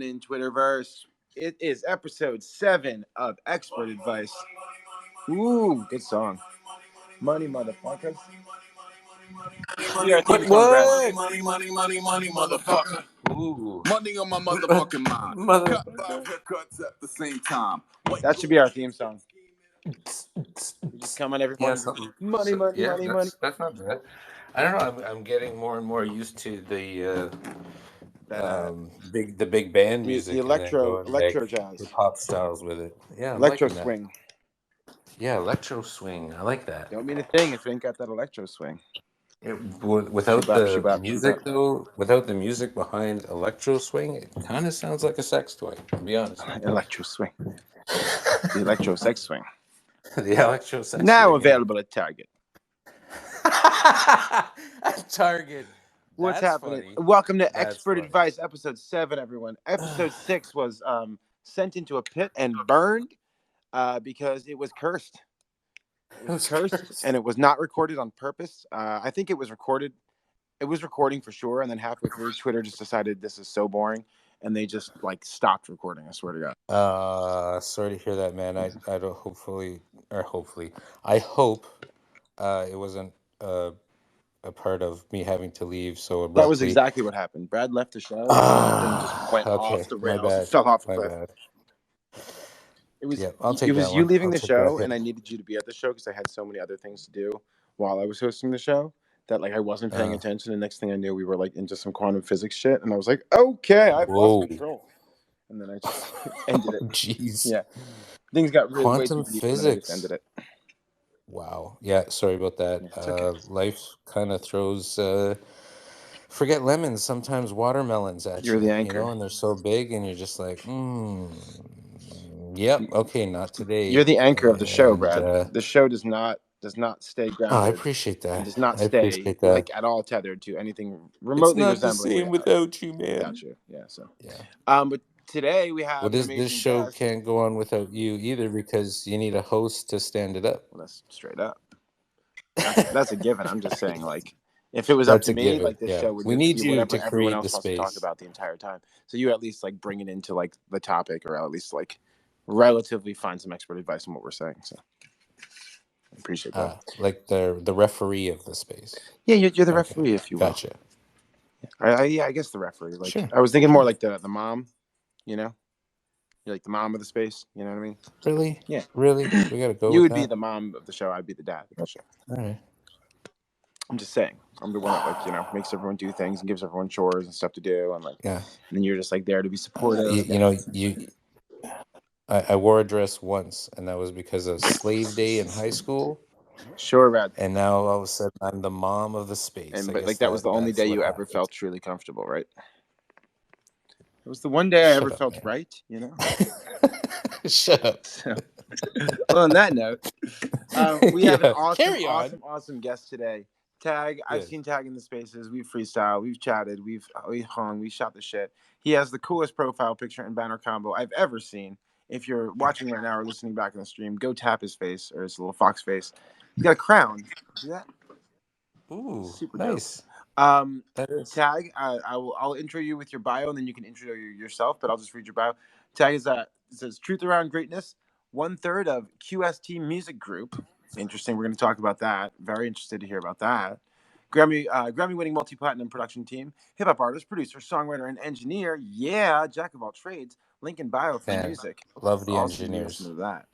in Twitterverse. It is episode 7 of Expert Advice. Ooh, good song. Money, motherfuckers. Our theme song, Brad. Money, motherfucker. Ooh. Money on my motherfucking mind. Got 5 haircuts at the same time. That should be our theme song. We just come on every morning. Money. That's not bad. I don't know. I'm getting more and more used to the big band music. The electro jazz. The pop styles with it. Yeah, I'm electro liking swing. That. Yeah, electro swing. I like that. Don't mean a thing if it ain't got that electro swing. Without the music, though, without the music behind electro swing, it kind of sounds like a sex toy, to be honest. Electro swing. The electro sex swing. The electro sex now swing. Available at Target. At Target. What's That's happening? funny. Welcome to Expert Advice, episode 7, everyone. Episode 6 was sent into a pit and burned because it was cursed. It was cursed, and it was not recorded on purpose. I think it was recorded. It was recording for sure, and then halfway through, Twitter just decided this is so boring, and they just stopped recording. I swear to God. Sorry to hear that, man. I don't. I hope it wasn't a part of me having to leave so abruptly. That was exactly what happened. Brad left the show and just went off the rails and fell off the cliff. It was you leaving the show, and I needed you to be at the show because I had so many other things to do while I was hosting the show that I wasn't paying attention. And next thing I knew, we were into some quantum physics shit, and I was like, okay, I've lost control. And then I just ended it. Jeez. Yeah, things got really quantum way too deep, physics. And I just ended it. Wow. Yeah. Sorry about that. Yeah, okay. Life kind of throws. Forget lemons. Sometimes watermelons at you. You're the anchor. And they're so big, and you're just like, Yep. Okay. Not today. You're the anchor of the show, Brad. The show does not stay grounded. Oh, I appreciate that. It does not stay at all tethered to anything remotely resembling. It's not the same without you, man. Without you. Yeah. So. Yeah. But today we have. Well, this show can't go on without you either because you need a host to stand it up. Well, that's straight up. That's a given. I'm just saying, if it was up to me, this show would. We need you to create the To space. talk about the entire time. So you at least bring it into the topic, or at least relatively find some expert advice on what we're saying. So I appreciate that. The referee of the space. Yeah, you're the referee, if you will. Gotcha. I guess the referee. Sure. I was thinking more the mom. You're the mom of the space. You know what I mean? Really? Yeah. Really? We gotta go. You would be the mom of the show. I'd be the dad of the show. All right. I'm just saying. I'm the one that makes everyone do things and gives everyone chores and stuff to do, and And then you're just there to be supportive. I wore a dress once, and that was because of Slave Day in high school. Sure, Brad. And now all of a sudden, I'm the mom of the space. And that was the only day you ever felt truly comfortable, right? It was the one day I ever felt right, Shut up. So, well, on that note, we have an awesome guest today. Tag. I've seen Tag in the spaces. We've freestyled. We've chatted. We've hung. We shot the shit. He has the coolest profile picture and banner combo I've ever seen. If you're watching right now or listening back in the stream, go tap his face or his little fox face. He's got a crown. See that? Ooh, super nice. Dope. Tag. I'll intro you with your bio, and then you can intro yourself. But I'll just read your bio. Tag is it says Truth Around Greatness, 1/3 of QST Music Group. Interesting. We're going to talk about that. Very interested to hear about that. Grammy-winning multi-platinum production team, hip-hop artist, producer, songwriter, and engineer. Yeah, jack of all trades. Link in bio for music. Love the engineers. Listen to that.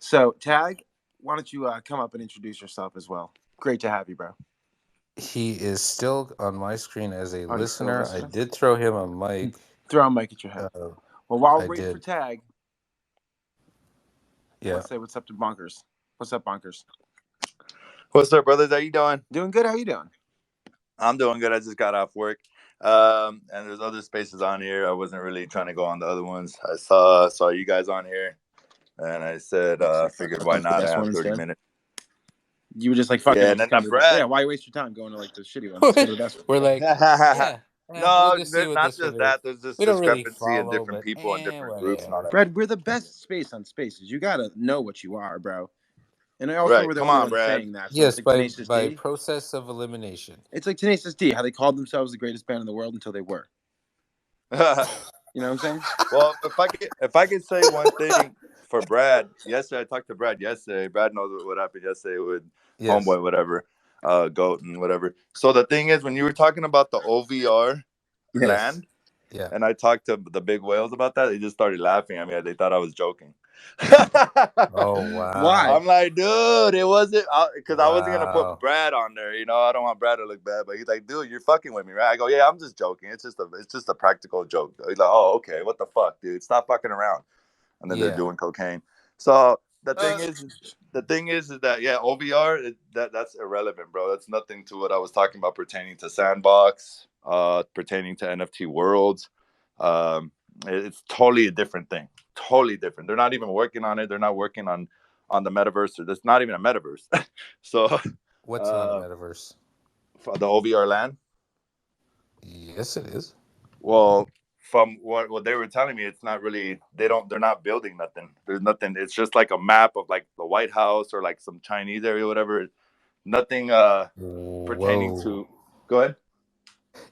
So, Tag, why don't you come up and introduce yourself as well? Great to have you, bro. He is still on my screen as a listener. I did throw him a mic. Throw a mic at your head. Well, while we're waiting for Tag, let's say what's up to Bonkers. What's up, Bonkers? What's up, brothers? How you doing? Doing good. How you doing? I'm doing good. I just got off work. And there's other spaces on here. I wasn't really trying to go on the other ones. I saw you guys on here, and I said, figured why not? I have 30 minutes. You were just fuck it. Yeah, and then Brad. Why waste your time going to the shitty ones? We're like, no, not just that. There's this discrepancy in different people and different groups and all that. Brad, we're the best space on spaces. You gotta know what you are, bro. And I also were the only one saying that. So yes, by process of elimination. It's like Tenacious D, how they called themselves the greatest band in the world until they were. You know what I'm saying? Well, if I could say one thing for Brad, yesterday I talked to Brad yesterday. Brad knows what happened yesterday with Yes. Homeboy, whatever, Goat and whatever. So the thing is, when you were talking about the OVR Yes. land, Yeah. and I talked to the big whales about that, they just started laughing at me. They thought I was joking. Oh wow. Why? I'm like, dude, it wasn't because I wasn't gonna put Wow. Brad on there. You know, I don't want Brad to look bad, but he's like, dude, you're fucking with me, right? I go, yeah, I'm just joking. It's just a practical joke. He's like, oh, okay, what the fuck, dude? Stop fucking around. And then they're Yeah. doing cocaine. So the thing is that yeah, OVR that's irrelevant, bro. That's nothing to what I was talking about pertaining to Sandbox, pertaining to NFT worlds. Um, it's totally a different thing. Totally different. They're not even working on it. They're not working on the metaverse. Or there's not even a metaverse. So What's not a metaverse? for the OVR land. Yes, it is. Well, from what they were telling me, it's not really. They're not building nothing. There's nothing. It's just like a map of like the White House or like some Chinese area, or whatever. Nothing pertaining Whoa. to. Go ahead.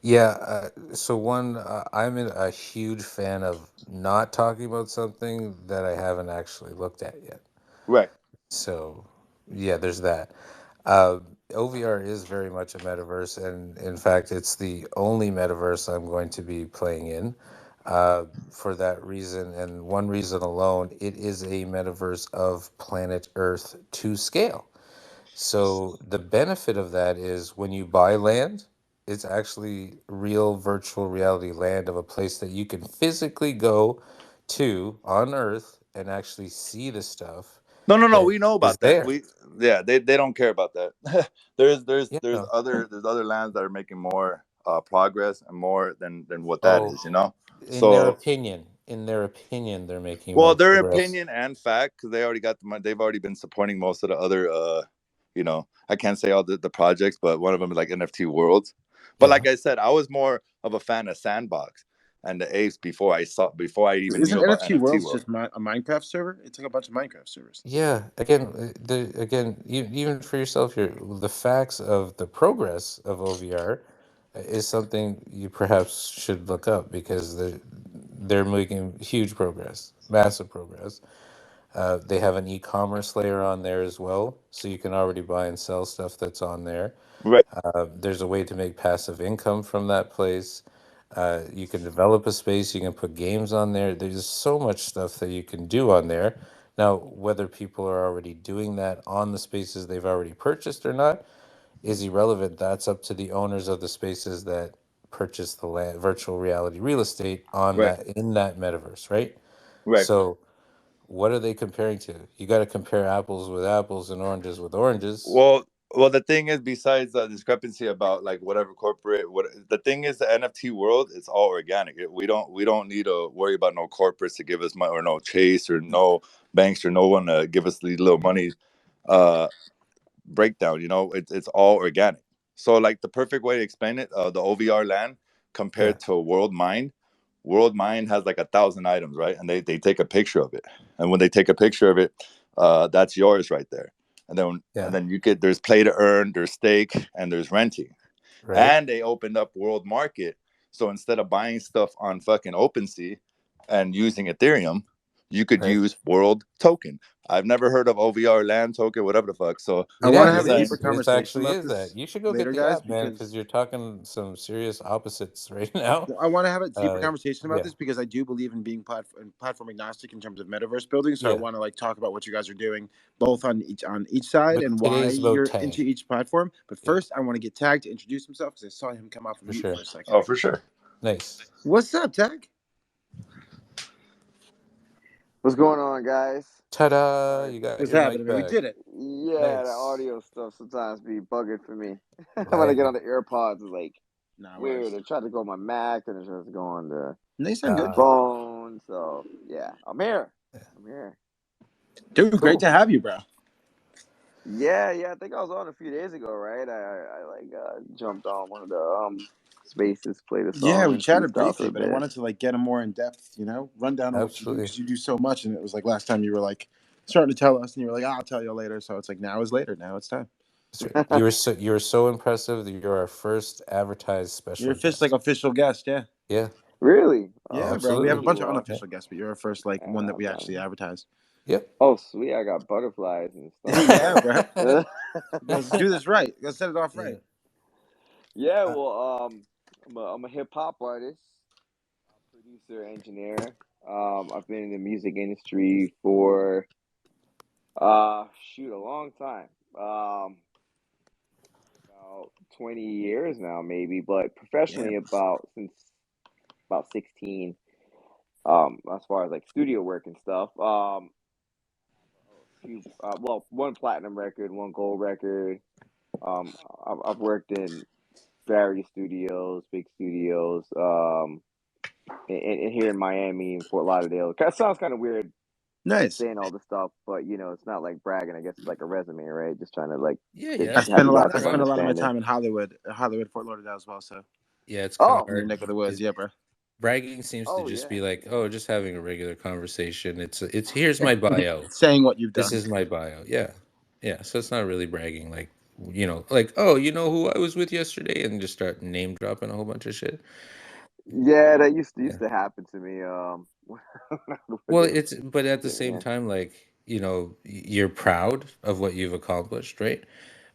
Yeah. So one, I'm a huge fan of not talking about something that I haven't actually looked at yet. Right. So, yeah, there's that. OVR is very much a metaverse, and in fact, it's the only metaverse I'm going to be playing in. For that reason, and one reason alone, it is a metaverse of planet Earth to scale. So the benefit of that is when you buy land, it's actually real virtual reality land of a place that you can physically go to on Earth and actually see the stuff No. that We know is about that. there. They don't care about that. Yeah. There's other lands that are making more progress and more than what that Oh, is. You know. in So their opinion, they're making well, more their progress. opinion and fact, because they already got the money. They've already been supporting most of the other, you know, I can't say all the projects, but one of them is like NFT Worlds. But Yeah. like I said, I was more of a fan of Sandbox and the Apes before I even Isn't knew about NFT NFT Worlds World. just a Minecraft server? It's like a bunch of Minecraft servers. Yeah, again, even for yourself here, the facts of the progress of OVR is something you perhaps should look up because they're making huge progress, massive progress. They have an e-commerce layer on there as well, so you can already buy and sell stuff that's on there. Right. There's a way to make passive income from that place. You can develop a space, you can put games on there. There's so much stuff that you can do on there. Now, whether people are already doing that on the spaces they've already purchased or not is irrelevant. That's up to the owners of the spaces that purchase the land, virtual reality real estate on Right. that in that metaverse, right? Right. So, what are they comparing to? You got to compare apples with apples and oranges with oranges. Well, the thing is, besides the discrepancy about like whatever corporate, what the thing is, the NFT world, it's all organic. We don't need to worry about no corporates to give us money or no Chase or no banks or no one to give us these little monies. Uh, Breakdown. You know, it's all organic. So like the perfect way to explain it, the OVR land Yeah, compared to World Mind. World Mind has like 1,000 items, right? And they take a picture of it, and when they take a picture of it, that's yours right there. And yeah, then you get there's play to earn, there's stake, and there's renting. right. And they opened up World Market, so instead of buying stuff on fucking OpenSea and using Ethereum, you could Right. use World Token. I've never heard of OVR land token, whatever the fuck. So I It want to act- have a it deeper besides, it conversation actually about is that. this You should go get later, the guys, app, man, because because you're talking some serious opposites right now. I want to have a deeper Uh, conversation about yeah, this because I do believe in being platform agnostic in terms of metaverse building. So I yeah. want to like talk about what you guys are doing both on each side But and today why is about you're into tag. each platform. But Yeah, first, I want to get Tag to introduce himself because I saw him come off of for mute sure. for a second. oh, for sure. Nice. What's up, Tag? What's going on, guys? Ta-da! Sorry. You got What's your happening, mic man? We back. did it. Yeah, the Nice. audio stuff sometimes be bugging for me. When I Right. get on the AirPods, it's like Nah, weird. worries. I tried to go on my Mac and it tries to go on the No, you sound good, phone. So yeah, I'm here. Yeah. I'm here. dude. Cool. Great to have you, bro. Yeah. I think I was on a few days ago, right? I like jumped on one of the spaces, played a Yeah, song, we and chatted freestyled for briefly, a but I bit. wanted to like get a more in depth, rundown on what you do Absolutely. because you do so much. And it was like last time you were like starting to tell us, and you were like, "I'll tell you later." So it's like now is later. Now it's time. That's right. You were so impressive that you're our first advertised You're special official, like guest. official guest, yeah. Yeah. Really? Yeah, Oh, bro. We have a absolutely. sweet. bunch of Well, unofficial guests, but you're our first like one that we actually advertise. Yep. oh, sweet. I got butterflies and Yeah, bro. stuff. Let's do this right. Let's set it off Yeah. right. Yeah, Uh, well, I'm a hip hop artist, producer, engineer. I've been in the music industry for shoot, a long time. About 20 years now, maybe, but Yeah. professionally about since about 16. As far as like studio work and stuff. Well, one platinum record, one gold record. Um, I've worked in various studios, big studios. And here in Miami and Fort Lauderdale. That sounds kind of weird Nice. saying all this stuff, but it's not like bragging. I guess it's like a resume, right? Just trying to like yeah, I yeah. have spent a you lot. guys I have spent a lot of my understanding. time in Hollywood, Fort Lauderdale as well. So Yeah, it's kind of Oh, in your hard. neck of the woods, yeah, bro. Bragging seems to oh just yeah, be like, oh, just having a regular conversation. It's here's my bio. Saying what you've This done. is my bio. Yeah. Yeah. So it's not really bragging like, like, oh, you know who I was with yesterday, and just start name dropping a whole bunch of shit. yeah. That used to Yeah. used to happen to me. When I would work Well, at but at the music, same yeah. time, like, you're proud of what you've accomplished, right?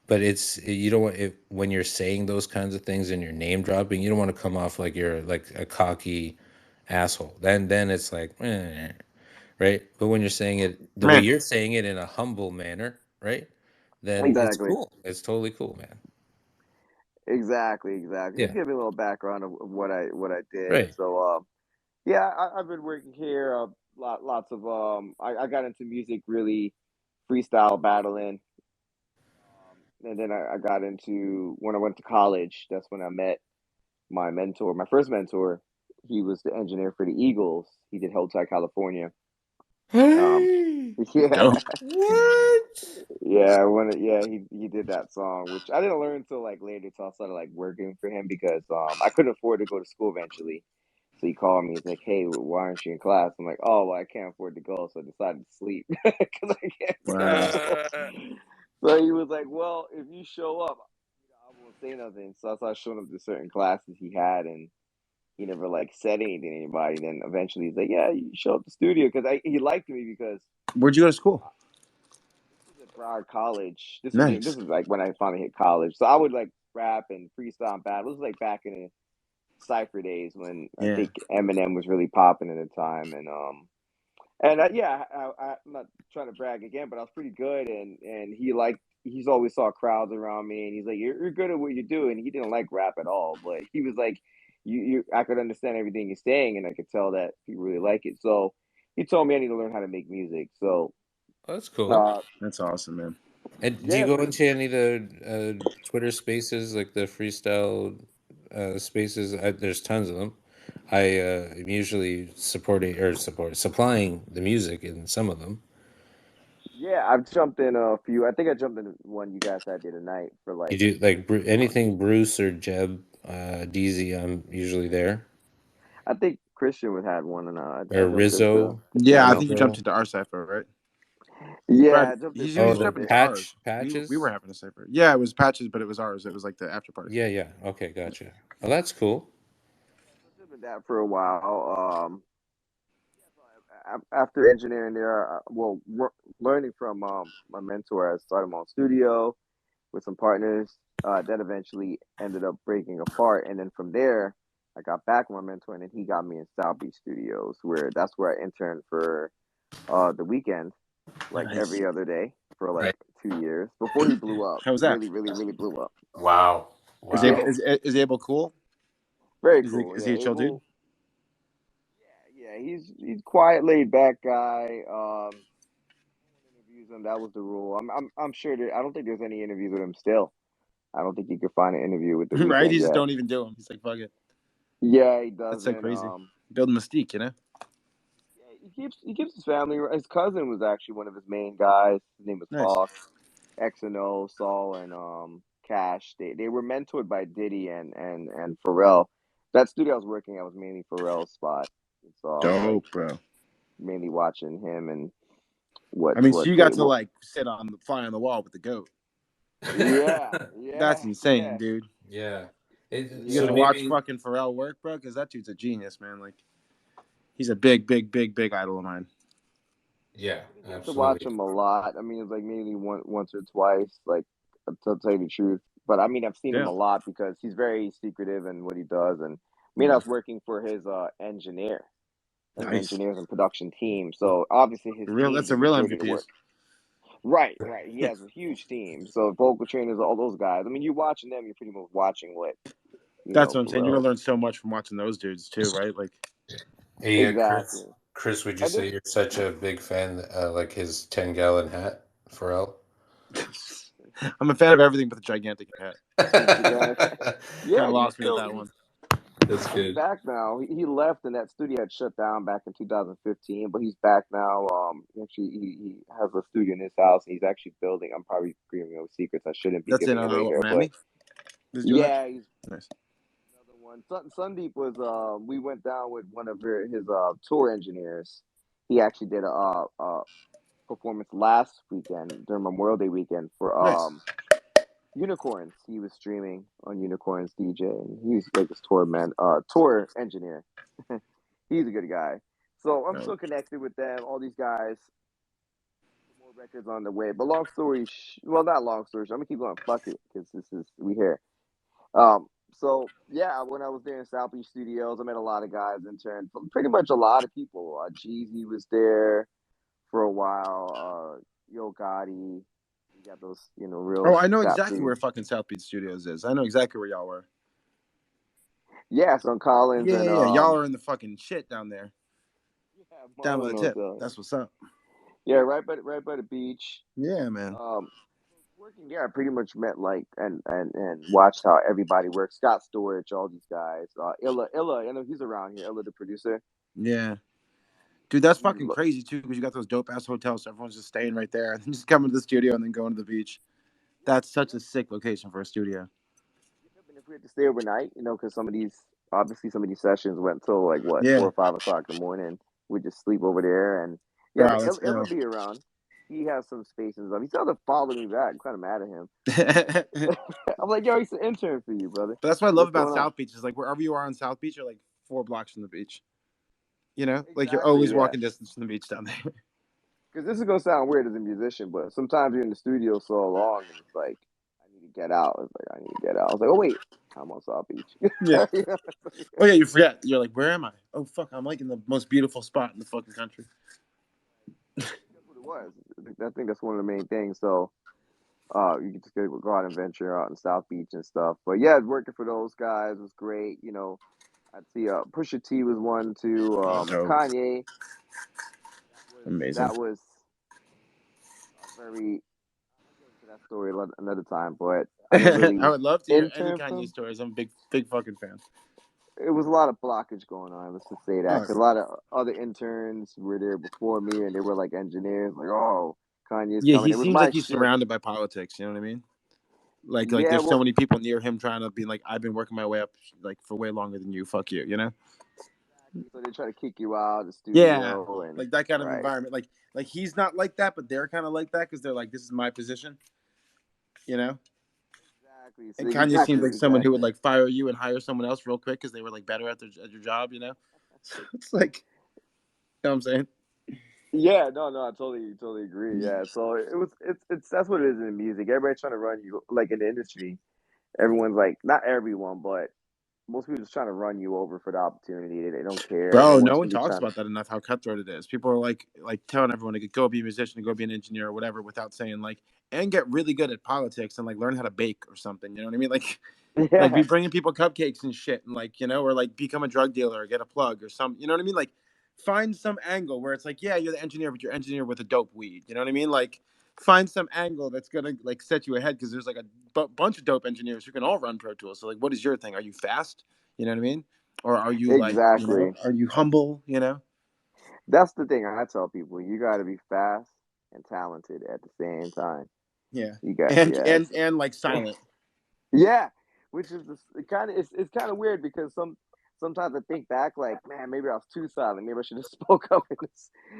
But you don't want it when you're saying those kinds of things and you're name dropping, you don't want to come off like you're like a cocky asshole. Then it's like, right? But when you're saying it the way Man, you're saying it in a humble manner, right? Then it's Exactly, cool. It's totally cool, man. exactly. Just Yeah. give me a little background of what I did. Right. So, yeah, I've been working here. Lots of I got into music really freestyle battling. And then I got into when I went to college. That's when I met my mentor, my first mentor. He was the engineer for the Eagles. He did Hotel California. Um, Hey, yeah, dope. what? he did that song, which I didn't learn until like later, till I started like working for him because I couldn't afford to go to school eventually. So he called me. He's like, "Hey, why aren't you in class?" I'm like, "Oh, well, I can't afford to go, so I decided to sleep because I can't Wow. schedule." So he was like, "Well, if you show up, I won't say nothing." So I started showing up to certain classes he had, and he never like said anything to anybody. Then eventually he's like, "Yeah, you show up to the studio," because he liked me because Where'd you go to school? this was at Broward College. This Nice. was like when I finally hit college. So I would like rap and freestyle and battle. This was like back in the Cypher days when I Yeah. think Eminem was really popping at the time, and yeah, I'm not trying to brag again, but I was pretty good, and he's always saw crowds around me, and he's like, you're good at what you do, and he didn't like rap at all, but he was like, I could understand everything you're saying, and I could tell that people really like it. So he told me I need to learn how to make music. So Oh, that's cool. uh, That's awesome, man. And do you yeah, go pretty. into any of the Twitter spaces, like the freestyle spaces? There's tons of them. I am usually supplying the music in some of them. Yeah, I've jumped in a few. I think I jumped in one you guys had the other night for You like do like one. anything Bruce or Jeb, DZ. I'm usually there. I think Christian would had one, and I Or jumped into Rizzo, Yeah, I think you jumped Rizzo. into our cipher, right? yeah, Brad, I jumped he into a Oh, was little the jumping bit. to ours. We were patches. having a cipher. Yeah, it was patches, but it was ours. It was like the after party. Yeah, yeah. Okay, gotcha. Oh, that's cool. I did that for a while. After engineering there, learning from my mentor, I started my own studio with some partners. That eventually ended up breaking apart, and then from there, I got back with my mentor, and then he got me in South Beach Studios, where that's where I interned for the weekend, like Nice. every other day for like Right. 2 years before he blew up. How was that? Really, really, really blew up. Wow. Is Wow. Abel Yeah, is Abel cool? very cool. Is Yeah, he a chill dude? Abel. Yeah, he's quiet, laid back guy. Interviews him. That was the rule. I'm sure that I don't think there's any interviews with him still. I don't think you could find an interview with the Right? weekend He just yet. don't even do them. He's like, fuck it. Yeah, he That's so doesn't. crazy. Build mystique, you know? Yeah, he keeps his family. His cousin was actually one of his main guys. His name was Nice. Hawk, X and O, Saul, and Cash. They were mentored by Diddy and Pharrell. That studio I was working at was mainly Pharrell's spot, so I was like Dope, bro. mainly watching him and I mean, so what you they got to what. like sit on the fly on the wall with the goat. Yeah, That's yeah, insane, yeah. dude. Yeah. You get to watch fucking Pharrell work, bro, because that dude's a genius, man. Like, he's a big idol of mine. Yeah, I get to watch him a lot. I mean, it's like maybe once or twice, like, to tell you the truth. But I mean, I've seen him a lot because he's very secretive in what he does. And I was working for his engineers and production team. So obviously his team That's a real MVP. Right. He has a huge team. So vocal trainers, all those guys. I mean, you're watching them, you're pretty much watching what. That's what I'm saying. You're gonna learn so much from watching those dudes too, right? Like, exactly. Chris, would you say you're such a big fan, like his 10-gallon hat, Pharrell? I'm a fan of everything but the gigantic hat. Yeah, kind of lost me with that one. That's good. He's back now. He left and that studio had shut down back in 2015, but he's back now. Actually, he has a studio in his house. And he's actually building. I'm probably giving away secrets I shouldn't be giving away here. Miami? Yeah, he's nice. Another one. Sundeep was. We went down with one of his tour engineers. He actually did a performance last weekend during Memorial Day weekend for Unicorns. He was streaming on Unicorns DJ, and he's like this tour engineer. He's a good guy. So I'm still connected with them. All these guys. More records on the way. But long story, not long story. I'm gonna keep going. Fuck it, because we here. So yeah, when I was there in South Beach Studios, I met a lot of guys, interned. Pretty much a lot of people. Jeezy was there for a while. Yo Gotti. You got those, real. Oh, I know exactly where fucking South Beach Studios is. I know exactly where y'all were. Yeah, so Collins and y'all are in the fucking shit down there. Yeah, down by the tip. That's what's up. Yeah, right by the beach. Yeah, man. Working there, I pretty much met and watched how everybody works. Scott Storage, all these guys. Illa, I know he's around here. Illa, the producer. Yeah. Dude, that's fucking crazy too, because you got those dope ass hotels, so everyone's just staying right there and then just coming to the studio and then going to the beach. That's such a sick location for a studio. And if we had to stay overnight, because some of these sessions went until 4 or 5 o'clock in the morning, we just sleep over there and Illa be around. He has some spaces up. He still doesn't follow me back. I'm kind of mad at him. I'm like, yo, he's an intern for you, brother. But that's what I love about South Beach is wherever you are on South Beach, you're 4 blocks from the beach. Exactly, you're always walking distance from the beach down there. Because this is gonna sound weird as a musician, but sometimes you're in the studio so long and it's like, I need to get out. It's like, I need to get out. I was like, oh wait, I'm on South Beach. Yeah. Oh yeah, you forget. You're like, where am I? Oh fuck, I'm in the most beautiful spot in the fucking country. That's what it was. I think that's one of the main things. So, you can just go out and venture out in South Beach and stuff. But yeah, working for those guys was great. I'd see Pusha T was one too. Kanye. Amazing. That was very. I'll get into that story another time, but I would love to hear any Kanye stories. I'm a big fucking fan. It was a lot of blockage going on. Let's just say that, because a lot of other interns were there before me, and they were like engineers. Like, oh, Kanye's coming. He seems like he's surrounded by politics. You know what I mean? Like there's so many people near him trying to be like, I've been working my way up for way longer than you. Fuck you. Exactly. So they try to kick you out of the studio. And like that kind of environment. Like he's not like that, but they're kind of like that because they're like, this is my position. Exactly. So and Kanye seems like someone who would fire you and hire someone else real quick because they were better at your job. So it's like, you know what I'm saying? Yeah, no, I totally agree. Yeah, so it's that's what it is in music. Everybody's trying to run you in the industry. Everyone's not everyone, but most people just trying to run you over for the opportunity. They don't care. Bro, no one talks about that enough. How cutthroat it is. People are like telling everyone to go be a musician, go be an engineer or whatever, without saying and get really good at politics and learn how to bake or something. You know what I mean? Be bringing people cupcakes and shit and or become a drug dealer or get a plug or some. You know what I mean? Find some angle where it's yeah, you're the engineer, but you're engineer with a dope weed. You know what I mean? Find some angle that's gonna set you ahead, because there's a bunch of dope engineers who can all run Pro Tools. So what is your thing? Are you fast? You know what I mean? Or are you exactly? Are you humble? That's the thing I tell people. You got to be fast and talented at the same time. Yeah, you got and silent. Yeah, which is it's kind of weird, because sometimes I think back man, maybe I was too silent. Maybe I should have spoke up in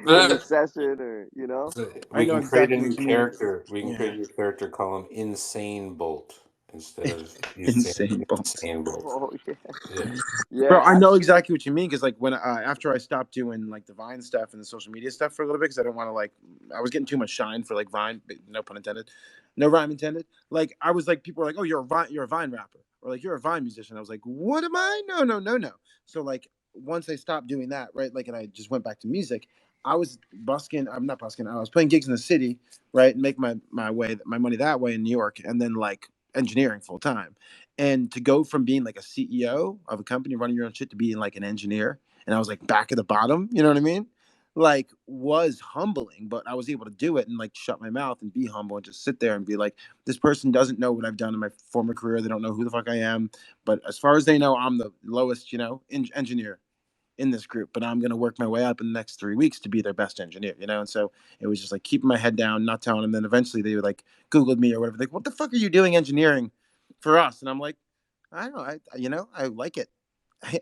this session, or We can create a new character. We can create a new character. Call him Insane Bolt. instead of Insane bumps. insane bumps. Oh yeah, Yeah. yeah. Bro, I know Actually, exactly what you mean because like when after I stopped doing like the Vine stuff and the social media stuff for a little bit because I don't want to like I was getting too much shine for like Vine, no pun intended, no rhyme intended. Like I was like people were like, oh, you're a Vine rapper or like you're a Vine musician. I was like, what am I? No, no, no, no. So like once I stopped doing that, right, like and I just went back to music, I was busking. I'm not busking. I was playing gigs in the city, right, and make my money that way in New York, and then like engineering full time. And to go from being like a CEO of a company running your own shit to being like an engineer, and I was like back at the bottom, you know what I mean? Like was humbling, but I was able to do it and like shut my mouth and be humble and just sit there and be like, this person doesn't know what I've done in my former career. They don't know who the fuck I am. But as far as they know, I'm the lowest, engineer in this group, but I'm going to work my way up in the next 3 weeks to be their best engineer, And so it was just like keeping my head down, not telling them. Then eventually they would like Googled me or whatever. Like, what the fuck are you doing engineering for us? And I'm like, I don't know. I like it.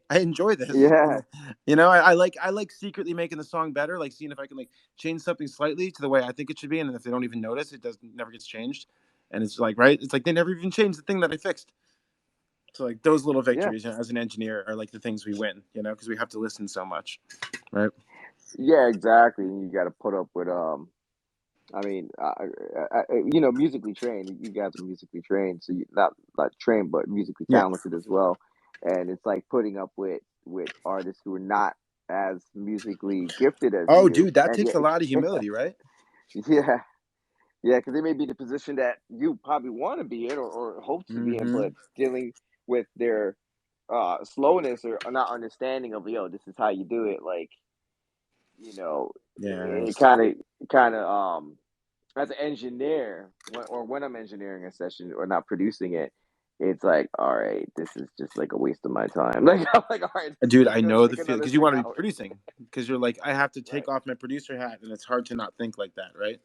I enjoy this. yeah, I like secretly making the song better, like seeing if I can like change something slightly to the way I think it should be. And if they don't even notice, it doesn't never gets changed. And it's like, right. It's like they never even changed the thing that I fixed. So like those little yeah, victories as an engineer are like the things we win, because we have to listen so much, right? yeah. Exactly. And you got to put up with I mean, musically trained. You guys are musically trained, so you not trained, but musically Yeah. talented as well. And it's like putting up with artists who are not as musically gifted as Oh, you, dude, that and takes yet, a lot of humility, right? yeah, yeah, because they may be in the position that you probably want to be in or hopes to be in, Mm-hmm. but dealing with their slowness or not understanding of this is how you do it. Like Yeah. it kind of as an engineer, when I'm engineering a session or not producing it, it's like, all right, this is just like a waste of my time. Like I'm like, all right, Dude, let's I go know check the feel another because you thing want to be out. producing because you're like, I have to Right. take off my producer hat, and it's hard to not think like that, right?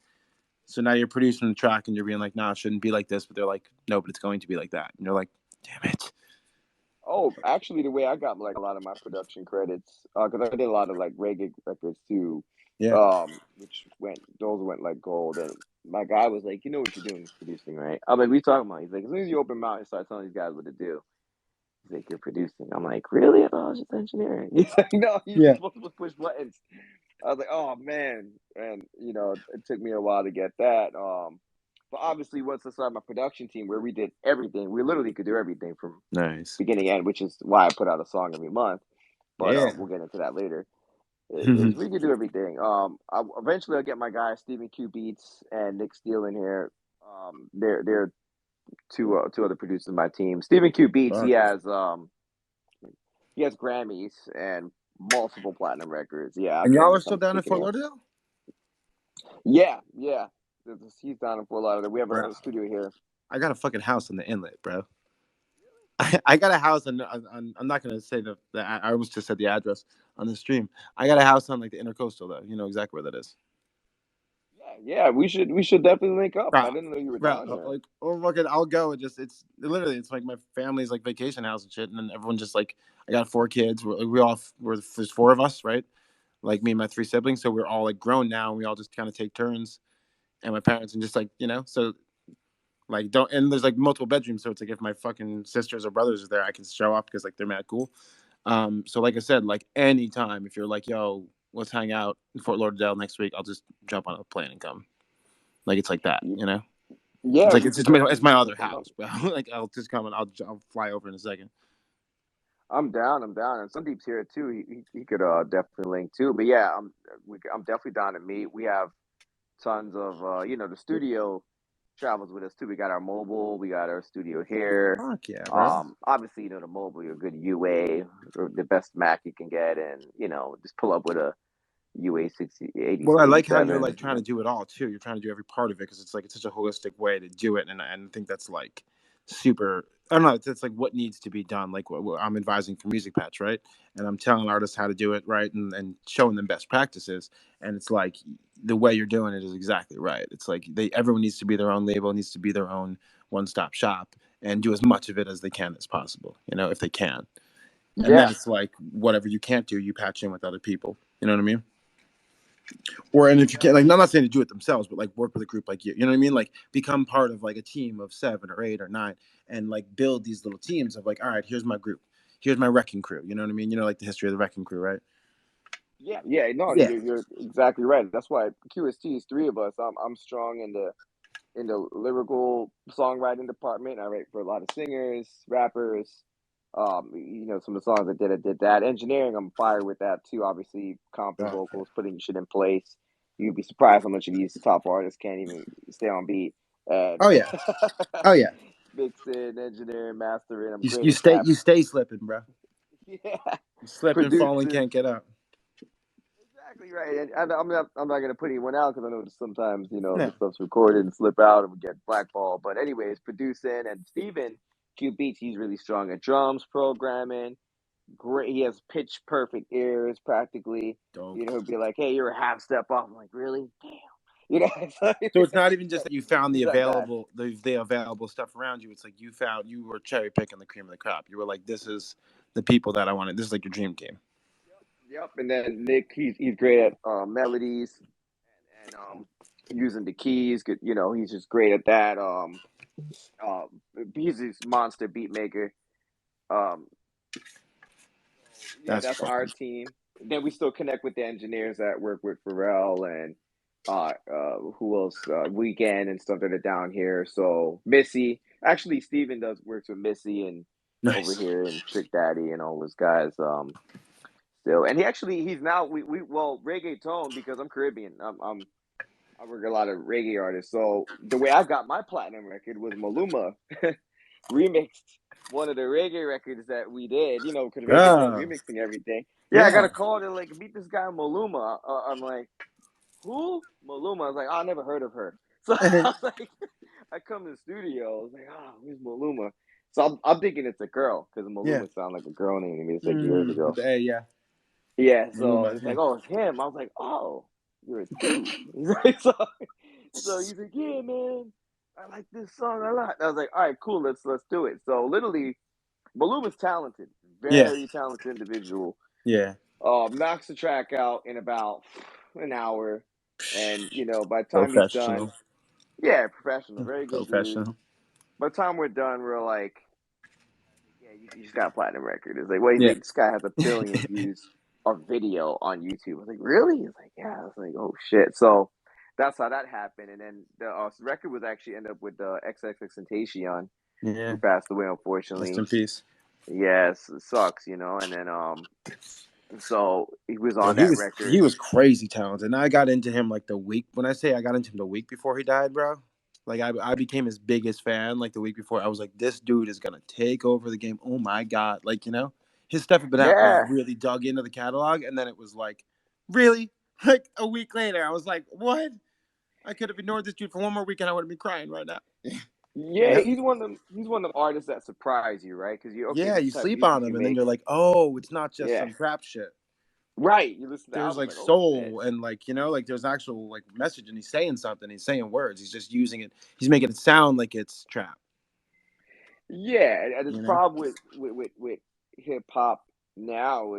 So now you're producing the track, and you're being like, nah, it shouldn't be like this, but they're like, no, but it's going to be like that, and you're like, damn it. Oh, actually, the way I got like a lot of my production credits, because I did a lot of like reggae records too, Yeah. which those went like gold. And my guy was like, you know what you're doing is producing, right? I'm like, we talking about? He's like, as soon as you open mouth and start telling these guys what to do, he's like, you're producing. I'm like, really? I thought I was just engineering. He's like, no, you're Yeah. supposed to push buttons. I was like, oh man, and it took me a while to get that. But obviously, once I started my production team, where we did everything, we literally could do everything from Nice. beginning to end, which is why I put out a song every month. But Yeah. we'll get into that later. Is we could do everything. Eventually I'll get my guys Stephen Q Beats and Nick Steele in here. They're two other producers in my team. Stephen Q Beats, Fuck. he has Grammys and multiple platinum records. Yeah, I And y'all can't are just still I'm down in kicking Fort it. Lauderdale? Yeah, yeah. He's down in Fort Lauderdale. We have Bro, a studio here. I got a fucking house on the inlet, bro. I got a house I'm not gonna say I almost just said the address on the stream. I got a house on like the intercoastal though. You know exactly where that is. Yeah, yeah. We should definitely link up. I Bro, didn't know you were bro, down here. like oh fucking I'll go and just it's literally it's like my family's like vacation house and shit, and then everyone just like I got 4 kids. There's 4 of us, right? Like me and my 3 siblings, so we're all like grown now, and we all just kind of take turns. And my parents and just like so like don't and there's like multiple bedrooms, so it's like if my fucking sisters or brothers are there, I can show up because like they're mad cool. So like I said, like anytime if you're like, yo, let's hang out in Fort Lauderdale next week, I'll just jump on a plane and come. Like it's like that. It's Yeah, like we it's could just it's my definitely other hook 'em up. house, bro. Like I'll just come and I'll fly over in a second. I'm down. I'm down. And Sandeep's here too. He could definitely link too. But yeah, I'm definitely down to meet. We have tons of the studio travels with us too. We got our mobile. We got our studio here. Fuck yeah, bro. Obviously the mobile, you're a good UA or the best Mac you can get, and just pull up with a UA 60 80 Well, I like how you're 87. like trying to do it all too. You're trying to do every part of it because it's like it's such a holistic way to do it, and I think that's like super. I don't know. It's like what needs to be done. Like what I'm advising for Music Patch, right? And I'm telling artists how to do it right, and showing them best practices. And it's like the way you're doing it is exactly right. It's like everyone needs to be their own label, needs to be their own one-stop shop, and do as much of it as they can as possible. If they can. And then Yeah, it's like whatever you can't do, you patch in with other people. You know what I mean? Or and if you can, like, I'm not saying to do it themselves, but like work with a group like you know what I mean? Like become part of like a team of 7 or 8 or 9, and like build these little teams of like, all right, here's my group, here's my wrecking crew. You know what I mean? You know, like the history of the wrecking crew, right? Yeah, no, Yeah. you're exactly right. That's why QST is three of us. I'm strong in the lyrical songwriting department. I write for a lot of singers, rappers. Some of the songs I did that. Engineering, I'm fired with that too. Obviously, comping Oh, vocals, putting shit in place. You'd be surprised how much of these top artists can't even stay on beat. And oh yeah. Oh yeah. mixing, engineering, mastering. I'm You great you at stay that. you stay slipping, bro. Yeah, You slip and fall and producing. can't get up. Exactly right. And I'm not gonna put anyone out because I know that sometimes the No. stuff's recorded and slip out and we get blackballed. But anyways, producing and Steven Q Beats, he's really strong at drums, programming. Great, he has pitch perfect ears practically. Dope. He'll be like, "Hey, you're a half step off." I'm like, "Really? Damn." You know, so So it's not even just that you found he's that guy. the available stuff around you. It's like you were cherry picking the cream of the crop. You were like, this is the people that I wanted. This is like your dream team. Yep. And then Nick, he's great at melodies and using the keys. Good, he's just great at that. Uh, he's this monster beat maker. Um, yeah, That's that's our fun. team. Then we still connect with the engineers that work with Pharrell and who else? Weekend and stuff that are down here. So Missy, actually, Steven does works with Missy and over Nice. here and Trick Daddy and all those guys. Still, and he's now well reggaeton because I'm Caribbean. I work a lot of reggae artists. So the way I got my platinum record was Maluma remixed one of the reggae records that we did, because reggaeton's Oh, remixing everything. Yeah, I got yeah. a call to like meet this guy Maluma. I'm like, who? Maluma. I was like, oh, I never heard of her. So I was like, I come to the studio. I was like, oh, who's Maluma? So I'm thinking it's a girl because Yeah. Maluma sounded like a girl name to me. It's like years With ago. the A, yeah. Yeah, so Maluma, it's yeah. like, oh, it's him. I was like, oh, you're a dude. He's like, so he's like, yeah, man, I like this song a lot. I was like, all right, cool, let's do it. So literally, Maluma's talented, Yeah. very talented individual. Yeah. Knocks the track out in about an hour, and by the time he's done, Professional. yeah, professional, very good dude. Professional. By the time we're done, we're like, yeah, you just got a platinum record. It's like, wait, Yeah. this guy has 1 billion views of video on YouTube. I was like, really? He's like, yeah. I was like, oh shit. So that's how that happened. And then the record was actually ended up with the XXXTentacion, Yeah. who passed away Rest unfortunately. in peace. Yes, it sucks, And then so he was Yo, on he that was record. he was crazy talented. And I got into him like the week when I say I got into him the week before he died, bro. Like I became his biggest fan like the week before. I was like, this dude is gonna take over the game. Oh my god. Like, his stuff had been out when I Yeah, really dug into the catalog, and then it was like, really? Like a week later, I was like, what? I could have ignored this dude for one more week and I would have been crying right now. yeah. He's one of the artists that surprise you, right? Because you okay, Yeah, this you is the type of sleep music on you him and then make. you're like, oh, it's not just Yeah, some crap shit. right. You listen to the There's album, like like, oh shit. soul and like like there's actual like message and he's saying something, he's saying words, he's just using it, he's making it sound like it's trap. Yeah, and this you know problem with hip hop now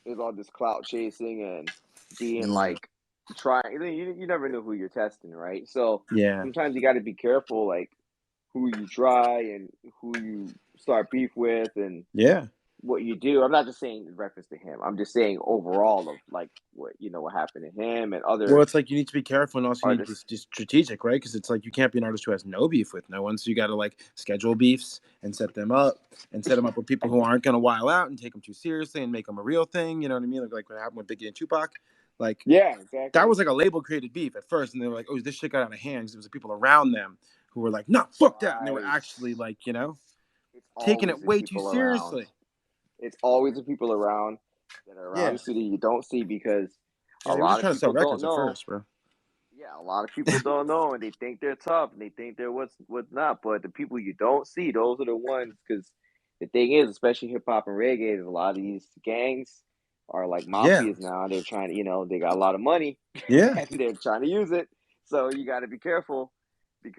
is all this clout chasing and being yeah, like trying. You never know who you're testing, right? So yeah, sometimes you got to be careful, like who you try and who you start beef with and yeah. what you do. I'm not just saying in reference to him. I'm just saying overall of like what happened to him and Well, other it's like you need to be careful and also you need to be artists. just strategic, right? Because it's like you can't be an artist who has no beef with no one. So you got to like schedule beefs and set them up with people who aren't going to while out and take them too seriously and make them a real thing. You know what I mean? Like what happened with Biggie and Tupac. Like Yeah, that exactly. was like a label created beef at first. And they were like, oh, this shit got out of hand. Because it was the people around them who were like, no, fuck that. And they were Right. actually like, It's taking always it the way too people around. seriously. It's always the people around that are around Yeah. the city you don't see because Yeah. a They were just lot of trying to sell people don't records at know. first, bro. Yeah, a lot of people don't know, and they think they're tough, and they think they're what's not. But the people you don't see, those are the ones. Because the thing is, especially hip hop and reggae, there's a lot of these gangs are like Yeah. mafias now. They're trying to, they got a lot of money, Yeah. and they're trying to use it. So you got to be careful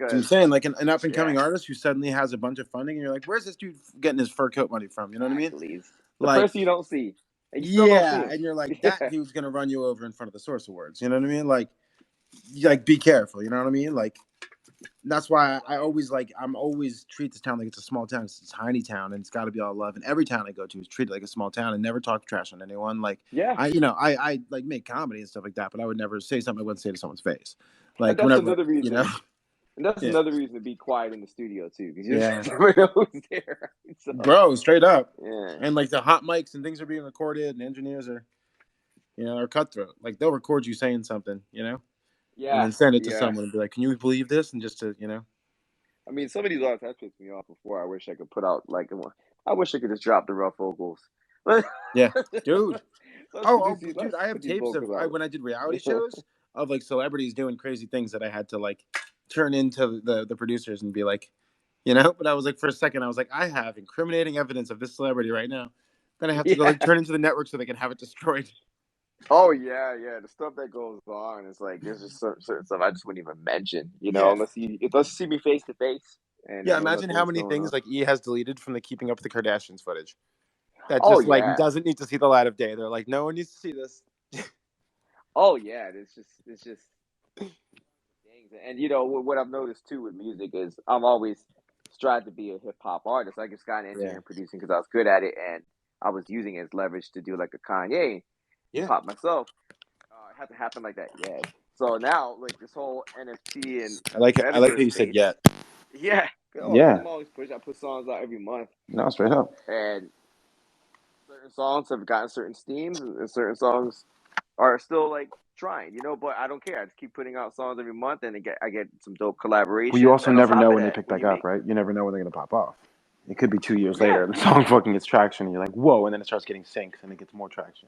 So I'm because saying, like an up and yeah, coming artist who suddenly has a bunch of funding, and you're like, "Where's this dude getting his fur coat money from?" You know what I mean? exactly. It's the Like, person you don't see. And you still don't see him. and you're like, Yeah. that dude's gonna run you over in front of the Source Awards. You know what I mean? Like be careful. You know what I mean? Like that's why I'm always treat this town like it's a small town. It's a tiny town, and it's got to be all love. And every town I go to is treated like a small town, and never talk trash on anyone. Like Yeah. I like make comedy and stuff like that, but I would never say something I wouldn't say to someone's face. Like And that's whenever another reason. you know, And that's yeah, another reason to be quiet in the studio too, because you yeah, never know who's there. So, bro, straight up. yeah. And like the hot mics and things are being recorded, and engineers are are cutthroat. Like they'll record you saying something, and Yeah. then send it to Yeah. someone and be like, "Can you believe this?" And just to I mean, some of these artists have pissed me off before. I wish I could put out I wish I could just drop the rough vocals. yeah, dude. Let's Dude, I have put these tapes of vocals out. when I did reality shows of like celebrities doing crazy things that I had to like turn into the producers and be like, But I was like, for a second, I was like, I have incriminating evidence of this celebrity right now. Then I have to go like turn into the network so they can have it destroyed. Oh yeah, the stuff that goes on is like there's just certain stuff I just wouldn't even mention, Yeah. unless you see me face to face. And Yeah, know imagine how many things like E has deleted from the Keeping Up with the Kardashians footage. That just like doesn't need to see the light of day. They're like, no one needs to see this. Oh yeah, it's just things. And what I've noticed too with music is I've always strived to be a hip hop artist. I just got into engineering and producing because I was good at it, and I was using it as leverage to do like a Kanye hip hop myself. It hasn't happened like that yet. So now, like this whole NFT and I like how you said yet. Yeah. Yeah. I'm always pushing. I put songs out every month. No, straight up. And certain songs have gotten certain steams, and certain songs are still like trying, but I don't care. I just keep putting out songs every month, and I get some dope collaborations. Well, you also never know when they pick back up, right? You never know when they're gonna pop off. It could be 2 years later, and the song fucking gets traction, and you're like, whoa, and then it starts getting syncs, and it gets more traction,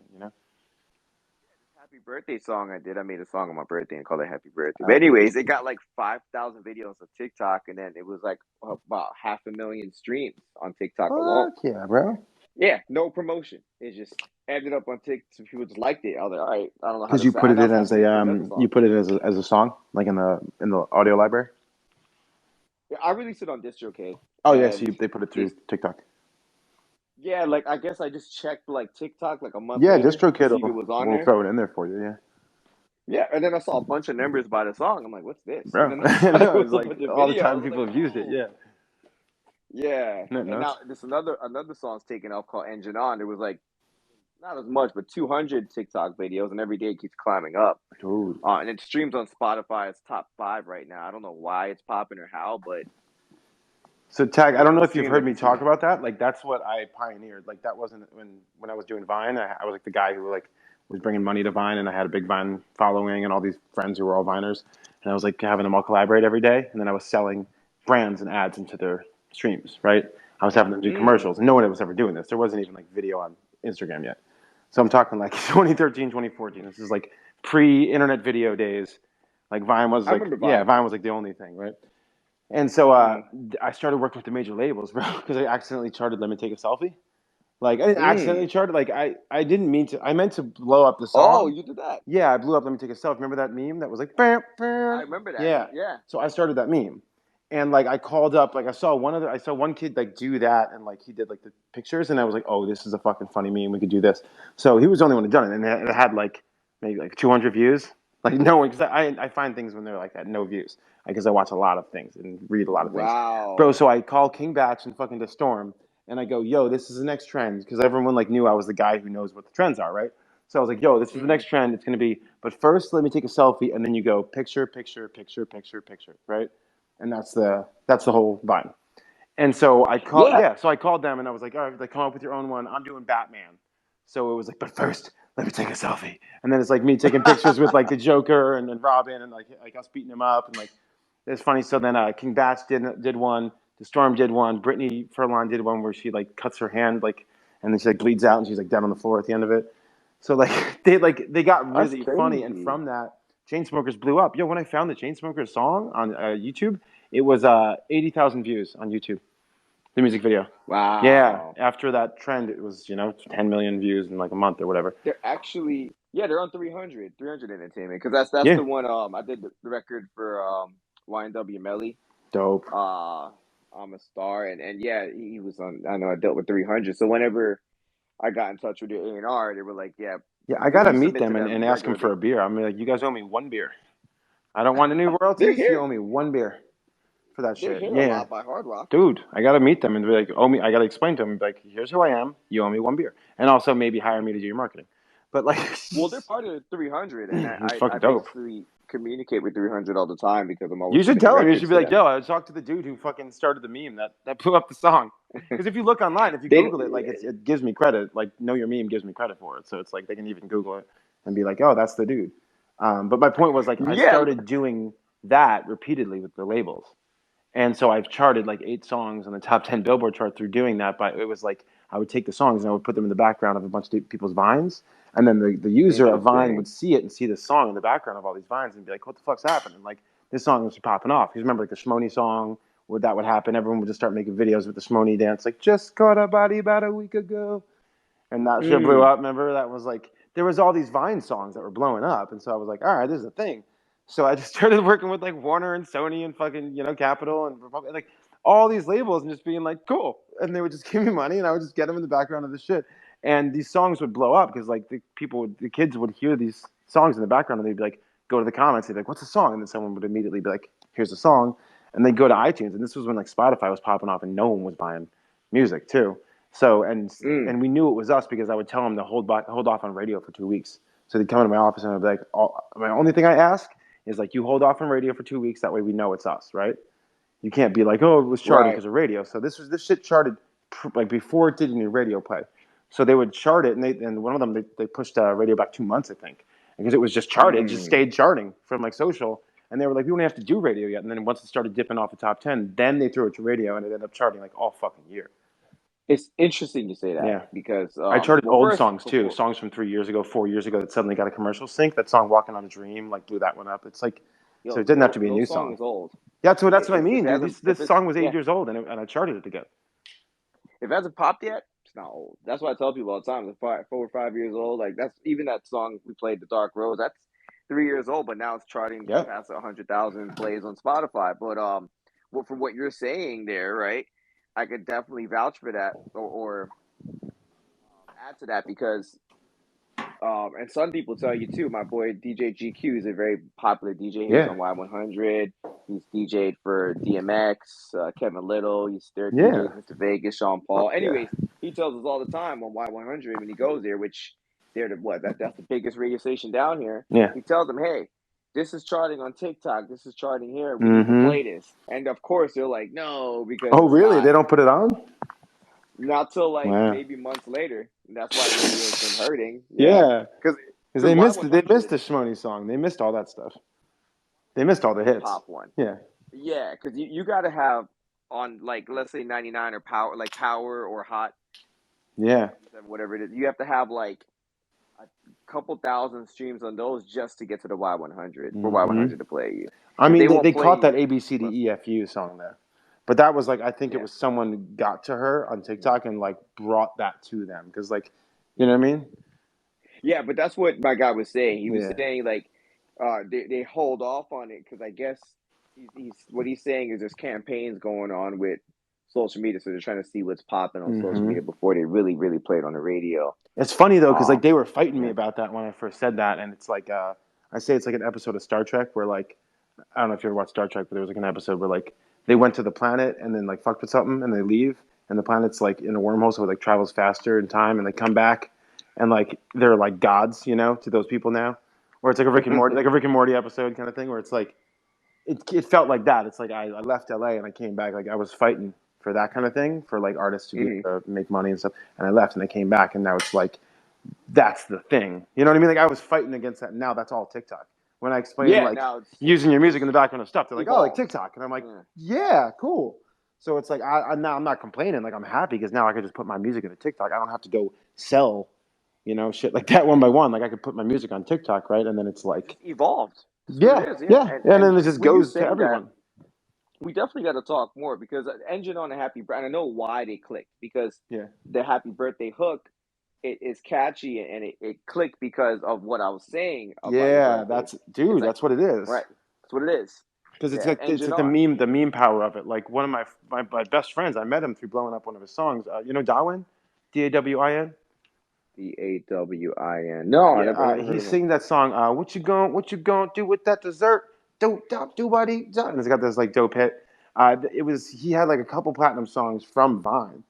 Happy birthday song I made a song on my birthday and called it Happy Birthday. But anyways, it got like 5,000 videos on TikTok, and then it was like about 500,000 streams on TikTok alone. Yeah, bro. Yeah, no promotion. It just ended up on TikTok. Some people just liked it. I was like, all right, I don't know how. Because you put it in as a song, like in the audio library. Yeah, I released it on DistroKid. Oh yeah, so they put it through TikTok. Yeah, like I guess I just checked like TikTok like a month. Yeah, later DistroKid will throw it in there for you. Yeah. Yeah, and then I saw a bunch of numbers by the song. I'm like, what's this? Bro, And then it was like all the time people have used it. Yeah. Yeah. And now this another song's taken off called Engine On. There was like not as much, but 200 TikTok videos, and every day it keeps climbing up. Dude. And it streams on Spotify. It's top 5 right now. I don't know why it's popping or how, but. So Tag, I don't know if you've heard me talk about that. Like that's what I pioneered. Like that wasn't when I was doing Vine. I was like the guy who like was bringing money to Vine, and I had a big Vine following and all these friends who were all Viners, and I was like having them all collaborate every day, and then I was selling brands and ads into their streams. Right? I was having them do commercials, and no one was ever doing this. There wasn't even like video on Instagram yet. So I'm talking like 2013, 2014. This is like pre-internet video days. Like Vine was like Vine was like the only thing, right? And so I started working with the major labels, bro, because I accidentally charted Let Me Take a Selfie. Like I didn't accidentally chart it. Like I didn't mean to. I meant to blow up the song. Oh, you did that? Yeah, I blew up Let Me Take a Selfie. Remember that meme that was like? I remember that. Yeah. So I started that meme, and like I called up. Like I saw one kid like do that, and like he did like the pictures, and I was like, oh, this is a fucking funny meme. We could do this. So he was the only one who done it, and it had like maybe like 200 views. Like no one, because I find things when they're like that, no views, because I watch a lot of things and read a lot of things. Wow. Bro, so I call King Batch and fucking The Storm, and I go, yo, this is the next trend, because everyone like knew I was the guy who knows what the trends are, right? So I was like, yo, this is the next trend. It's going to be, but first let me take a selfie, and then you go picture, picture, picture, picture, picture, right? And that's the whole Vine. And so I called, so I called them, and I was like, all right, like, come up with your own one. I'm doing Batman. So it was like, but first, let me take a selfie. And then it's like me taking pictures with like the Joker and Robin, and like us beating him up, and like it's funny. So then King Batch did one, The Storm did one, Brittany Furlan did one where she like cuts her hand like, and then she like bleeds out and she's like down on the floor at the end of it. So like they got really funny, and from that, Chainsmokers blew up. Yo, when I found the Chainsmokers song on YouTube, it was 80,000 views on YouTube. The music video. Wow. Yeah. After that trend, it was 10 million views in like a month or whatever. They're actually they're on 300 Entertainment, because that's the one I did the record for YNW Melly. Dope. I'm a Star, and he was on. I know I dealt with 300. So whenever I got in touch with the A&R. They were like, yeah, I gotta we meet submit to them and ask them for regularly. a beer. I'm like, you guys owe me one beer. I don't want any They're royalties. You here. owe me one beer for that They're shit. here a Yeah. lot by Hard Rock. Dude, I gotta meet them and be like, owe me. I gotta explain to them, and be like, here's who I am. You owe me one beer, and also maybe hire me to do your marketing. But like, Well, they're part of the 300, and it's I fucking dope. basically communicate with 300 all the time because I'm You always should submitting tell him. You should records be to like, them. yo, I talked to the dude who fucking started the meme that blew up the song. Because if you look online, if you They, Google it, like it gives me credit. Like Know Your Meme gives me credit for it. So it's like they can even Google it and be like, oh, that's the dude. But my point was like I yeah, started doing that repeatedly with the labels. And so I've charted like 8 songs on the top 10 Billboard chart through doing that. But it was like I would take the songs and I would put them in the background of a bunch of people's vines. And then the user of Vine interesting. would see it and see the song in the background of all these vines and be like, what the fuck's happening? Like, this song was popping off. Because remember, like the Shmoney song, that would happen. Everyone would just start making videos with the Shmoney dance, like, just caught a body about a week ago. And that shit blew Mm, up. Remember, that was like, there was all these Vine songs that were blowing up. And so I was like, all right, this is a thing. So I just started working with like Warner and Sony and fucking, Capitol and Republic, like all these labels and just being like, cool. And they would just give me money and I would just get them in the background of the shit. And these songs would blow up because like the kids would hear these songs in the background and they'd be like, go to the comments, they'd be like, what's the song? And then someone would immediately be like, here's the song. And they'd go to iTunes. And this was when like Spotify was popping off and no one was buying music too. So mm. and we knew it was us because I would tell them to hold off on radio for 2 weeks. So they'd come into my office and I'd be like, my only thing I ask is like you hold off on radio for 2 weeks. That way we know it's us, right? You can't be like, oh, it was charting Right. because of radio. So this shit charted like before it did any radio play. So they would chart it, and one of them they pushed radio back 2 months, I think, because it was just charted, it just Mm. stayed charting from like social. And they were like, we don't have to do radio yet. And then once it started dipping off the top 10, then they threw it to radio, and it ended up charting like all fucking year. It's interesting you say that Yeah. because, I charted well, old first, songs too, before, songs from 3 years ago, 4 years ago that suddenly got a commercial sync. That song "Walking on a Dream" like blew that one up. It's like, so yo, it didn't have to be a no new song song. is old. Yeah, that's what I If mean, it dude. hasn't, This if it's, song was yeah, 8 years old, and I charted it again. if it hasn't popped yet, it's not old. That's what I tell people all the time. It's 4 or 5 years old. Like that's even that song we played, "The Dark Rose." That's 3 years old, but now it's charting Yep. past 100,000 plays on Spotify. But well, from what you're saying there, right? I could definitely vouch for that, or add to that because and some people tell you too. My boy DJ GQ is a very popular DJ. He was Yeah. on Y100. He's DJ'd for DMX, Kevin Little. He's there Yeah. DJ'd Mr. Vegas, Sean Paul. Fuck yeah. Anyways, he tells us all the time on Y100 when he goes there, which they're the what? That's the biggest radio station down here. Yeah. He tells them, hey, this is charting on TikTok. This is charting here. We need to Mm-hmm. play this. And of course, they're like, no, because Oh, it's really? They don't put it on? not till like Wow. maybe months later. And that's why radio's been hurting. Yeah, Yeah. because Because they missed it. They missed Y100 the Shmoney song. They missed all that stuff. They missed all the the hits. top one. Yeah. Yeah, because you got to have on like let's say 99 or power or hot, Yeah. whatever it is. You have to have like a couple thousand streams on those just to get to the Y100 for Mm-hmm. Y100 to play you. I Because mean, they won't they play caught that you. ABCDEFU song there, but that was like I think it Yeah, was someone got to her on TikTok and like brought that to them because like, you know what I mean? yeah, but that's what my guy was saying. He was Yeah. saying like they hold off on it because I guess he's what he's saying is there's campaigns going on with social media, so they're trying to see what's popping on social Mm-hmm. media before they really play it on the radio. It's funny though because like they were fighting me Yeah. about that when I first said that, and it's like I say it's like an episode of Star Trek where like I don't know if you ever watched Star Trek, but there was like an episode where like they went to the planet and then like fucked with something and they leave and the planet's like in a wormhole so it like travels faster in time and they come back and like they're like gods, to those people now. Or it's like a Rick and Morty episode kind of thing where it's like it felt like that. It's like I left LA and I came back like I was fighting for that kind of thing for like artists to be able to make money and stuff and I left and I came back and now it's like that's the thing. You know what I mean? Like I was fighting against that. And now that's all TikTok. When I explain Yeah, like now using your music it's in the background of stuff, they're like, "Oh, like evolved. TikTok," and I'm like, Yeah. "Yeah, cool." So it's like I'm not complaining. Like I'm happy because now I can just put my music into TikTok. I don't have to go sell, shit like that one by one. Like I could put my music on TikTok, right? And then it's like, It's evolved. That's what yeah, it is. Yeah, yeah, and and then it just with you goes to saying that, everyone. we definitely got to talk more because Engine on a Happy Birthday. I know why they clicked because Yeah, the Happy Birthday hook it is catchy and it clicked because of what I was saying about your yeah, birthday. It's like that's what it is. right. That's what it is. Because Yeah, it's Engine like on. the meme power of it. Like one of my best friends, I met him through blowing up one of his songs. You know Darwin, Dawin? Cawin. No, I never heard He's of him. singing that song. What you gonna do with that dessert? Do what he done. And it's got this like dope hit. He had like a couple platinum songs from Vine,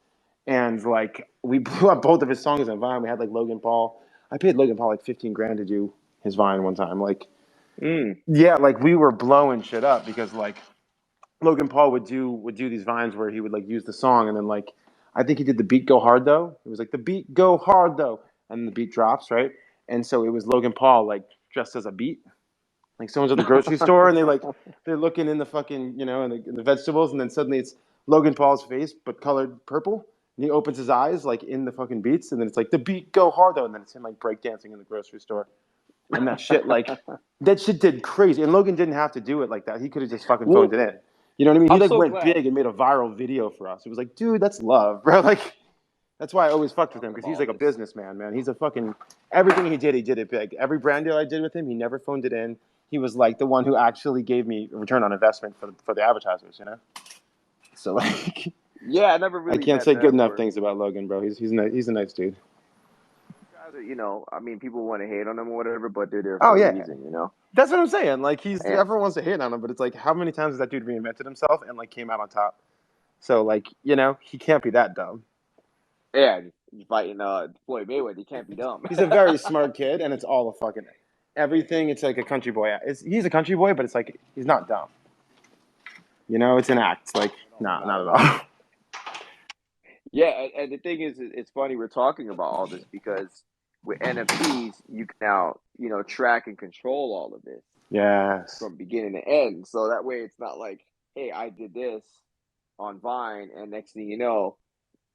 and like we blew up both of his songs on Vine. We had like Logan Paul. I paid Logan Paul like 15 grand to do his Vine one time. Like, yeah, like we were blowing shit up because like Logan Paul would do these Vines where he would like use the song and then like I think he did the beat go hard though. It was like the beat go hard though, and the beat drops right. And so it was Logan Paul like dressed as a beat. Like someone's at the grocery store and they're looking in the fucking in the vegetables and then suddenly it's Logan Paul's face but colored purple and he opens his eyes like in the fucking beats and then it's like the beat go hard though and then it's him like breakdancing in the grocery store and that shit did crazy and Logan didn't have to do it like that. He could have just fucking phoned it in. You know what I mean? He I'm like so went glad. big and made a viral video for us. It was like, dude, that's love, bro. Like that's why I always fucked with him because he's like a businessman, man. He's a fucking everything he did it big. Every brand deal I did with him, he never phoned it in. He was like the one who actually gave me a return on investment for the advertisers, you know. So like, Yeah, I never I really can't met say good them enough or things about Logan, bro. He's a nice dude. guys are, I mean, people want to hate on them or whatever, but they're there Oh for a yeah, reason, you know. that's what I'm saying. Like And everyone wants to hate on him, but it's like how many times has that dude reinvented himself and like came out on top? So like he can't be that dumb. yeah, you fighting Floyd Mayweather, you can't be dumb. He's a very smart kid, and it's all a fucking everything. It's like a country boy. He's a country boy, but it's like he's not dumb. It's an act. Like not at all. Yeah, and the thing is, it's funny we're talking about all this because with NFTs, you can now, track and control all of this Yes. from beginning to end. So that way it's not like, hey, I did this on Vine, and next thing you know,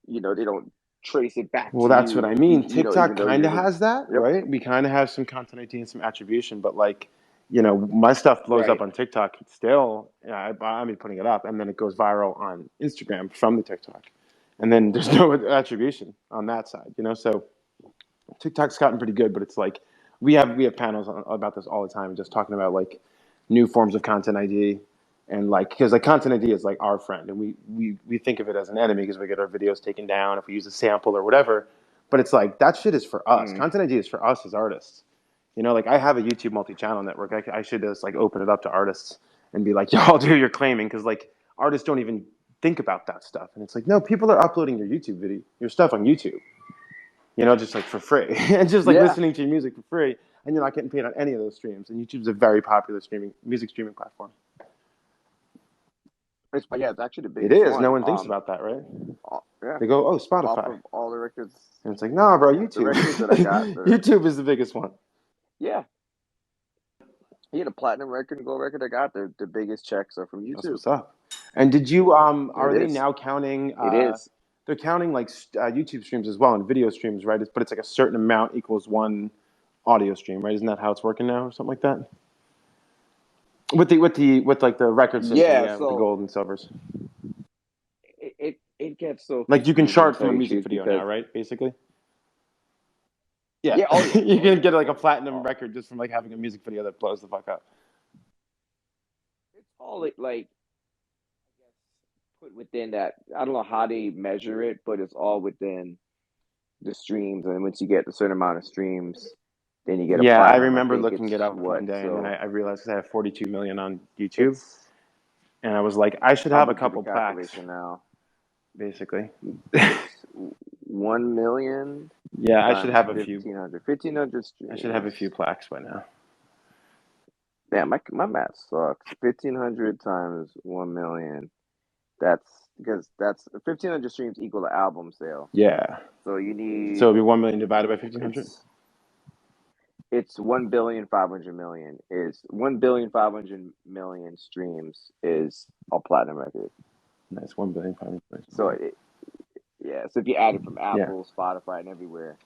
they don't trace it back Well, to that's what I you, mean. even TikTok though kind you're of has that, yep, right? We kind of have some content ID and some attribution, but like, my stuff blows up right. on TikTok still. I'm putting it up, and then it goes viral on Instagram from the TikTok, and then there's no attribution on that side, So TikTok's gotten pretty good, but it's like we have panels about this all the time, just talking about like new forms of content ID, and like because like content ID is like our friend, and we think of it as an enemy because we get our videos taken down if we use a sample or whatever. But it's like that shit is for us. Mm. Content ID is for us as artists. Like I have a YouTube multi-channel network. I should just like open it up to artists and be like, y'all do who you're claiming because like artists don't even think about that stuff, and it's like no, people are uploading your stuff on YouTube just like for free and just like Yeah, listening to your music for free and you're not getting paid on any of those streams. And YouTube's a very popular music streaming platform. it's actually the It biggest is. No one. one thinks about that, right? Yeah, They go, oh, off Spotify. of all the records, And it's like, nah, bro, the YouTube. records that I got, YouTube is the biggest one. yeah. Yeah, the platinum record and gold record I got, the biggest checks are from That's YouTube. what's up. And did you, are It they is. now counting, It is. they're counting like YouTube streams as well and video streams, right? But it's like a certain amount equals one audio stream, right? Isn't that how it's working now or something like that? With like the record system, Yeah, with the so gold and silvers. it gets so Like you can confusing, chart to from tell a you the music truth, video because now, right? Basically. Yeah. yeah, oh yeah, You oh can yeah, get like a oh, platinum oh. record just from like having a music video that blows the fuck up. It's all like put within that. I don't know how they measure it, but it's all within the streams, and once you get a certain amount of streams, then you get a Yeah, I platinum. I remember think looking it's it up what, one day, and then so I realized 'cause I have 42 million on YouTube, it's. and I was like, I should I'm have a about to do the couple plaques, calculation now. basically. It's 1 million Yeah, I should times have a few. 1,500. 1,500 I should have a streams. few plaques by now. Damn, my math sucks. 1,500 times 1 million. That's because that's 1,500 streams equal to album sale. Yeah. So you So it'd need be 1 million divided by 1,500. it's 1,500,000,000 is 1,500,000,000 streams is a platinum record. Nice, 1,500,000,000. So yeah, so if you add it from Yeah. Apple, Spotify, and everywhere,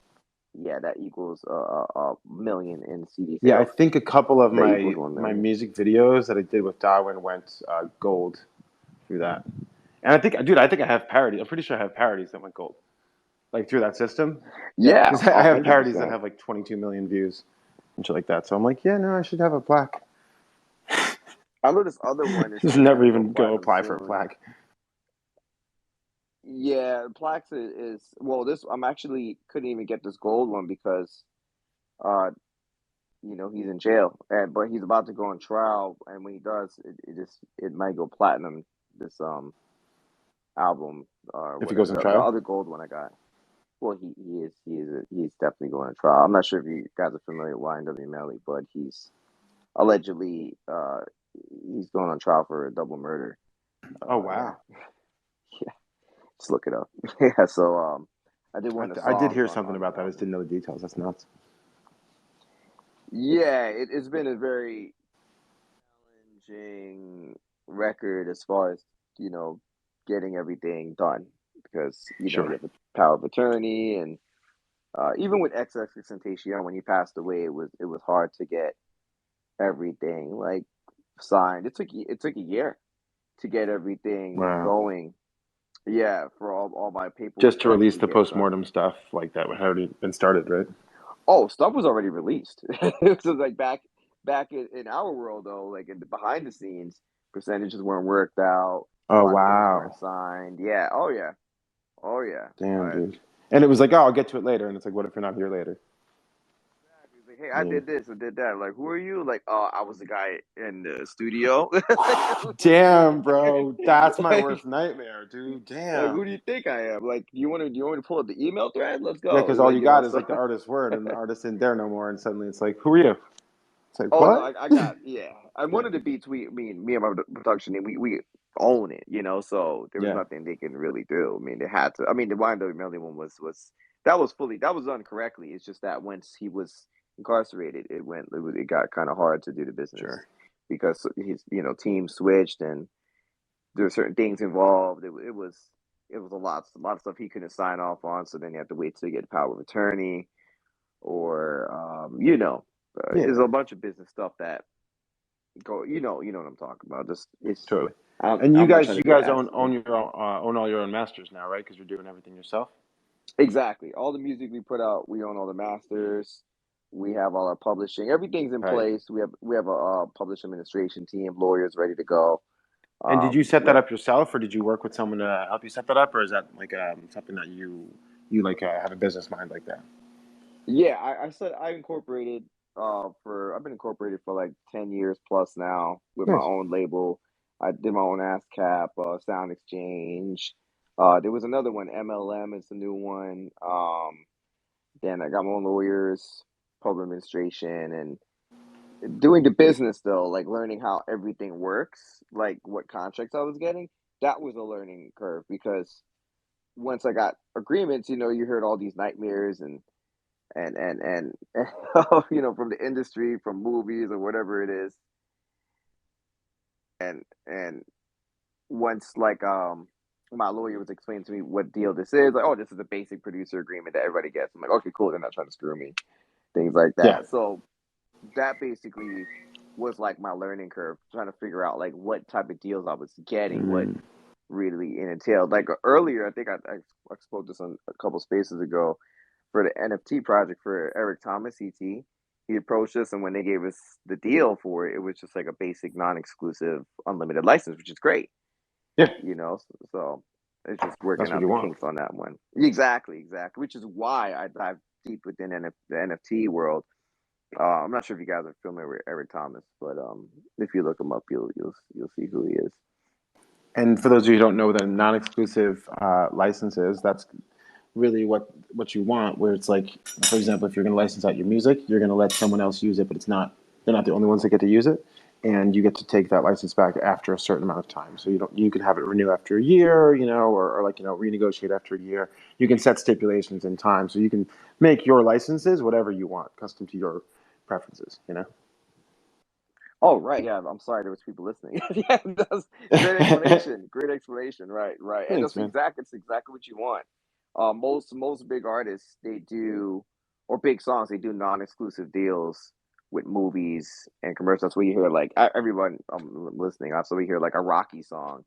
yeah, that equals a million in CD Yeah, I sales. think a couple of That my equals 1 million. music videos that I did with Darwin went gold through that. And I think, dude, I have parodies. I'm pretty sure I have parodies that went gold, like through that system. Yeah, because I have parodies that 100%. have like 22 million views and shit like that. So I'm like, yeah, no, I should have a plaque. I know this other one is Just saying it's never gonna go even go platinum apply for a soon. plaque. Yeah, Plax is well. This I'm actually couldn't even get this gold one because uh he's in jail, but he's about to go on trial, and when he does, it might go platinum. This album or If he goes whatever. on The trial? other gold one I got. Well, he's definitely going to trial. I'm not sure if you guys are familiar with YNW Melly, but he's allegedly he's going on trial for a double murder. Oh Yeah, wow. yeah. Just look it up. Yeah. So I did one of the I did songs hear on something the about that. I just didn't know the details. That's nuts. Yeah, it's been a very challenging record as far as you know getting everything done because you Sure. have the power of attorney and even with XXXTentacion when he passed away it was hard to get everything like signed. It took a year to get everything Wow. going. Yeah, for all my paperwork Just to to release actually the get done. post-mortem stuff like that had already been started, right? Oh, stuff was already released. It was like back in our world though, like in the behind the scenes, percentages weren't worked out, a Oh lot of things weren't wow. signed. Yeah, oh yeah. Oh yeah. Damn, But dude. And it was like, oh, I'll get to it later. And it's like, what if you're not here later? exactly. It's like, hey, I I mean, did this, I did that. Like, who are you? Like, oh, I was the guy in the studio. damn, bro. That's my like, worst nightmare, dude. like, Damn. who do you think I am? Like, do you want me to pull up the email thread? Let's Yeah, go. because all Like, you got is so like the artist's word, and the artist isn't there no more. And suddenly it's like, who are you? It's like, oh no, what? I got yeah. I Yeah. wanted the beats. Me and my production team, we own it, So there was Yeah. nothing they can really do. I mean, they had to. I mean, the YNW Melly one was that was done correctly. It's just that once he was incarcerated, it got kind of hard to do the business Sure. because his team switched and there were certain things involved. It was a lot of stuff he couldn't sign off on. So then you have to wait till you get power of attorney or there's Yeah. a bunch of business stuff that you know what I'm talking about. Just it's Totally. I'm And I'm not trying you to get guys asked. own all your own masters now, right? Because you're doing everything yourself. Exactly. All the music we put out, we own all the masters. We have all our publishing. Everything's in Right. place. We have a publish administration team, lawyers ready to go. And did you set We that have up yourself, or did you work with someone to help you set that up, or is that like something that you like have a business mind like that? Yeah, I said I incorporated for I've been incorporated for like 10 years plus now with my Nice. own label. I did my own ASCAP, Sound Exchange. There was another one, MLM is the new one. Then I got my own lawyers, public administration, and doing the business though, like learning how everything works, like what contracts I was getting. That was a learning curve because once I got agreements, you heard all these nightmares and from the industry, from movies or whatever it is, and once like my lawyer was explaining to me what deal this is, like, oh, this is a basic producer agreement that everybody gets. I'm like, okay, cool, they're not trying to screw me, things like Yeah. that. So that basically was like my learning curve, trying to figure out like what type of deals I was getting, what Mm, really it entailed. Like earlier, I think I spoke this on a couple spaces ago for the NFT project for Eric Thomas, ET. He approached us, and when they gave us the deal for it, it was just like a basic, non-exclusive, unlimited license, which is great, yeah. So it's just working That's what out you the want. kinks on that one. Exactly, exactly. Which is why I dive deep within the NFT world. I'm not sure if you guys are familiar with Eric Thomas, but if you look him up, you'll see who he is. And for those of you who don't know what a non-exclusive license is, that's really what you want. Where it's like, for example, if you're going to license out your music, you're going to let someone else use it, but they're not the only ones that get to use it, and you get to take that license back after a certain amount of time. So you can have it renew after a year, or like renegotiate after a year. You can set stipulations in time, so you can make your licenses whatever you want, custom to your preferences. Oh, right. Yeah, I'm sorry there was people listening. Yeah, that's great explanation. Great explanation. Right, right. And Thanks, man. it's exactly what you want. Most big artists they do or big songs they do non-exclusive deals with movies and commercials. That's where you hear like everyone listening. Also, we hear like a Rocky song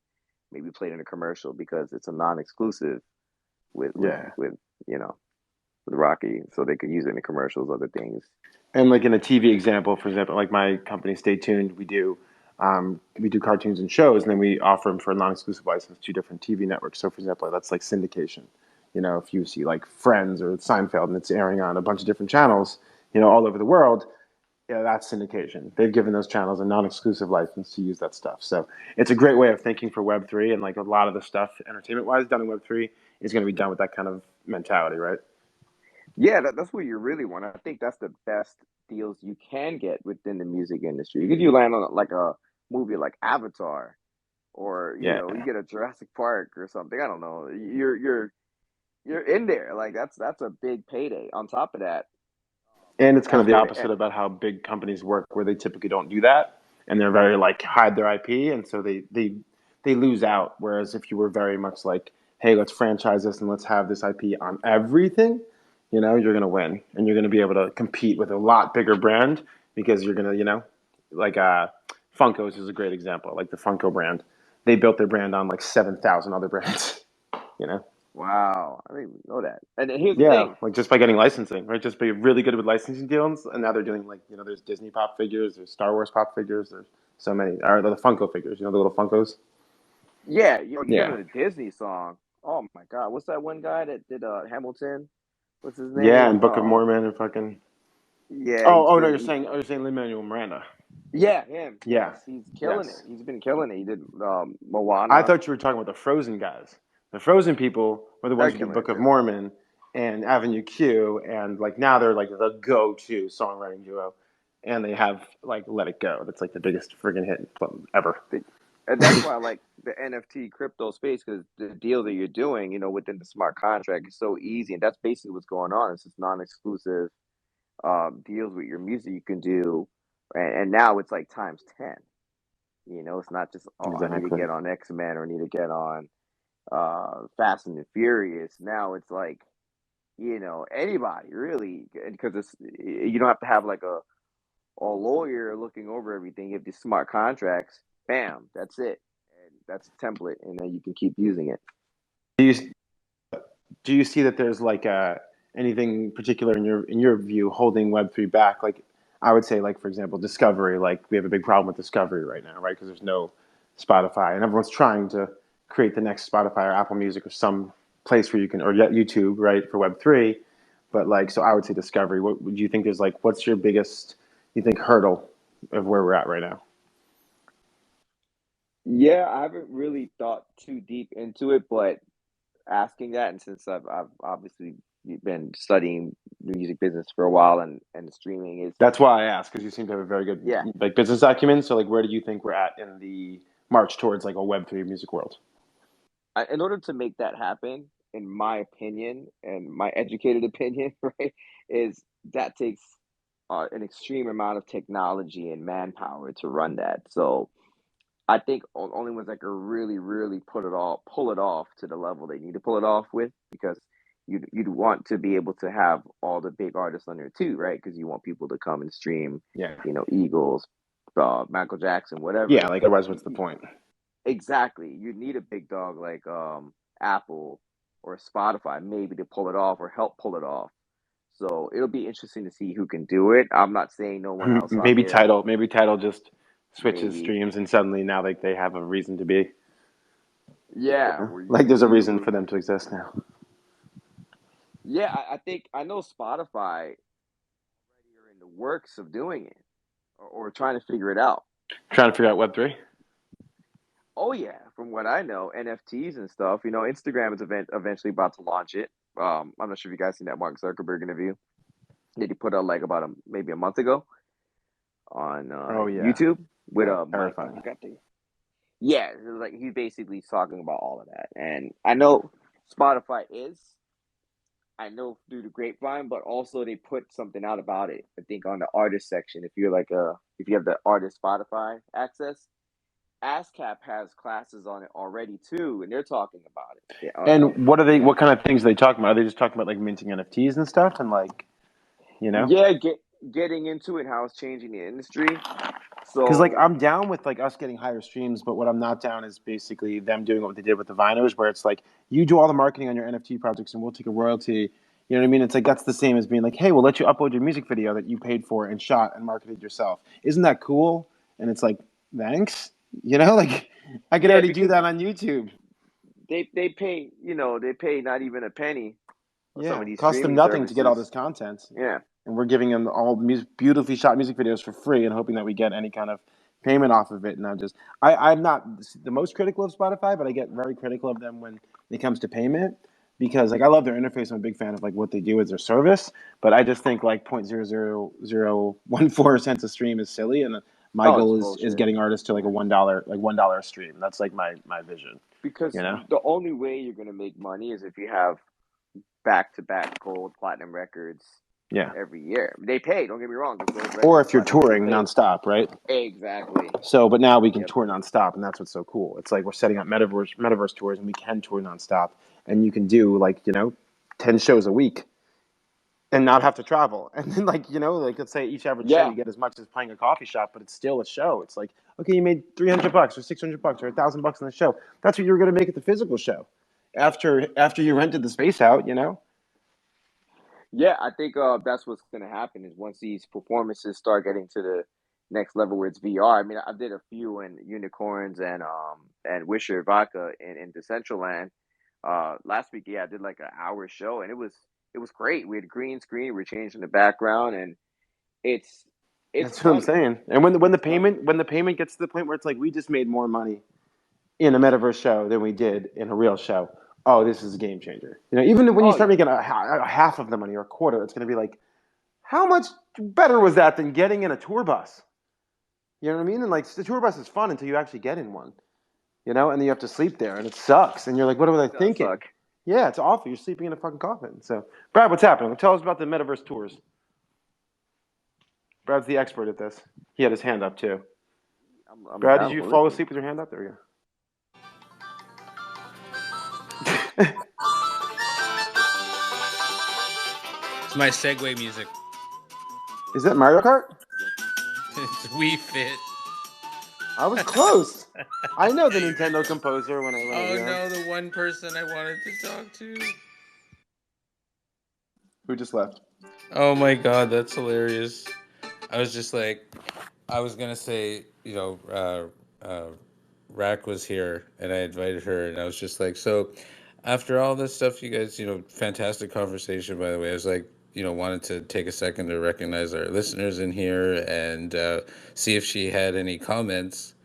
maybe played in a commercial because it's a non-exclusive with with Yeah. with you know with Rocky, so they could use it in the commercials, other things. And like in a TV example, for example, like my company, Stay Tuned, we do We do cartoons and shows, and then we offer them for a non-exclusive license to different TV networks. So, for example, that's like syndication. If you see like Friends or Seinfeld and it's airing on a bunch of different channels, all over the world, that's syndication. They've given those channels a non-exclusive license to use that stuff. So it's a great way of thinking for Web3, and like a lot of the stuff entertainment-wise done in Web3 is going to be done with that kind of mentality, right? Yeah, that's what you really want. I think that's the best deals you can get within the music industry. If you land on like a movie like Avatar, or Yeah. you get a Jurassic Park or something. I don't know. You're in there. Like that's a big payday. On top of that, And it's kind of the after opposite about how big companies work, where they typically don't do that, and they're very like hide their IP, and so they lose out. Whereas if you were very much like, hey, let's franchise this and let's have this IP on everything, you're gonna win, and you're gonna be able to compete with a lot bigger brand because you're gonna, like Funko's is a great example. Like the Funko brand, they built their brand on like 7,000 other brands. wow, I didn't even know that. And here's the Yeah, thing. like just by getting licensing, right? Just be really good with licensing deals, and now they're doing like there's Disney pop figures, there's Star Wars pop figures, there's so many. Or the Funko figures, the little Funkos. Yeah, even Yeah, the Disney song. Oh my God, what's that one guy that did Hamilton? What's his yeah, name? and Book of Mormon and fucking. Yeah, Oh, no, you're saying Lin-Manuel Miranda. yeah, him. Yeah, Yes, he's killing it. yes. He's been killing it. He did I Moana. thought you were talking about the Frozen guys. The Frozen people were the They're ones who did killing it Book of too. Mormon and Avenue Q, and like now they're like the go-to songwriting duo, and they have like Let It Go. That's like the biggest friggin' hit ever. And that's why I like the NFT crypto space, because the deal that you're doing, within the smart contract is so easy, and that's basically what's going on. It's just non-exclusive deals with your music you can do, and now it's like times 10. It's not just, oh, I need to Exactly. get on X-Men or I need to get on Fast and the Furious. Now it's like, anybody really, because it's, you don't have to have like a lawyer looking over everything. You have these smart contracts, bam, that's it. And that's a template, and then you can keep using it. Do you do you see that there's like anything particular in your view holding Web3 back? Like I would say, like for example, Discovery. Like we have a big problem with Discovery right now, right? Because there's no Spotify, and everyone's trying to create the next Spotify or Apple Music or some place where you can, or yet YouTube, right, for Web3. But like, so I would say Discovery. What would you think is like? What's your biggest, you think, hurdle of where we're at right now? Yeah, I haven't really thought too deep into it, but asking that, and since I've obviously been studying the music business for a while, and the streaming is, That's why I asked, because you seem to have a very good yeah. like business acumen. So like, where do you think we're at in the march towards like a Web3 music world? In order to make that happen, in my opinion, and my educated opinion, right, is that takes an extreme amount of technology and manpower to run that. So I think only ones that can really, really pull it off to the level they need to pull it off with, because you'd want to be able to have all the big artists on there too, right? Because you want people to come and stream, Yeah. Eagles, Michael Jackson, Yeah, whatever. like otherwise, what's the point? Exactly. You need a big dog like Apple or Spotify maybe to pull it off or help pull it off. So it'll be interesting to see who can do it. I'm not saying no one else out there. Maybe Title just switches Maybe. streams and suddenly now like they have a reason to be. Yeah, where Like there's a reason you for them to exist now. yeah, I think I know Spotify already are in the works of doing it, or trying to figure it out. Trying to figure out Web3. Oh yeah, from what I know, NFTs and stuff. Instagram is eventually about to launch it. I'm not sure if you guys seen that Mark Zuckerberg interview that he put out like about maybe a month ago on Oh yeah, YouTube with yeah, Mike. I terrifying. forgot the. Yeah, it was like he's basically talking about all of that, and I know Spotify is. I know through the grapevine, but also they put something out about it. I think on the artist section, if you're like if you have the artist Spotify access, ASCAP has classes on it already too, and they're talking about it. And what are they? What kind of things are they talking about? Are they just talking about like minting NFTs and stuff, and like, you know? Yeah, getting into it, how it's changing the industry. Because like So I'm down with like us getting higher streams, but what I'm not down is basically them doing what they did with the Viners, where it's like you do all the marketing on your NFT projects and we'll take a royalty. You know what I mean? It's like that's the same as being like, hey, we'll let you upload your music video that you paid for and shot and marketed yourself. Isn't that cool? And it's like thanks. Like I could already do because that on YouTube. they pay not even a penny on some Yeah, of these cost them streaming nothing to get all services. this content. Yeah. And we're giving them all beautifully shot music videos for free and hoping that we get any kind of payment off of it. And I'm not the most critical of Spotify, but I get very critical of them when it comes to payment because like I love their interface. I'm a big fan of like what they do as their service, but I just think like 0.00014 cents a stream is silly. And my Oh, it's goal is bullshit. getting artists to like a $1 a stream. That's like my vision, Because you know? the only way you're gonna make money is if you have back-to-back gold, platinum records Yeah. every year. They pay. Don't get me wrong. The gold Or records, if you're platinum records touring pay. nonstop, right? Exactly. So, but now we can Yep. tour nonstop, and that's what's so cool. It's like we're setting up metaverse tours, and we can tour nonstop, and you can do like 10 shows a week, and not have to travel. And then like let's say each average show Yeah. you get as much as playing a coffee shop, but it's still a show. It's like okay, you made $300 or $600 or $1,000 on the show. That's what you were going to make at the physical show, after you rented the space out. Yeah, I think that's what's gonna happen is once these performances start getting to the next level where it's VR. I mean, I did a few in Unicorns and Wisher Vodka in Decentraland. Last week, yeah, I did like an hour show and it was great. We had a green screen, we're changing the background and it's it's That's what I'm fun. saying. And when the It's fun. payment gets to the point where it's like we just made more money in a metaverse show than we did in a real show. Oh, this is a game changer. Even when you Oh start yeah. making a half of the money or a quarter, it's going to be like, how much better was that than getting in a tour bus? You know what I mean? And like the tour bus is fun until you actually get in one, and then you have to sleep there and it sucks. And you're like, what was I It does thinking? suck. Yeah, it's awful. You're sleeping in a fucking coffin. So, Brad, what's happening? Tell us about the metaverse tours. Brad's the expert at this. He had his hand up too. I'm Brad, did down you to fall listen. asleep with your hand up? There we go. It's my segue music. Is that Mario Kart? It's Wii Fit. I was close. I know the Nintendo composer when I Oh no, the one person I wanted to talk to. Who just left? Oh my god, that's hilarious. I was just like, I was gonna say, Rack was here and I invited her, and I was just like, so after all this stuff, you guys, fantastic conversation, by the way. I was like, wanted to take a second to recognize our listeners in here and see if she had any comments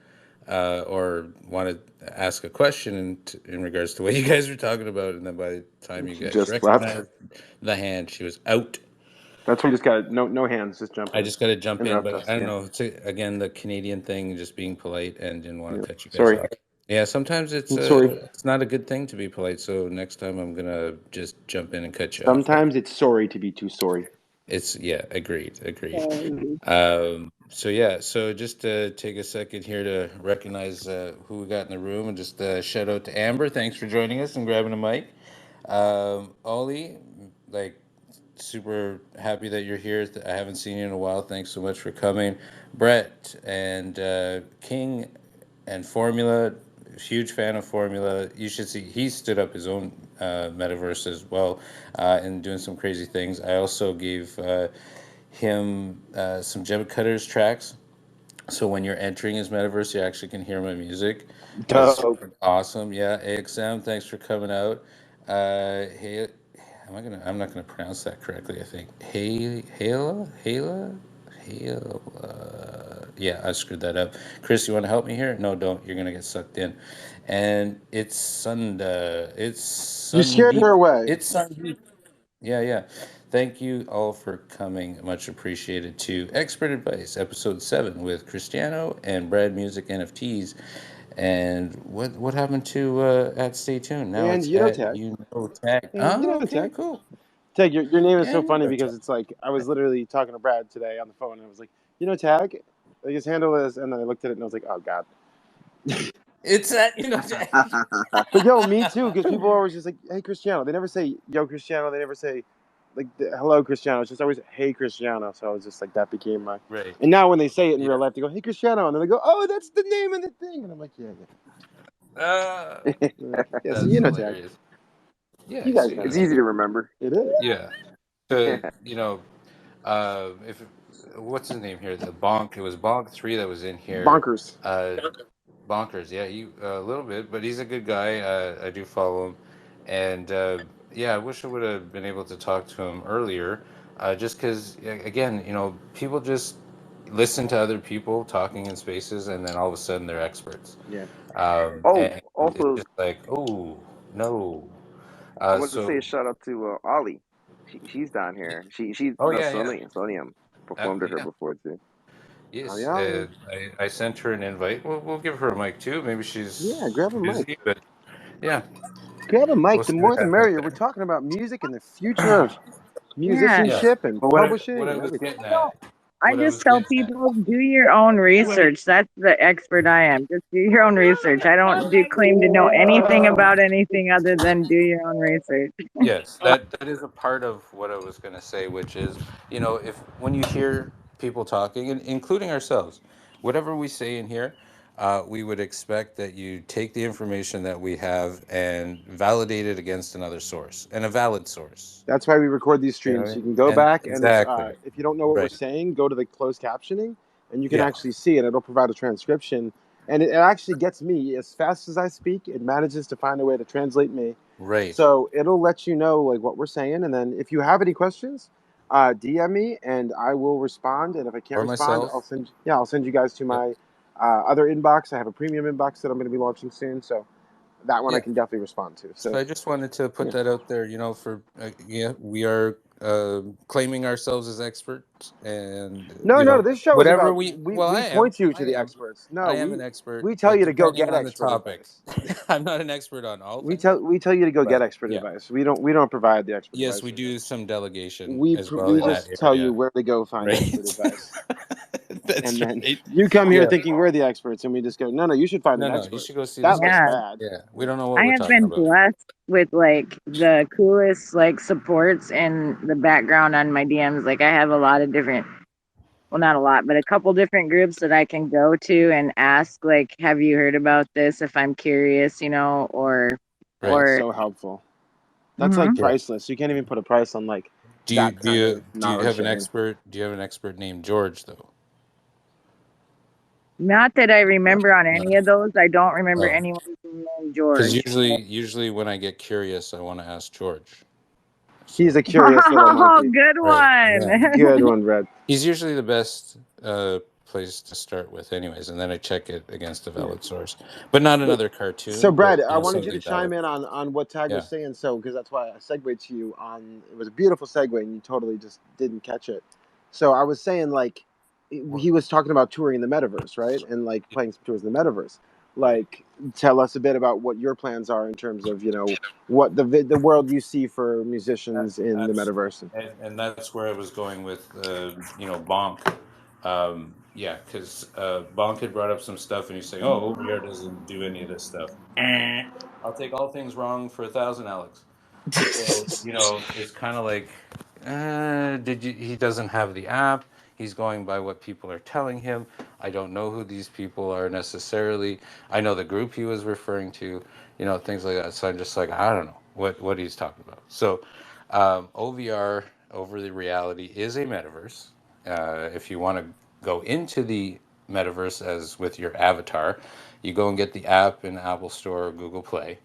or wanted to ask a question in regards to what you guys were talking about. And then by the time you She guys just left. recognized the hand, she was out. That's when you just got no hands, just jump in. I just got to jump in, Interrupt but us. I don't Yeah. know. It's again the Canadian thing, just being polite and didn't want to Yeah. cut you guys Sorry. off. Yeah, sometimes it's I'm sorry. it's not a good thing to be polite. So next time I'm gonna just jump in and cut you off. Sometimes it's sorry to be too sorry. It's agreed. Mm-hmm. So just to take a second here to recognize who we got in the room, and just shout out to Amber. Thanks for joining us and grabbing a mic. Ollie, like, super happy that you're here. I haven't seen you in a while. Thanks so much for coming. Brett and King and Formula, huge fan of Formula. You should see he stood up his own metaverse as well and doing some crazy things. I also gave him some Gem Cutters tracks. So when you're entering his metaverse, you actually can hear my music. It's Dope. awesome. Yeah, AXM, thanks for coming out. Hey, I'm not gonna pronounce that correctly. I think Hala. Yeah, I screwed that up. Chris, you want to help me here? No, don't. You're gonna get sucked in. And it's Sunda. It's You scared her Sundeep. away. It's Sundeep. Yeah. Thank you all for coming. Much appreciated to Expert Advice, episode 7 with Cristiano and Brad Music NFTs. And what happened to at Stay Tuned? Now And it's at Tag. Tag. And Oh, okay, Tag. cool. Tag, your name is so And funny because it's like I was literally talking to Brad today on the phone and I was like, Tag? Like his handle is, and then I looked at it and I was like, oh god. it's at Tag. But yo, me too, because people are always just like, hey Cristiano. They never say yo Cristiano. They never say like hello Cristiano. It's just always hey Cristiano. So I was just like that became my Right. And now when they say it in Yeah. real life, they go hey Cristiano, and then they go oh that's the name of the thing, and I'm like yeah. That's So Tag. hilarious. Yeah, You guys It's easy to remember. It is. Yeah. So if what's his name here? The Bonk. It was Bonk 3 that was in here. Bonkers. Uh, Bonkers. Yeah, a little bit, but he's a good guy. I do follow him, and yeah, I wish I would have been able to talk to him earlier. Just because, again, people just listen to other people talking in spaces, and then all of a sudden they're experts. Yeah. Oh, And it's also, just like, oh no. I wanted to say So, a shout out to Ollie. She's down here. She's oh no yeah, yeah, Sodium performed with her yeah. before too. Yes, Aliali. I sent her an invite. We'll give her a mic too. Maybe Yeah, she's grab a mic. busy, but yeah, Grab a we'll mic. The see what more the happens merrier. We're there. talking about music and the future of Yeah. Yeah, musicianship and but what publishing I and was everything. getting at, I just tell people do your own research. That's the expert I am. Just do your own research. I don't do claim to know anything about anything other than do your own research. yes, that is a part of what I was going to say, which is, if when you hear people talking, and including ourselves, whatever we say in here, we would expect that you take the information that we have and validate it against another source, and a valid source. That's why we record these You know what streams. I So you mean? can go And back and exactly, if you don't know what we're right. saying, go to the closed captioning, and you can Yeah, actually see it. It'll provide a transcription, and it actually gets me as fast as I speak. It manages to find a way to translate me, right. so it'll let you know like what we're saying. And then if you have any questions, DM me and I will respond. And if I can't Or respond, myself. I'll send you guys to Yep. my other inbox. I have a premium inbox that I'm going to be launching soon, so that one I Yeah. can definitely respond to. So So I just wanted to put yeah. that out there, for yeah, we are claiming ourselves as experts, and No, no, this show is whatever about well, we point you to I the am, experts. No, I am an expert, we tell but you to go depending get on the expert topic, advice. I'm not an expert on all We things, tell you to go get but expert yeah, advice. We don't provide the expert yes, advice we for here. do some delegation We as well we in that just tell you area, where to go find expert right? advice. That's And then right. you come here Yeah. thinking we're the experts, and we just go, no, no, you should find No, an no, you expert. should go see That this looks guy. Yeah. bad. Yeah, we Yeah. don't know what I we're have talking been about. blessed with like the coolest like supports in the background on my DMs. Like I have a lot of different, well, not a lot, but a couple different groups that I can go to and ask, like, have you heard about this? If I'm curious, Right. That's or, so helpful. That's like mhm. Yeah. priceless. You can't even put a price on like Do you that do kind you of do you knowledge have an sharing. expert? Do you have an expert named George though? Not that I remember on No. any of those. I don't remember Oh, anyone named because George. usually when I get curious, I want to ask George. He's So a curious little Oh, monkey. good right, yeah, Good one. one, Red. he's usually the best place to start with, anyways, and then I check it against a Yeah. valid source, but not But another so, cartoon, Brad, but I wanted you to something valid. chime in on what Tag was Yeah, saying. So, because that's why I segued to you on. It was a beautiful segue, and you totally just didn't catch it. So, I was saying like he was talking about touring in the metaverse, right? And like playing some tours in the metaverse. right. Like, tell us a bit about what your plans are in terms of what the world you see for musicians in the Absolutely, metaverse. and that's where I was going with Bonk. Yeah, because Bonk had brought up some stuff, and he's saying, "Oh, OVR doesn't do any of this stuff." I'll take all things wrong for 1,000, Alex. So it's kind of like, did you? He doesn't have the app. He's going by what people are telling him. I don't know who these people are necessarily. I know the group he was referring to, things like that. So I'm just like, I don't know what he's talking about. So OVR, over the reality, is a metaverse. If you want to go into the metaverse as with your avatar, you go and get the app in Apple Store or Google Play,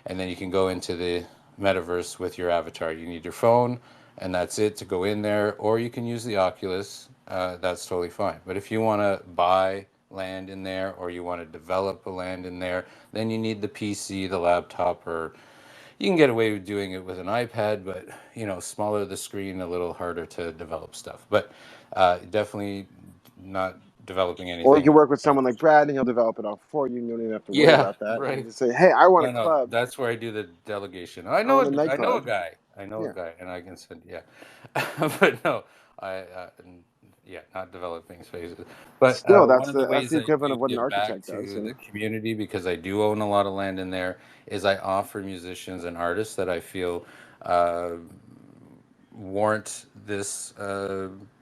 and then you can go into the metaverse with your avatar. You need your phone, and that's it to go in there, or you can use the Oculus. That's totally fine. But if you want to buy land in there, or you want to develop a land in there, then you need the PC, the laptop, or you can get away with doing it with an iPad, but smaller the screen, a little harder to develop stuff. But definitely not developing Or you anything. can work with someone like Brad, and he'll develop it all for you. And you don't even have to worry Yeah, about that. You right. just say, "Hey, I want a No, club. that's where I do the delegation. I want a I know a nightclub." guy. I know a Yeah. guy, and I can send. Yeah, but no, yeah, not developing spaces. But Still, one of the that's ways the I equivalent do of what an give back architect does. to the community, because I do own a lot of land in there, is I offer musicians and artists that I feel uh, warrant this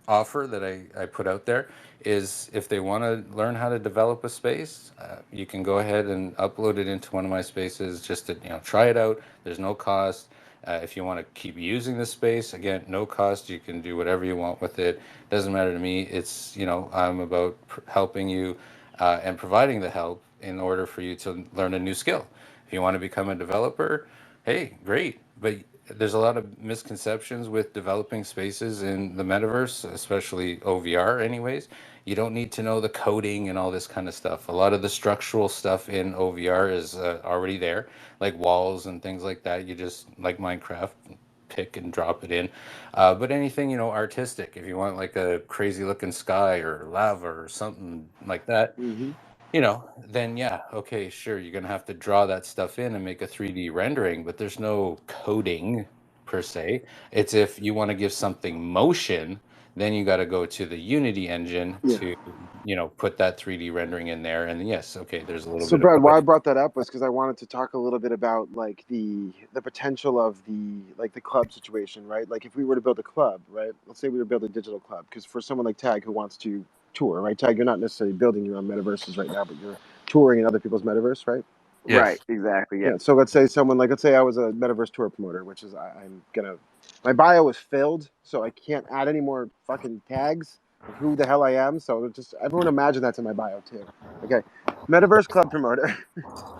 offer that I put out there, is if they want to learn how to develop a space, you can go ahead and upload it into one of my spaces just to try it out. There's no cost. If you want to keep using the space, again, no cost. You can do whatever you want with it. Doesn't matter to me. It's, I'm about helping you and providing the help in order for you to learn a new skill. If you want to become a developer, hey, great. But there's a lot of misconceptions with developing spaces in the metaverse, especially OVR, anyways. You don't need to know the coding and all this kind of stuff. A lot of the structural stuff in OVR is already there, like walls and things like that. You just, like Minecraft, pick and drop it in. But anything, artistic, if you want like a crazy looking sky or lava or something like that, Mm-hmm. then yeah, okay, sure, you're gonna have to draw that stuff in and make a 3D rendering, but there's no coding per se. It's if you want to give something motion, then you got to go to the Unity engine Yeah. to, put that 3D rendering in there. And yes, okay, there's a little So bit of Brad, why I coding. brought that up was because I wanted to talk a little bit about like the potential of the club situation, right? Like if we were to build a club, right? Let's say we were to build a digital club, because for someone like Tag who wants to tour, right? Tag, you're not necessarily building your own metaverses right now, but you're touring in other people's metaverse, right? Right, Yes. exactly. Yeah. Yeah. So let's say someone like, let's say I was a metaverse tour promoter, which is I'm gonna, my bio is filled, so I can't add any more fucking tags of who the hell I am. So just everyone imagine that's in my bio too. Okay, metaverse club promoter.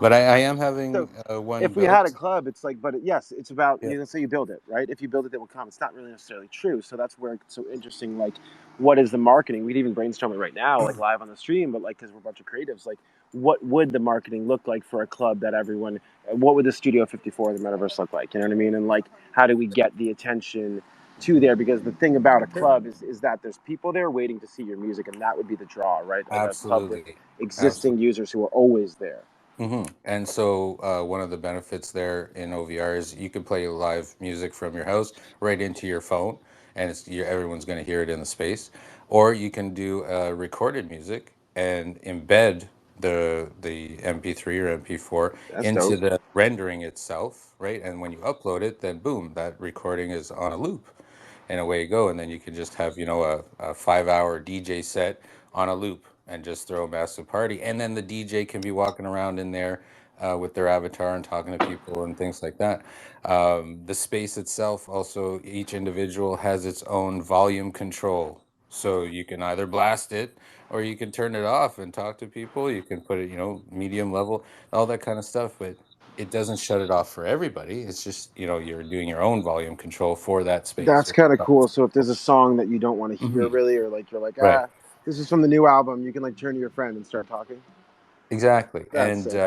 But I am So having one if we had a built. club, it's like, but yes, it's about, Yeah. let's say you build it, right? If you build it, they will come. It's not really necessarily true. So that's where it's so interesting. Like, what is the marketing? We'd even brainstorm it right now, like live on the stream, but like, because we're a bunch of creatives, like, what would the marketing look like for a club that everyone, what would the Studio 54, the metaverse look like? You know what I mean? And like, how do we get the attention to there? Because the thing about a Sure. club is that there's people there waiting to see your music, and that would be the draw, right? Like a club with Absolutely. existing Absolutely. users who are always there. And so one of the benefits there in OVR is you can play live music from your house right into your phone, and everyone's going to hear it in the space. Or you can do recorded music and embed the MP3 or MP4 That's into dope. the rendering itself, right? And when you upload it, then boom, that recording is on a loop, and away you go. And then you can just have, a 5 hour DJ set on a loop and just throw a massive party. And then the DJ can be walking around in there with their avatar and talking to people and things like that. The space itself, also, each individual has its own volume control. So you can either blast it or you can turn it off and talk to people. You can put it, medium level, all that kind of stuff. But it doesn't shut it off for everybody. It's just, you're doing your own volume control for that space. That's kind of cool. So if there's a song that you don't want to hear Hmm. really, or like you're like, Right. this is from the new album, you can like turn to your friend and start talking. Exactly. That's And sick.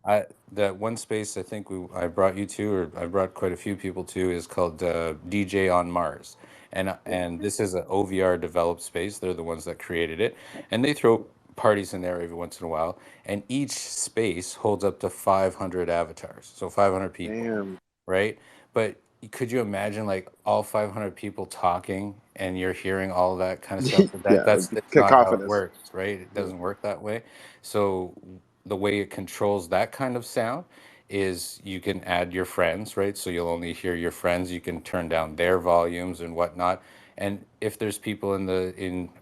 I that one space I think I brought you to, or I brought quite a few people to, is called DJ on Mars. And this is an OVR developed space. They're the ones that created it. And they throw parties in there every once in a while. And each space holds up to 500 avatars. So 500 people, Damn. right? But could you imagine like all 500 people talking and you're hearing all that kind of stuff? Yeah, That's not how it cacophonous. works, right? It Yeah. doesn't work that way. So the way it controls that kind of sound is you can add your friends, right? So you'll only hear your friends. You can turn down their volumes and whatnot. And if there's people in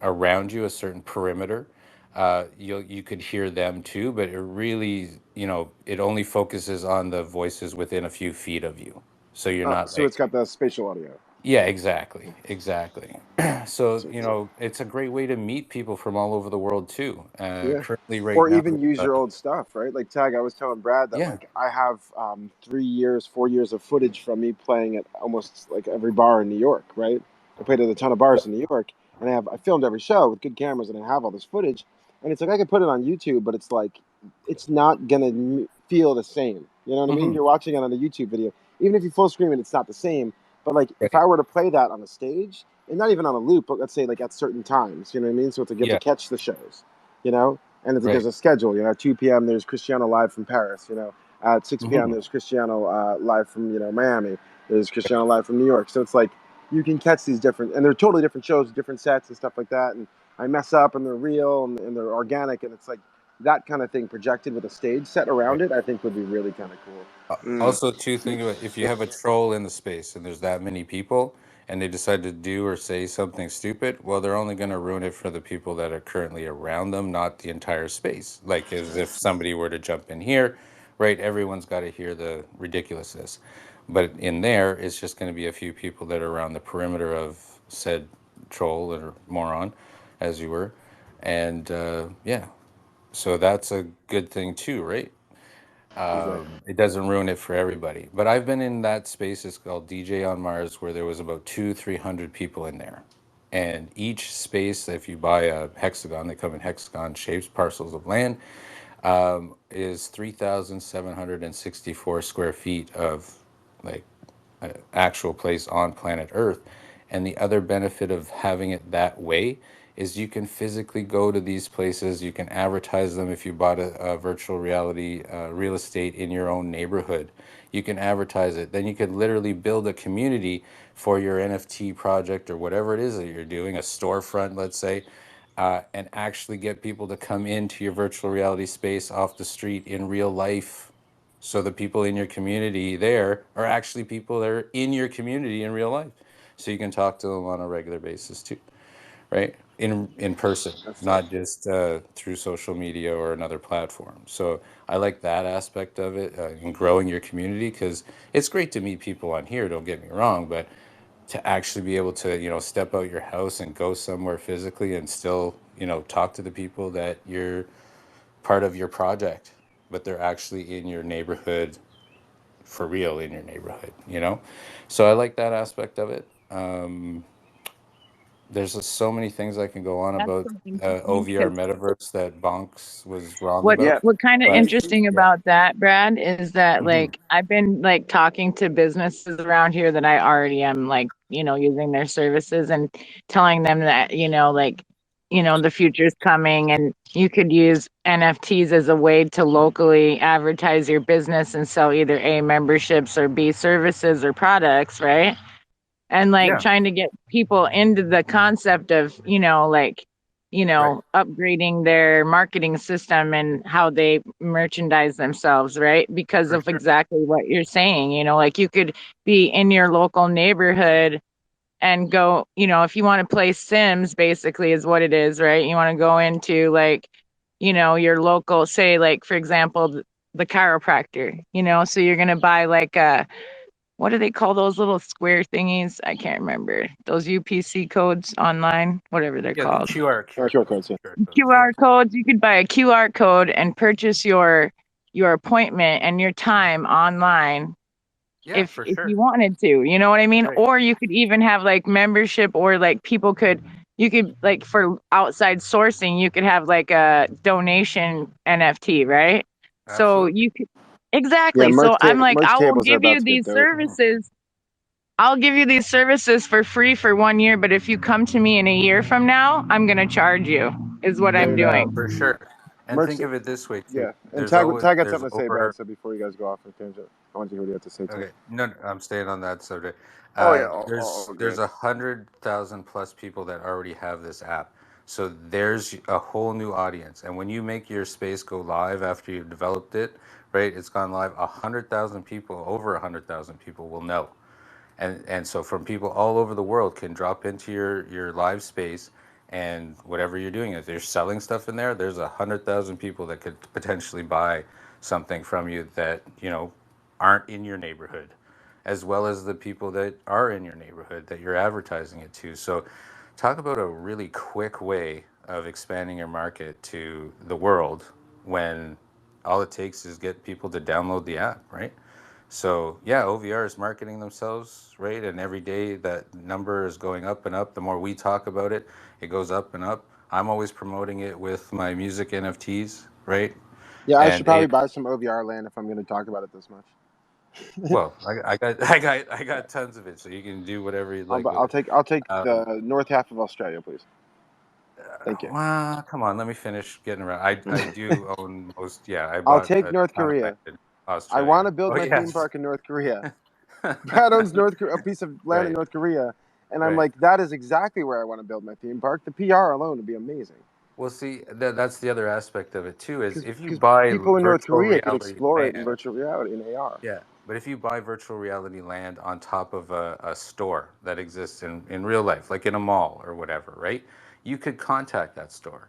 around you, a certain perimeter, you could hear them too. But it really, it only focuses on the voices within a few feet of you. So you're not So it's like, got the spatial audio. yeah, exactly, exactly. So, So it's, it's a great way to meet people from all over the world too. yeah. Currently, right Or now, even use your old stuff, right? Like Tag, I was telling Brad that yeah, like I have 3 years, 4 years of footage from me playing at almost like every bar in New York, right? I played at a ton of bars in New York, and I filmed every show with good cameras, and I have all this footage, and it's like I could put it on YouTube, but it's like it's not gonna feel the same. You know what I mean? hmm, You're watching it on a YouTube video, even if you full screen it, it's not the same. But like if right, I were to play that on a stage, and not even on a loop, but let's say like at certain times, you know what I mean? So it's like you have to yeah, catch the shows, you know. And it's like there's right, a schedule. You know, at 2 p.m. there's Cristiano live from Paris. You know, at 6 p.m. hmm, there's Cristiano live from Miami. There's Cristiano live from New York. So it's like you can catch these different, and they're totally different shows, different sets and stuff like that. And I mess up, and they're real, and they're organic, and it's like that kind of thing projected with a stage set right. around it. I think would be really kind of cool. Mm. Also, too, think about if you have a troll in the space and there's that many people and they decide to do or say something stupid, well, they're only going to ruin it for the people that are currently around them, not the entire space. Like as if somebody were to jump in here, right? Everyone's got to hear the ridiculousness. But in there, it's just going to be a few people that are around the perimeter of said troll or moron, as you were. And yeah, so that's a good thing too, right? Exactly. It doesn't ruin it for everybody. But I've been in that space, it's called DJ on Mars, where there was about 300 people in there. And each space, if you buy a hexagon, they come in hexagon shapes, parcels of land, is 3,764 square feet of like actual place on planet Earth. And the other benefit of having it that way is you can physically go to these places. You can advertise them if you bought a virtual reality real estate in your own neighborhood. You can advertise it. Then you could literally build a community for your NFT project or whatever it is that you're doing, a storefront, let's say, and actually get people to come into your virtual reality space off the street in real life, so the people in your community there are actually people that are in your community in real life. So you can talk to them on a regular basis too, right? In person, That's tough. not just through social media or another platform. So I like that aspect of it in growing your community, because it's great to meet people on here. Don't get me wrong, but to actually be able to step out your house and go somewhere physically and still talk to the people that you're part of your project, but they're actually in your neighborhood for real, in your neighborhood. So I like that aspect of it. There's just so many things I can go on That's about something to me OVR because metaverse that Bonks was wrong what about. Yeah. what kind of But interesting yeah. about that, Brad, is that Hmm. like I've been like talking to businesses around here that I already am like, using their services and telling them that, like, the future's coming and you could use NFTs as a way to locally advertise your business and sell either A, memberships, or B, services or products, right? And like Yeah. trying to get people into the concept of like Right. upgrading their marketing system and how they merchandise themselves, right? Because For of sure. exactly what you're saying, like you could be in your local neighborhood and go, if you want to play Sims, basically is what it is, right? You want to go into like your local, say, like, for example, the chiropractor, so you're going to buy like a, what do they call those little square thingies? I can't remember. Those UPC codes online, whatever they're Yeah, the called. QR QR codes. codes. Yeah. QR codes. Yeah. QR codes. You could buy a QR code and purchase your appointment and your time online Yeah, if for if sure. you wanted to. You know what I mean? Right. Or you could even have like membership, or like people could, you could, like, for outside sourcing, you could have like a donation NFT, right? So Absolutely. you could, Yeah. exactly. So I'm like, Merch I will tables are give about you to get these dope. services. I'll give you these services for free for 1 year, but if you come to me in a year from now, I'm going to charge you, is what I'm And doing. For sure. And merch. think of it this way too. Yeah. And There's always Tag got there's something to say, Brad. over So before you guys go off on a tangent, I want to hear what you have to say too. Okay, no, no, I'm staying on that subject. Oh yeah. All There's good. 100,000 plus people that already have this app, so there's a whole new audience. And when you make your space go live after you've developed it, right? It's gone live. 100,000 people, over 100,000 people will know, and so from people all over the world can drop into your live space, and whatever you're doing, if they're selling stuff in there, there's 100,000 people that could potentially buy something from you that aren't in your neighborhood, as well as the people that are in your neighborhood that you're advertising it to. So talk about a really quick way of expanding your market to the world, when all it takes is get people to download the app, right? So yeah, OVR is marketing themselves, right? And every day that number is going up and up. The more we talk about it, it goes up and up. I'm always promoting it with my music NFTs, right? Yeah. I should And probably it, buy some OVR land if I'm going to talk about it this much. well, I got tons of it, so you can do whatever you'd like with it. I'll take Um, the north half of Australia, please. Thank you. well, come on, let me finish getting around. I do own most. Yeah, I I'll bought take a North ton of land Korea. in I want Australia. to build Oh my theme yes. park in North Korea. Brad owns a piece of land in Right, North Korea, and I'm right. like, that is exactly where I want to build my theme park. The PR alone would be amazing, Well, see, that's the other aspect of it too. Is if you because buy people in North virtual Korea could reality explore it in land, virtual reality in AR. yeah, but if you buy virtual reality land on top of a store that exists in real life, like in a mall or whatever, right? You could contact that store.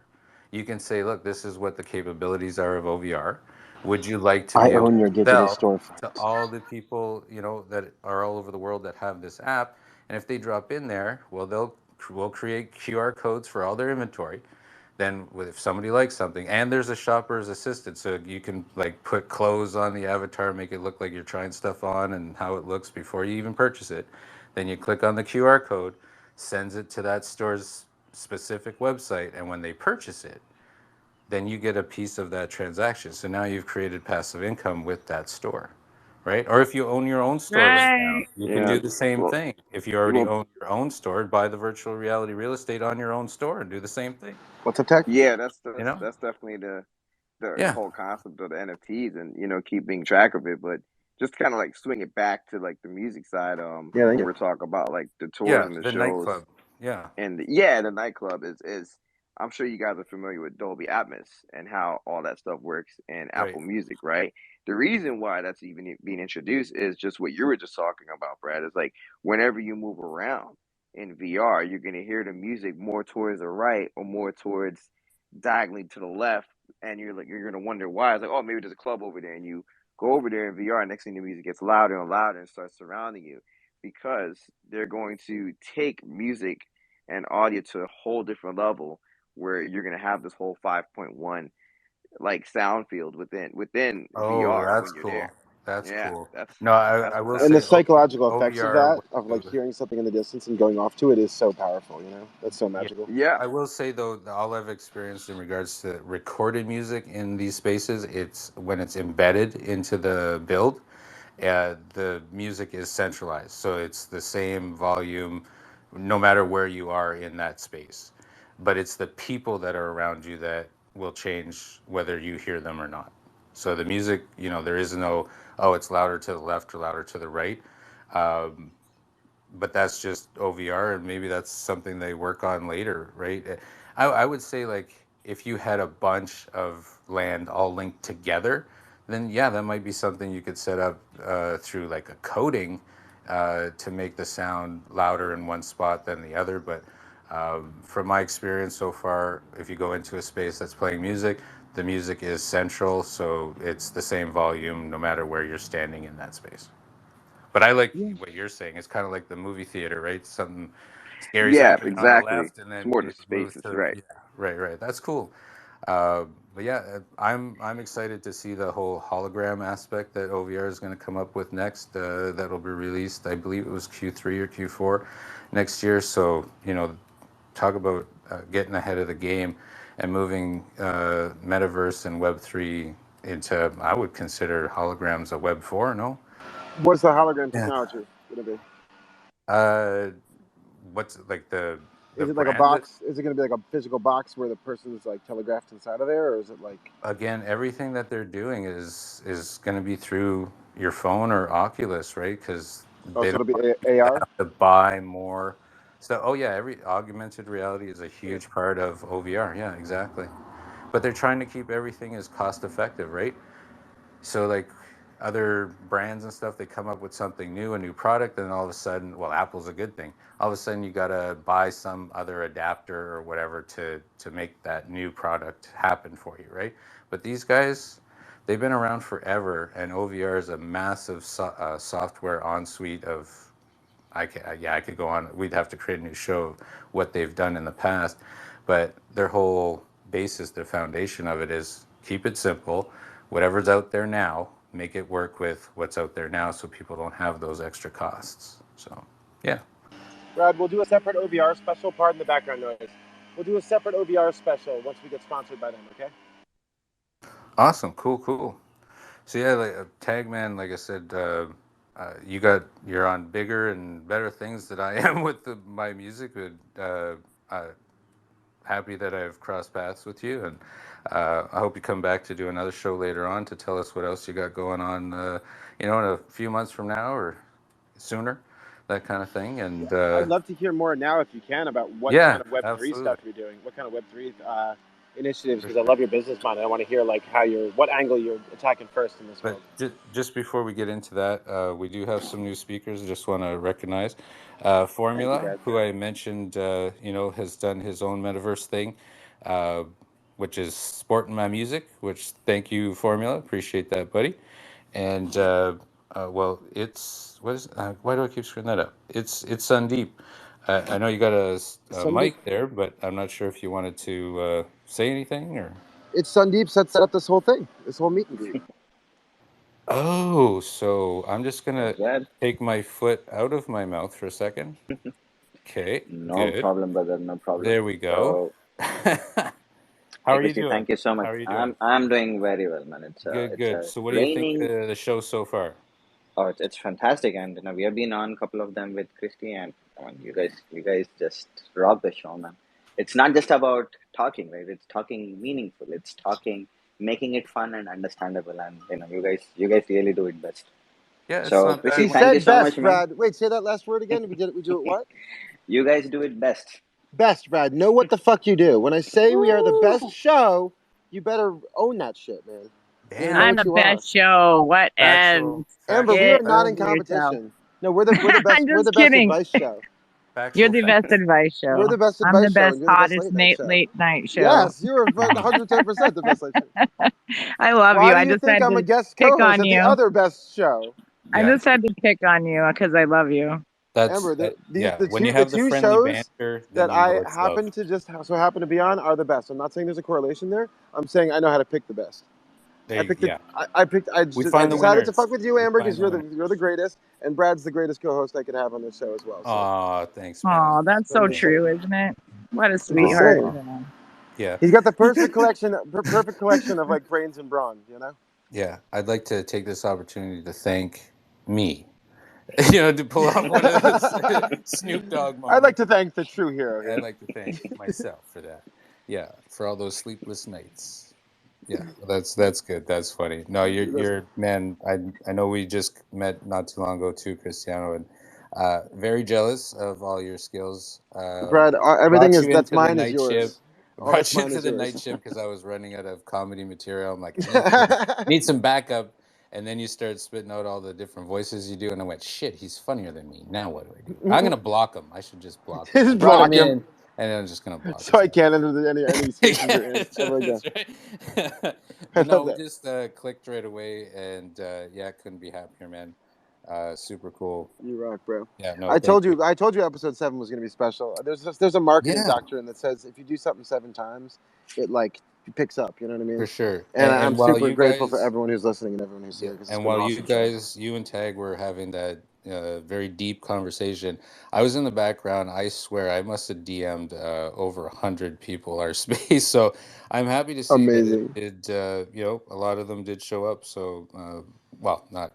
You can say, look, this is what the capabilities are of OVR. Would you like to I be able own to your digital sell storefront. to all the people, that are all over the world that have this app? And if they drop in there, well, we'll create QR codes for all their inventory. Then if somebody likes something, and there's a shopper's assistant, so you can like put clothes on the avatar, make it look like you're trying stuff on and how it looks before you even purchase it. Then you click on the QR code, sends it to that store's specific website, and when they purchase it, then you get a piece of that transaction. So now you've created passive income with that store, right? Or if you own your own store right now, Right. you can Yeah. do the same Well, thing. If you already well, own your own store, buy the virtual reality real estate on your own store and do the same thing. What's up, Tech? yeah, You know? that's definitely the Yeah, whole concept of the NFTs and keeping track of it. But just kind of like swing it back to like the music side. Yeah, thank When you. we're talking about like the tours yeah. and the The shows, nightclub. Yeah, and yeah, the nightclub is. I'm sure you guys are familiar with Dolby Atmos and how all that stuff works in right. Apple Music, right? The reason why that's even being introduced is just what you were just talking about, Brad. It's like whenever you move around in VR, you're gonna hear the music more towards the right or more towards diagonally to the left, and you're gonna wonder why. It's like, oh, maybe there's a club over there, and you go over there in VR. Next thing, the music gets louder and louder and starts surrounding you because they're going to take music and audio to a whole different level where you're gonna have this whole 5.1 like sound field within Oh, VR that's when you're cool. there. That's Yeah, cool. that's No, that's I what's will And the say happening. psychological effects of OVR. that, of like hearing something in the distance and going off to it, is so powerful. That's so Yeah. magical. Yeah, I will say though, all I've experienced in regards to recorded music in these spaces, it's when it's embedded into the build, the music is centralized, so it's the same volume, no matter where you are in that space. But it's the people that are around you that will change whether you hear them or not. So the music, there is no, oh, it's louder to the left or louder to the right. Um, but that's just OVR, and maybe that's something they work on later, right? I would say like if you had a bunch of land all linked together, then yeah, that might be something you could set up through like a coding to make the sound louder in one spot than the other. But from my experience so far, if you go into a space that's playing music, the music is central, so it's the same volume no matter where you're standing in that space. But I like Yeah. what you're saying. It's kind of like the movie theater, right? Something scary's yeah, happening on the exactly. left, and It's then more the it moves spaces, to right? yeah, right, right. That's cool. But yeah, I'm excited to see the whole hologram aspect that OVR is going to come up with next. That'll be released, I believe it was Q3 or Q4 next year. So talk about getting ahead of the game and moving metaverse and Web3 into, I would consider holograms a Web4. No. What's the hologram Yeah. technology gonna be? Uh, what's like the Is it like a brand? box? Is it gonna be like a physical box where the person's like telegraphed inside of there, or is it like? Again, everything that they're doing is going to be through your phone or Oculus, right? Because Oh, they so don't it'll be want people to AR. have to buy more. So, oh yeah, every augmented reality is a huge part of OVR. Yeah, exactly. But they're trying to keep everything as cost effective, right? So like other brands and stuff, they come up with something new, a new product, and all of a sudden, well, Apple's a good thing. All of a sudden, you gotta buy some other adapter or whatever to make that new product happen for you, right? But these guys, they've been around forever, and OVR is a massive software ensuite of. Yeah, I could go on. We'd have to create a new show of what they've done in the past, but their whole basis, their foundation of it is keep it simple. Whatever's out there now, make it work with what's out there now, so people don't have those extra costs. So, yeah, Brad, we'll do a separate OVR special. Pardon the background noise. We'll do a separate OVR special once we get sponsored by them. Okay. awesome, cool, cool. So yeah, like Tagman, like I said, you're on bigger and better things than I am with my music. But uh, happy that I've crossed paths with you, and I hope you come back to do another show later on to tell us what else you got going on. In a few months from now or sooner, that kind of thing. Yeah, And I'd love to hear more now, if you can, about what yeah, kind of Web3 absolutely. stuff you're doing. What kind of Web3 initiatives? Because I love your business mind. I want to hear like what angle you're attacking first in this But world. just before we get into that, we do have some new speakers. I just want to recognize Thank you, Formula, Brad. who I mentioned, has done his own metaverse thing. Uh, which is Sporting My Music, which thank you, Formula. Appreciate that, buddy. And well, it's what is why do I keep screwing that up? It's Sundeep. I know you got a Sandeep. mic there, but I'm not sure if you wanted to say anything or. It's Sandeep set up this whole thing, this whole meet and greet. Oh, so I'm just gonna Well, take my foot out of my mouth for a second. Okay, no good. problem, brother. No problem. There we go. So, How hey, are you Chrissy, doing? thank you so How much. are you doing? I'm doing very well, man. Good, It's good. a So what do you think raining. the show so far? Oh, it's fantastic, and we have been on a couple of them with Christy, and I mean, you guys just rock the show, man. It's not just about talking, right? It's talking meaningful. It's talking, making it fun and understandable, and you guys really do it best. Yeah, it's So, not Chrissy, He bad. thank you said so much, best, man. Brad. Wait, say that last word again. We did it. We do it what? You guys do it best. Best, Brad. Know what the fuck you do. When I say we are the best Woo! show, you better own that shit, man. You know I'm Damn. what the you are. best show. What Factual, ends? Amber, we factual, are Get not in over factual, yourself. competition. No, we're the best. I'm We're the just best kidding. advice show. You're factual the best facts. advice We're show. the best I'm the advice show, and best, you're the best hottest late night show. late night show. Yes, you are 110% the best late show. I love Why you. do I you just think had I'm a to guest pick co-host on at the you. other best show? I Yeah, just had to pick on you because I love you. Amber, yeah. the When you the have the two friendly shows banter, then that you know I it's love. happen to be on are the best. I'm not saying there's a correlation there. I'm saying I know how to pick the best. Yeah. We I find the decided to winners. fuck with you, We Amber, find because the winners. you're the greatest, and Brad's the greatest co-host I could have on this show as well. So Aw, thanks, man. Oh, that's I'm so just true, saying. isn't it? What a I'm just sweetheart. Aw, saying. Yeah. yeah, He's got the perfect collection of like brains and brawn. You know. yeah. I'd like to take this opportunity to thank me. To pull off one of those Snoop Dogg I'd like moments. to thank the true hero I'd here. like to thank myself for that. Yeah, for all those sleepless nights. Yeah, that's good. That's funny. No, you're man. I know we just met not too long ago too, Cristiano, and very jealous of all your skills. Brad, everything Brought is you that's into the mine is night shift. yours. All that's Brought you mine into is the yours. night shift because I was running out of comedy material. I'm like, I need some backup. And then you start spitting out all the different voices you do, and I went, "Shit, he's funnier than me. Now what do I do? I'm gonna block him. I should just block him. I Just brought him block him, in, and I'm just gonna block so his I ass." can't enter any spaces you're in Yeah, ever again. that's right. I But no, love we that. just clicked right away, and yeah, couldn't be happier, man. Super cool. You rock, bro. Yeah, no, thank you. I told you episode 7 was going to be special. There's a marketing Yeah, doctrine that says if you do something 7 times, it like picks up. You know what I for mean? sure. And I'm And while super you grateful for guys, everyone who's listening and everyone who's yeah, here because it's and been an while you awesome show. guys, you and Tag were having that very deep conversation, I was in the background. I swear, I must have DM'd over 100 people our space. So I'm happy to see that it Amazing. did. A lot of them did show up. So, well, not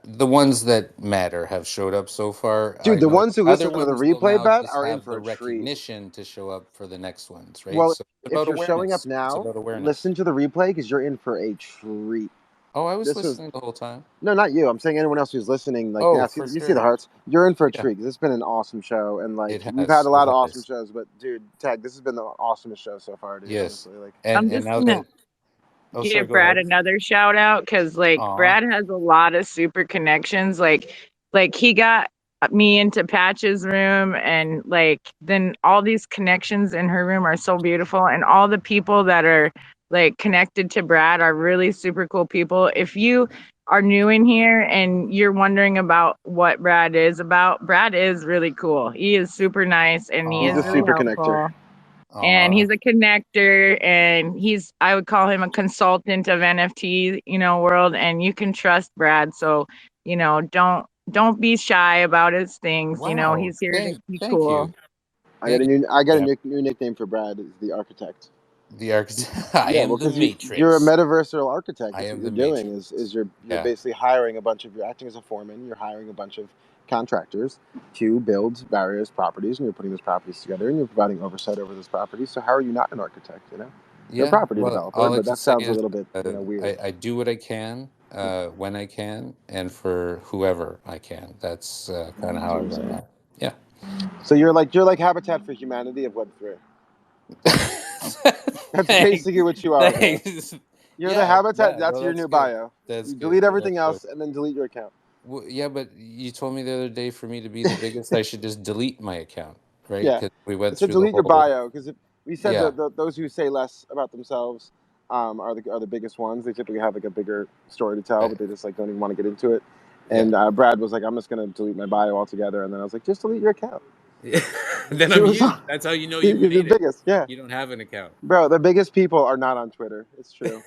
the ones that matter have showed up so far. Dude, I the know ones who other listen to the ones will replay, now Brad, just are in have for the a treat. recognition to show up for the next ones, right? Well, So it's if about you're showing up awareness. It's now, about awareness. listen to the replay because you're in for a treat. Oh, I was This was listening the whole time. No, not you. I'm saying anyone else who's listening. Like, Oh, yeah, for you see the sure. hearts. You're in for a Yeah, treat. 'Cause it's been an awesome show, and like it we've had has. a It lot of awesome has. shows. But dude, Tag, this has been the awesomest show so far, dude. Yes. Honestly, like, And I'm just now gonna that oh, sorry, give go Brad ahead. another shout out because like Aw. Brad has a lot of super connections. Like he got me into Patch's room, and like then all these connections in her room are so beautiful, and all the people that are like connected to Brad are really super cool people. If you are new in here and you're wondering about what Brad is about, Brad is really cool. He is super nice and he he's is a Aw. really super connector. helpful. And Aw. he's a connector, and I would call him a consultant of NFT, world, and you can trust Brad. So, don't be shy about his things. Wow. He's here to be Thank cool. you. Thank you. I got a Yeah. new nickname for Brad. Is the architect. The architect. I Yeah, am well, the because you're a Matrix. metaversal architect. I That's what am you're the doing. Matrix. Is you're Yeah. basically hiring a bunch of you're acting as a foreman. You're hiring a bunch of contractors to build various properties, and you're putting those properties together, and you're providing oversight over those properties. So how are you not an architect? You're a Yeah. property Well, developer, all I but can that say sounds a is little bit weird. I do what I can when I can and for whoever I can. That's kind of That's how I what I'm run saying. that. Yeah. So you're like Habitat for Humanity of Web3. That's Thanks. basically what you are, bro. Thanks. You're the Yeah. Habitat. Yeah. That's No, your that's new good. bio. That's You good. delete everything That's good. else and then delete your account. Well, yeah, but you told me the other day for me to be the biggest, I should just delete my account, right? Yeah, Because we I went said through the delete your whole. bio because We said Yeah. those who say less about themselves are the biggest ones. They typically have like a bigger story to tell, but they just like don't even want to get into it. And Brad was like, "I'm just gonna delete my bio altogether," and then I was like, "Just delete your account." Then It I'm was you. That's how you know you've the made it. biggest, yeah, You don't have an account. bro. The biggest people are not on Twitter. It's true.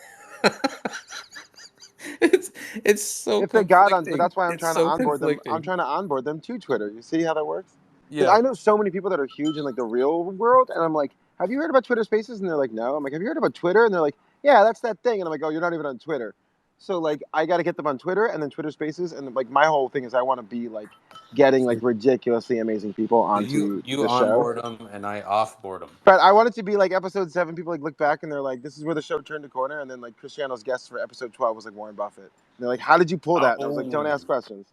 it's it's so If they got on, but conflicting. that's why I'm It's trying to so onboard them. I'm conflicting. trying to onboard them to Twitter. You see how that works? Because Yeah. I know so many people that are huge in like the real world, and I'm like, "Have you heard about Twitter Spaces?" And they're like, "No." I'm like, "Have you heard about Twitter?" And they're like, "Yeah, that's that thing." And I'm like, "Oh, you're not even on Twitter." So like, I got to get them on Twitter and then Twitter Spaces, and like my whole thing is I want to be like getting like ridiculously amazing people So you onto you the show. onboard them and I offboard them. But I want it to be like episode 7. People like look back and they're like, "This is where the show turned a corner." And then like Cristiano's guest for episode 12 was like Warren Buffett. And they're like, "How did you pull that?" And I was like, "Don't Oh. ask questions."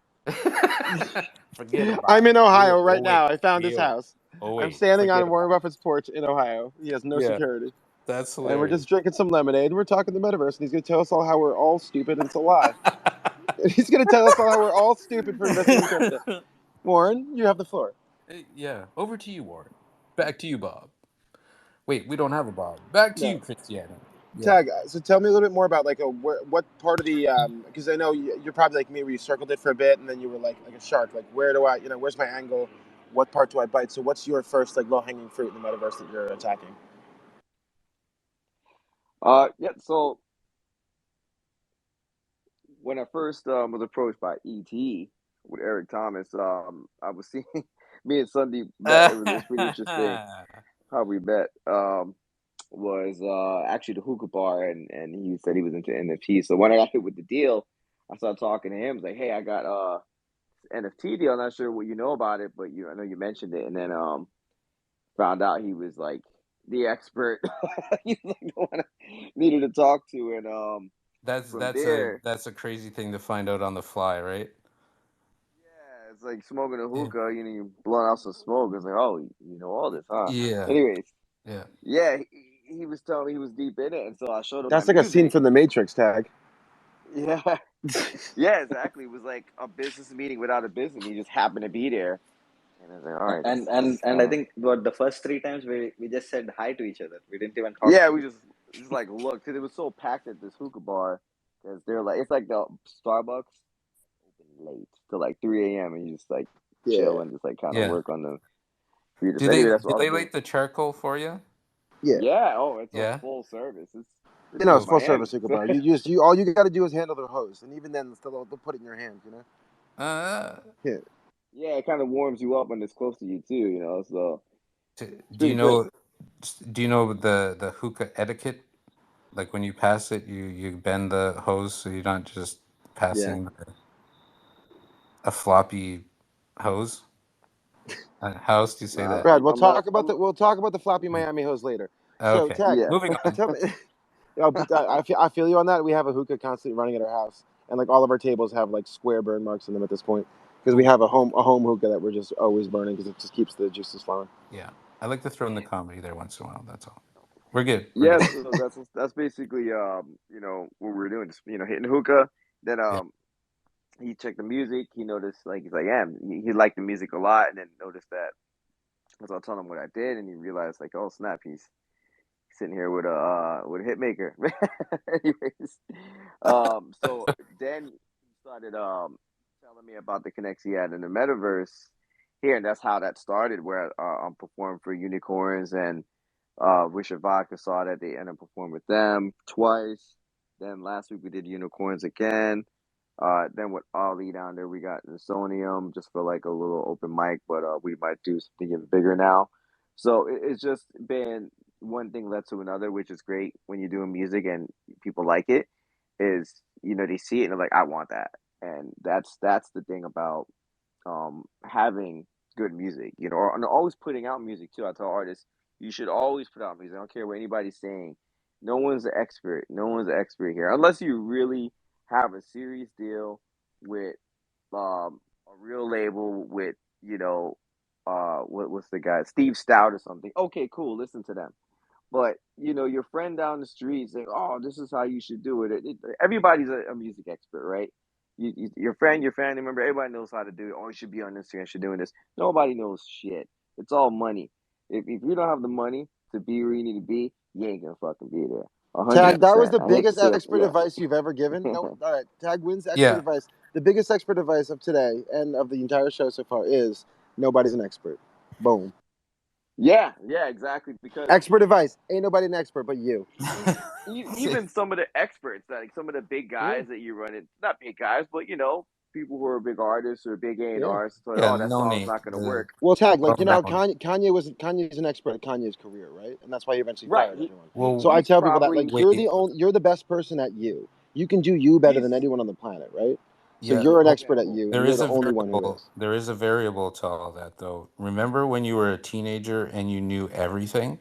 Forget about I'm it. in Ohio Deal. right Oh now. wait. I found his Deal. house. Oh I'm wait. standing Forget on about Warren Buffett's porch in Ohio. He has no it. Yeah. security. That's And we're hilarious. just drinking some lemonade and we're talking the metaverse. And he's going to tell us all how we're all stupid and it's a lie. He's going to tell us all how we're all stupid for investing in crypto. Warren, you have the floor. Yeah. Over to you, Warren. Back to you, Bob. Wait, we don't have a Bob. Back to No. you, Cristiano. Yeah. Tag. So tell me a little bit more about like what part of the because I know you're probably like me where you circled it for a bit and then you were like a shark. Like where do I where's my angle? What part do I bite? So what's your first like low hanging fruit in the metaverse that you're attacking? Yeah. So when I first was approached by ET with Eric Thomas, I was seeing me and Sunday met. It was pretty interesting how we met. Was actually the hookah bar, and he said he was into NFTs. So when I got hit with the deal, I started talking to him. I was like, "Hey, I got NFT deal. I'm not sure what you know about it, but I know you mentioned it." And then found out he was like the expert. He's like the one I needed to talk to, and that's from that's a there, that's a crazy thing to find out on the fly, right? yeah, it's like smoking a Yeah. hookah. You blowing out some smoke. It's like, oh, you know all this, huh? Yeah. Anyways, Yeah. yeah, he was telling me he was deep in it, and so I showed him my That's like a scene music. from the Matrix. Tag. Yeah, yeah, exactly. It was like a business meeting without a business. He just happened to be there, and I was like, all right, And this and is and I fun. think what the first three times we just said hi to each other. We didn't even talk Yeah, to we you. just like looked because it was so packed at this hookah bar because they're like it's like the Starbucks open late till like 3 a.m. and you just like chill Yeah. and just like kind of Yeah. work on the computer. Do So they anyway, that's do what I was they doing. light the charcoal for you? Yeah. Yeah. Oh, it's a Yeah. full service. It's It's full Miami. service hookah bar. You all you got to do is handle the hose, and even then, they'll put it in your hands. Uh, Yeah. Yeah, it kind of warms you up when it's close to you too. So it's do you pretty great. know the hookah etiquette? Like when you pass it, you bend the hose so you're not just Yeah. passing a floppy hose. How else do you say that? Brad, Unless we'll talk about the floppy Miami hose later. So Okay, tag. yeah. moving on. Tell me. I feel you on that. We have a hookah constantly running at our house, and like all of our tables have like square burn marks in them at this point because we Ooh, have a home hookah that we're just always burning because it just keeps the juices flowing. yeah, I like to throw in the comedy there once in a while. That's all. We're good. We're Yeah, good. so that's basically what we're doing, just hitting hookah. Then Yeah. he checked the music. He noticed like he's like, yeah, he liked the music a lot, and then noticed that as I told him what I did, and he realized like, oh snap, he's sitting here with a hit maker. Anyways, so then he started telling me about the connects he had in the metaverse here, and that's how that started. Where I'm performing for Unicorns and Richard Vodka saw that they ended up performing with them twice. Then last week we did Unicorns again. Then with Ali down there, we got Insonium just for like a little open mic, but we might do something even bigger now. So it's just been one thing led to another, which is great when you're doing music and people like it. Is they see it and they're like, I want that, and that's the thing about having good music, and always putting out music too. I tell artists you should always put out music. I don't care what anybody's saying. No one's an expert. No one's an expert here unless you really have a serious deal with a real label with what's the guy Steve Stout or something. Okay, cool. Listen to them. But your friend down the street saying, "Oh, this is how you should do it." Everybody's a music expert, right? Your friend, your family member, everybody knows how to do it. Oh, you should be on Instagram, you should doing this. Nobody knows shit. It's all money. If you don't have the money to be where you need to be, you ain't gonna fucking be there. Yeah. 100%. Tag, that was the I hate to biggest say it, expert yeah. advice you've ever given. No, all right. Tag wins expert Yeah. advice. The biggest expert advice of today and of the entire show so far is nobody's an expert. Boom. Yeah, exactly. Because Expert advice. Ain't nobody an expert but you. even some of the experts, like some of the big guys that you run in, not big guys, but people who are big artists or big Yeah. A&Rs, so Yeah, that no song's name. not gonna work. Well, Tag, like Well you know, known. Kanye's an expert at Kanye's career, right? And that's why he eventually Right. fired everyone. Well, So I He's tell people that like probably wait. you're the best person at you. You can do you better he's than anyone on the planet, right? So Yeah. you're an Well, expert at you, there and you're is the a only one who variable. is. There is a variable to all that, though. Remember when you were a teenager and you knew everything?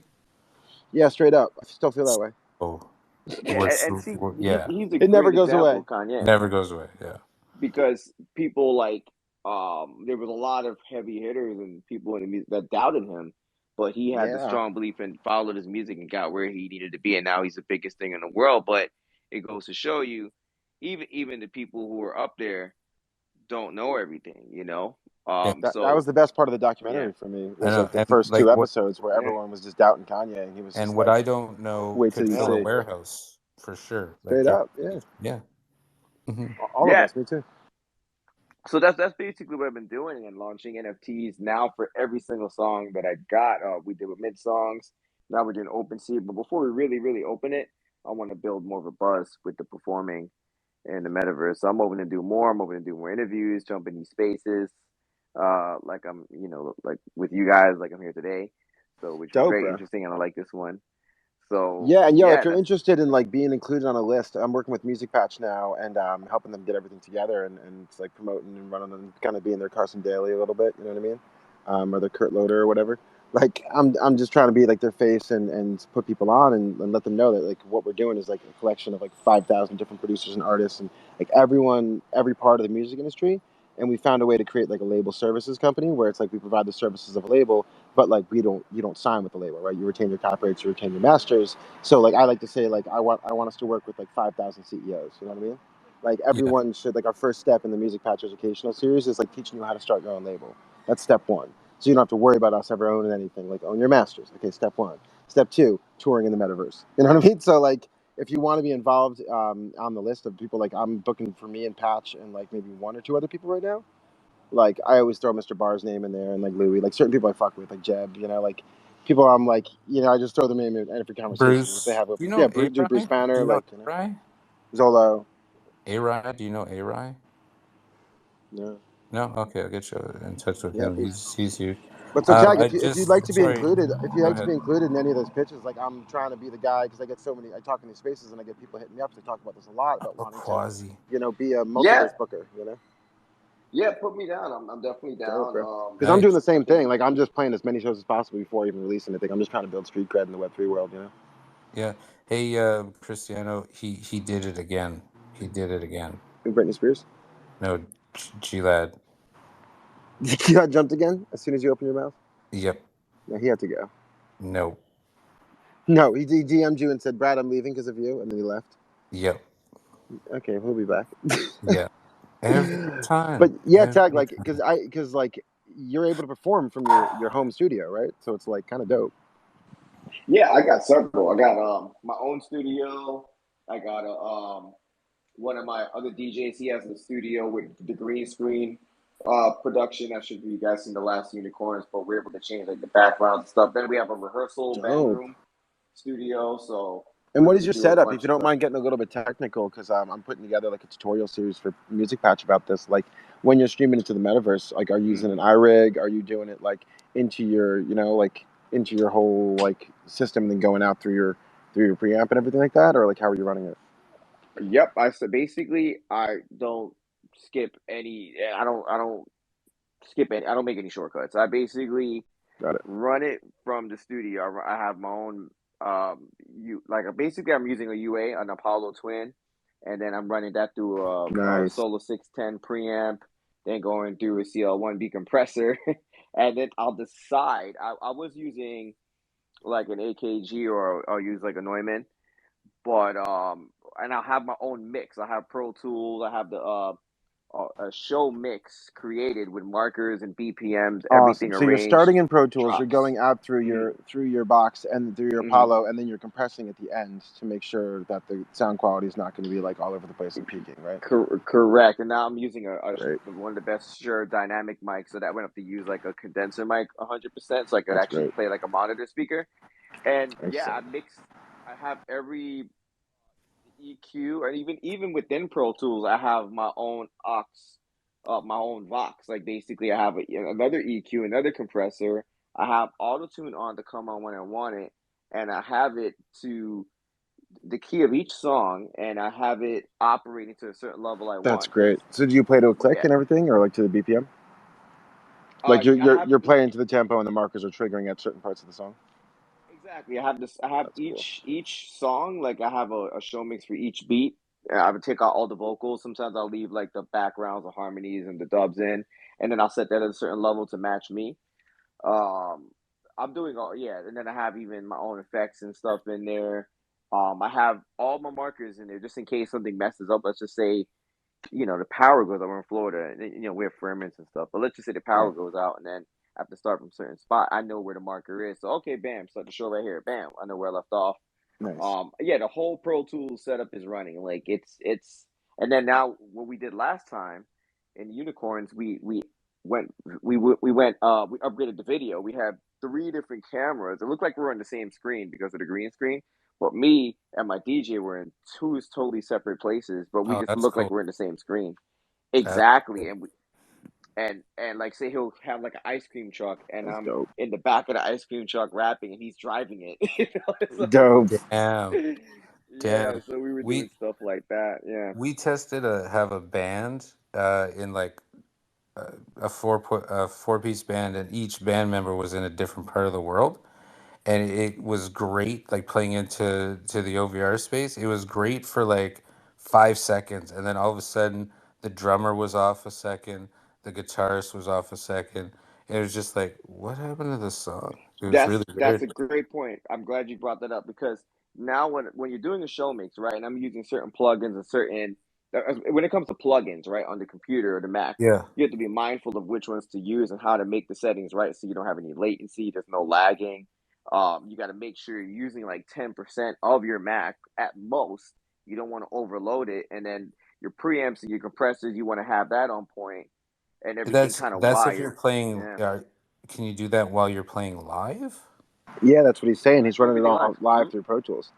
Yeah, straight up. I still feel that way. Oh, and see, yeah, he's a It never great goes away. example, Kanye, never goes away. Yeah. because people like there was a lot of heavy hitters and people in the music that doubted him, but he had the Yeah. strong belief and followed his music and got where he needed to be, and now he's the biggest thing in the world. But it goes to show you, even the people who are up there don't know everything, Yeah. That was So the best part of the yeah, documentary for me. I Was know. like the And first like two what episodes where yeah, everyone was just doubting Kanye, and he was and just what like, I don't know "Wait till could you fill a see." warehouse for sure. Straight Like it, up, yeah. yeah. Hmm. All of yeah. us, me too. So that's basically what I've been doing and launching NFTs now for every single song that I got. We did with mid songs. Now we're doing open sea. But before we really open it, I want to build more of a buzz with the performing in the metaverse. So I'm hoping to do more. I'm hoping to do more interviews, jump in these spaces, like I'm, like with you guys, like I'm here today. So which was Dope, very bro. interesting, and I like this one. So Yeah, and yo, if yeah, you're that's interested in like being included on a list, I'm working with Music Patch now and helping them get everything together and it's like promoting and running and kind of being their Carson Daly a little bit, you know what I mean? Or their Kurt Loder or whatever. Like I'm just trying to be like their face and put people on and let them know that like what we're doing is like a collection of like 5,000 different producers and artists and like every part of the music industry. And we found a way to create like a label services company where it's like we provide the services of a label, but like you don't sign with the label, right? You retain your copyrights, you retain your masters. So like I like to say like I want us to work with like 5,000 CEOs. You know what I mean? Like Yeah. everyone should like our first step in the Music Patch educational series is like teaching you how to start your own label. That's step one. So you don't have to worry about us ever owning anything. Like own your masters. Okay, step one. Step two, touring in the metaverse. You know what I mean? So like if you want to be involved on the list of people, like I'm booking for me and Patch and like maybe one or two other people right now. Like I always throw Mr. Barr's name in there and like Louis, like certain people I fuck with, like Jeb, like people I'm like, I just throw them in every conversation. If they Bruce, have a do you know Bruce A-Rye? Do Banner, you know like A-Rye? Zolo. A-Rye? Do you know A-Rye? No. No? Okay, I'll get you in touch with Yeah, him. please. He's huge. But so Tag, I if you'd like just to be sorry. included, Go ahead. in any of those pitches, like I'm trying to be the guy because I get so many. I talk in these spaces and I get people hitting me up. They talk about this a lot about Oh, wanting to, Quasi. be a yeah, multiverse booker. put me down. I'm definitely Dope, down. bro. Because I'm doing Nice. the I same think thing. Like I'm just playing as many shows as possible before even releasing anything. I'm just trying to build street cred in the Web3 world. Yeah. Hey, Cristiano, he did it again. He did it again. Britney Spears. No, G-Lad. You got jumped again as soon as you open your mouth. Yep. No, he had to go. No. No, he DM'd you and said, "Brad, I'm leaving because of you," and then he left. Yep. Okay, we'll be back. Yeah. Every But time. yeah, Tag, Every like, time. because like you're able to perform from your home studio, right? So it's like kind of dope. yeah, I got several. I got my own studio. I got a one of my other DJs. He has a studio with the green screen production. I should be you guys seen the last unicorns, but we're able to change like the backgrounds and stuff. Then we have a rehearsal band Dope. room studio, so And we're what able is to your do a setup? If bunch you of don't stuff. mind getting a little bit technical, because I'm putting together like a tutorial series for Music Patch about this. Like when you're streaming into the metaverse, like are you using an iRig? Are you doing it like into your, like into your whole like system and then going out through your preamp and everything like that, or like how are you running it? Yep, I said basically I don't skip any. I don't skip any. I don't make any shortcuts. I basically Got it. run it from the studio. I have my own basically I'm using a UA, an Apollo Twin, and then I'm running that through a Nice. Solo 610 preamp, then going through a CL1B compressor, and then I'll decide. I was using like an AKG or I'll use like a Neumann, but and I'll have my own mix. I have Pro Tools. I have the a show mix created with markers and BPMs, Awesome. everything So you're starting arranged, in Pro Tools. You're drops. going out Hmm. through your box and through your Hmm. Apollo, and then you're compressing at the end to make sure that the sound quality is not going to be like all over the place and peaking, right? Correct. And now I'm using Great. one of the best Shure dynamic mics, so that I went up to use like a condenser mic 100%, so I could That's actually great. play like a monitor speaker. And yeah, Excellent. I have every EQ, or even within Pro Tools, I have my own aux, my own Vox. Like basically, I have another EQ, another compressor. I have auto tune on to come on when I want it, and I have it to the key of each song, and I have it operating to a certain level I That's want. Because great. So do you play to a click yeah, and everything, or like to the BPM? Like I have you're playing to the tempo, and the markers are triggering at certain parts of the song. exactly. I have this. I have That's cool. each song. Like I have a show mix for each beat. I would take out all the vocals. Sometimes I'll leave like the backgrounds, the harmonies, and the dubs in, and then I'll set that at a certain level to match me. Um, I'm doing all yeah, and then I have even my own effects and stuff in there. I have all my markers in there just in case something messes up. Let's just say the power goes out. We're in Florida, and we have ferments and stuff. But let's just say the power Right. goes out, and then I have to start from a certain spot. I know where the marker is. So okay, bam, start the show right here. Bam, I know where I left off. Nice. Yeah, the whole Pro Tools setup is running. Like it's, and then now what we did last time in Unicorns, went we upgraded the video. We had three different cameras. It looked like we were on the same screen because of the green screen. But me and my DJ were in two totally separate places, but we Oh, just that's look like cool. we're in the same screen. That's Exactly. cool. And like say he'll have like an ice cream truck, and That's I'm dope. in the back of the ice cream truck rapping, and he's driving it. So Dope. Damn, yeah, damn. so we were doing We stuff like that. Yeah. we tested a have a band in like a four-piece band, and each band member was in a different part of the world, and it was great like playing into the OVR space. It was great for like 5 seconds, and then all of a sudden the drummer was off a second, the guitarist was off a second. It was just like, what happened to the song? It was really That's weird. a great point. I'm glad you brought that up because now when you're doing a show mix, right, and I'm using certain plugins and certain when it comes to plugins, right, on the computer or the Mac, Yeah. you have to be mindful of which ones to use and how to make the settings right so you don't have any latency, there's no lagging. You got to make sure you're using like 10% of your Mac at most. You don't want to overload it, and then your preamps and your compressors, you want to have that on point and everything kind of That's if you're wired. playing. Yeah. Can you do that while you're playing live? Yeah, that's what he's saying. I He's do running it everything all live. live through Pro Tools.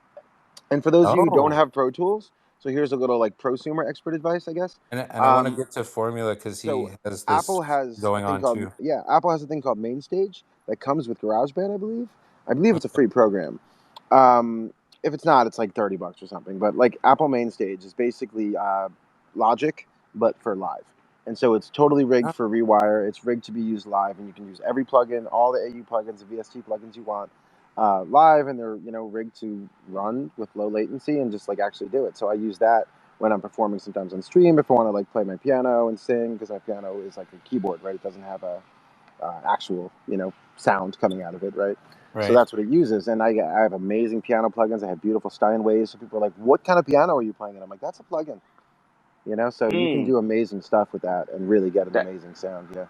And for those of you who don't Oh, have Pro Tools, so here's a little like prosumer expert advice, I guess. and I want to Um, get to Formula because so he has this Apple has a going thing on called too. Apple has a thing called MainStage that comes with GarageBand, I believe. I believe it's a Okay. free program. If it's not, it's like $30 or something. But like Apple MainStage is basically Logic, but for live. And so it's totally rigged Oh, for Rewire. It's rigged to be used live, and you can use every plugin, all the AU plugins, the VST plugins you want, live, and they're rigged to run with low latency and just like actually do it. So I use that when I'm performing sometimes on stream if I want to like play my piano and sing because my piano is like a keyboard, right? It doesn't have a actual sound coming out of it, right? So right. that's what it uses. And I have amazing piano plugins. I have beautiful Steinways. So people are like, "What kind of piano are you playing?" And I'm like, "That's a plugin." So you can Mm. do amazing stuff with that and really get an That amazing sound. Yeah.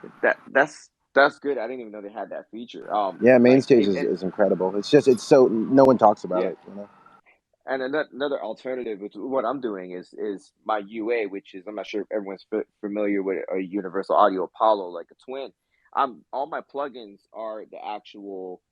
that's good. I didn't even know they had that feature. Yeah, main Like stage it, and is incredible. It's just it's so no one talks about yeah, it. and another alternative, which what I'm doing is my UA, which is I'm not sure if everyone's familiar with a Universal Audio Apollo, like a twin. I'm all my plugins are the actual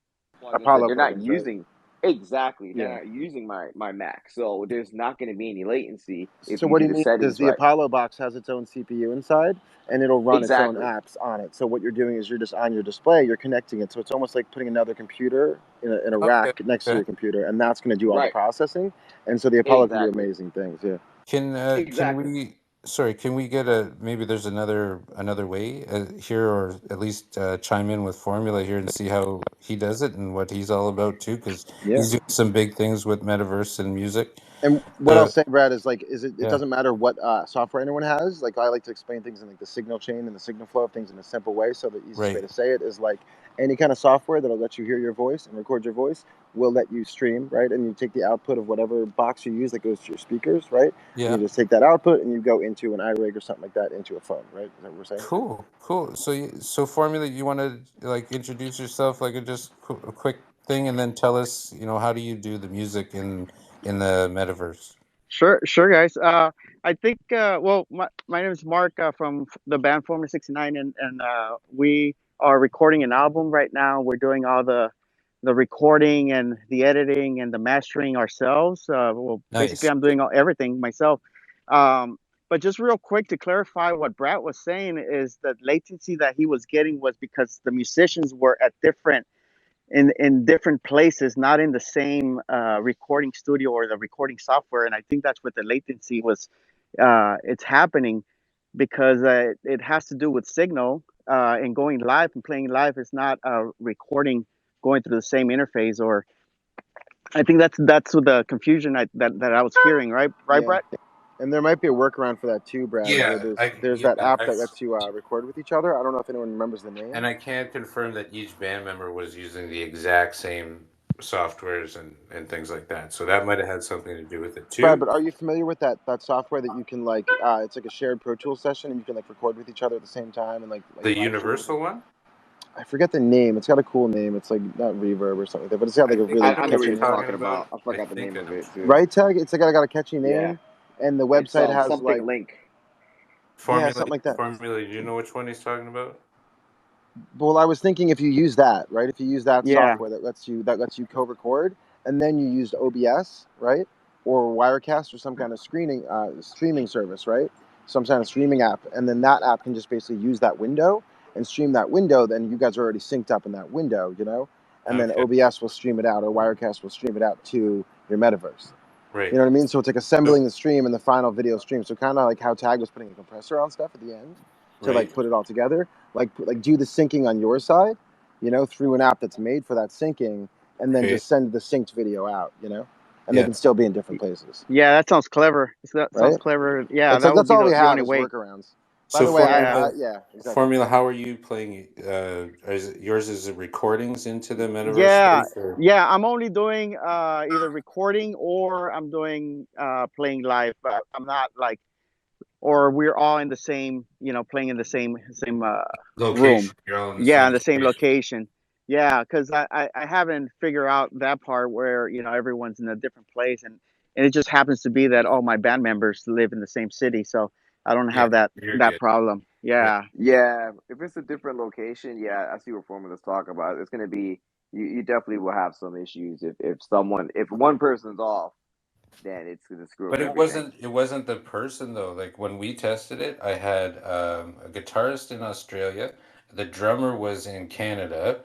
plugins that Apollo they're not plugins, right? using. Exactly, Yeah. they're not using my Mac, so there's not going to be any latency if So you what do he the means is settings the right. Apollo box has its own CPU inside, and it'll run its own Exactly. apps on it. So what you're doing is you're just on your display, you're connecting it. So it's almost like putting another computer in a Okay. rack next to Okay. your computer, and that's going to do all the Right. processing. And so the Apollo can do Exactly. amazing things. Yeah. Can Exactly. we? Sorry. Can we get a maybe? There's another way here, or at least chime in with Formula here and see how he does it and what he's all about too, because Yeah. he's doing some big things with metaverse and music. And what I'll say, Brad, is like, it Yeah. doesn't matter what software anyone has. Like, I like to explain things in like the signal chain and the signal flow of things in a simple way. So the easiest way Right. to say it is like any kind of software that'll let you hear your voice and record your voice will let you stream, right? And you take the output of whatever box you use that goes to your speakers, right? And Yeah. you just take that output and you go into an iRig or something like that into a phone, right? Is that what we're saying? Cool. Cool. So Formula, you want to like introduce yourself, like a quick thing, and then tell us, how do you do the music in the metaverse? Sure, guys. I think, well, my name is Mark from the band Formula 69, and we are recording an album right now. We're doing all the recording and the editing and the mastering ourselves. Well, basically, Nice. I'm doing everything myself. Um, but just real quick to clarify what Brad was saying is that latency that he was getting was because the musicians were at different in different places, not in the same recording studio or the recording software. And I think that's what the latency was. It's happening because it has to do with signal and going live and playing live is not a recording going through the same interface. Or I think that's what the confusion that I was hearing. Right, Yeah. Brett? And there might be a workaround for that too, Brad, where Yeah, there's that app that lets you record with each other. I don't know if anyone remembers the name. and I can confirm that each band member was using the exact same softwares and things like that. So that might have had something to do with it Brad, too. but are you familiar with that software that you can like? It's like a shared Pro Tools session, and you can like record with each other at the same time and like The live stream. universal one? I forget the name. It's got a cool name. It's like not Reverb or something like that, but it's got I like a think I really know I know what what catchy you're you're name. talking talking about. about. I I forgot the think name I of know. it too. Right, Tag? It's like got a catchy Yeah, name, and the it's website has like something link. yeah, Formula, something like that. formula. Do you know which one he's talking about? Well, I was thinking if you use that, right? If you use that Yeah. software that lets you co-record, and then you used OBS, right, or Wirecast or some kind of streaming service, right? Some kind of streaming app, and then that app can just basically use that window and stream that window. Then you guys are already synced up in that window, and then Okay, OBS will stream it out, or Wirecast will stream it out to your metaverse. right. You know what I mean? So it's like So, assembling the stream and the final video stream. So kind of like how Tag was putting a compressor on stuff at the end to right, like put it all together. Like do the syncing on your side, through an app that's made for that syncing, and then right. just send the synced video out, and they Yeah. can still be in different places, Yeah, that sounds clever. That sounds right? clever. Yeah, That's that would that's be all we the have only is way. workarounds. By So the way, Yeah. yeah, exactly. formula. How are you playing? Yours is it recordings into the metaverse Yeah, space, or yeah. I'm only doing either recording or I'm doing playing live. But I'm not like, or we're all in the same, playing in the same room. location? You're all in the Yeah, same in the same location. location. Yeah, because I haven't figured out that part where everyone's in a different place, and it just happens to be that all my band members live in the same city, so I don't Yeah, have that you're that good. problem. Yeah. Yeah. Yeah, if it's a different location, yeah, I see what formulas talk about. It's gonna be you definitely will have some issues if one person's off, then it's gonna screw up But it everything. wasn't it wasn't the person though. Like when we tested it, I had a guitarist in Australia, the drummer was in Canada,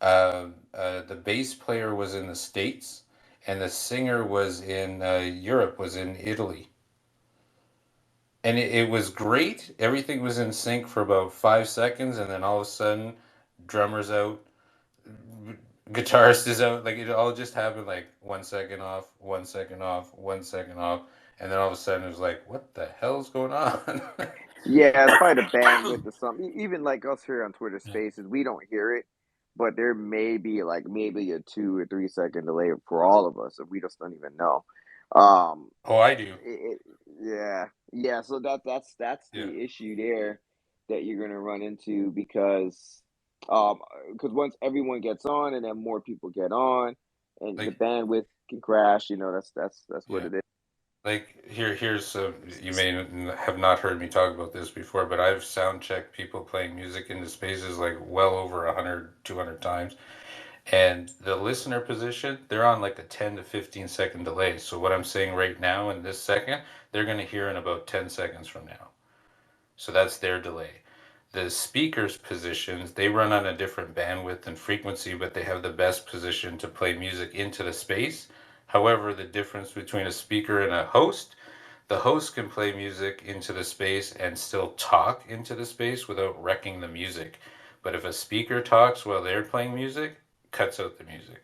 the bass player was in the States, and the singer was in Europe, was in Italy. And it was great. Everything was in sync for about 5 seconds, and then all of a sudden, drummer's out, guitarist is out. Like it all just happened like 1 second off, 1 second off, 1 second off, and then all of a sudden it was like, what the hell's going on? Yeah, it's probably the bandwidth or something. Even like us here on Twitter Yeah. Spaces, we don't hear it, but there may be like maybe a 2 or 3 second delay for all of us, if we just don't even know. Um, Oh, I do. yeah, yeah. So that's Yeah. the issue there that you're gonna run into because once everyone gets on and then more people get on, and the Like, bandwidth can crash. That's what yeah. it is. Like here's you may have not heard me talk about this before, but I've sound checked people playing music into spaces like well over 100, 200 times. And the listener position, they're on like a 10 to 15 second delay. So what I'm saying right now in this second, they're going to hear in about 10 seconds from now. So that's their delay. The speakers positions, they run on a different bandwidth and frequency, but they have the best position to play music into the space. However, the difference between a speaker and a host, the host can play music into the space and still talk into the space without wrecking the music. But if a speaker talks while they're playing music, cuts out the music.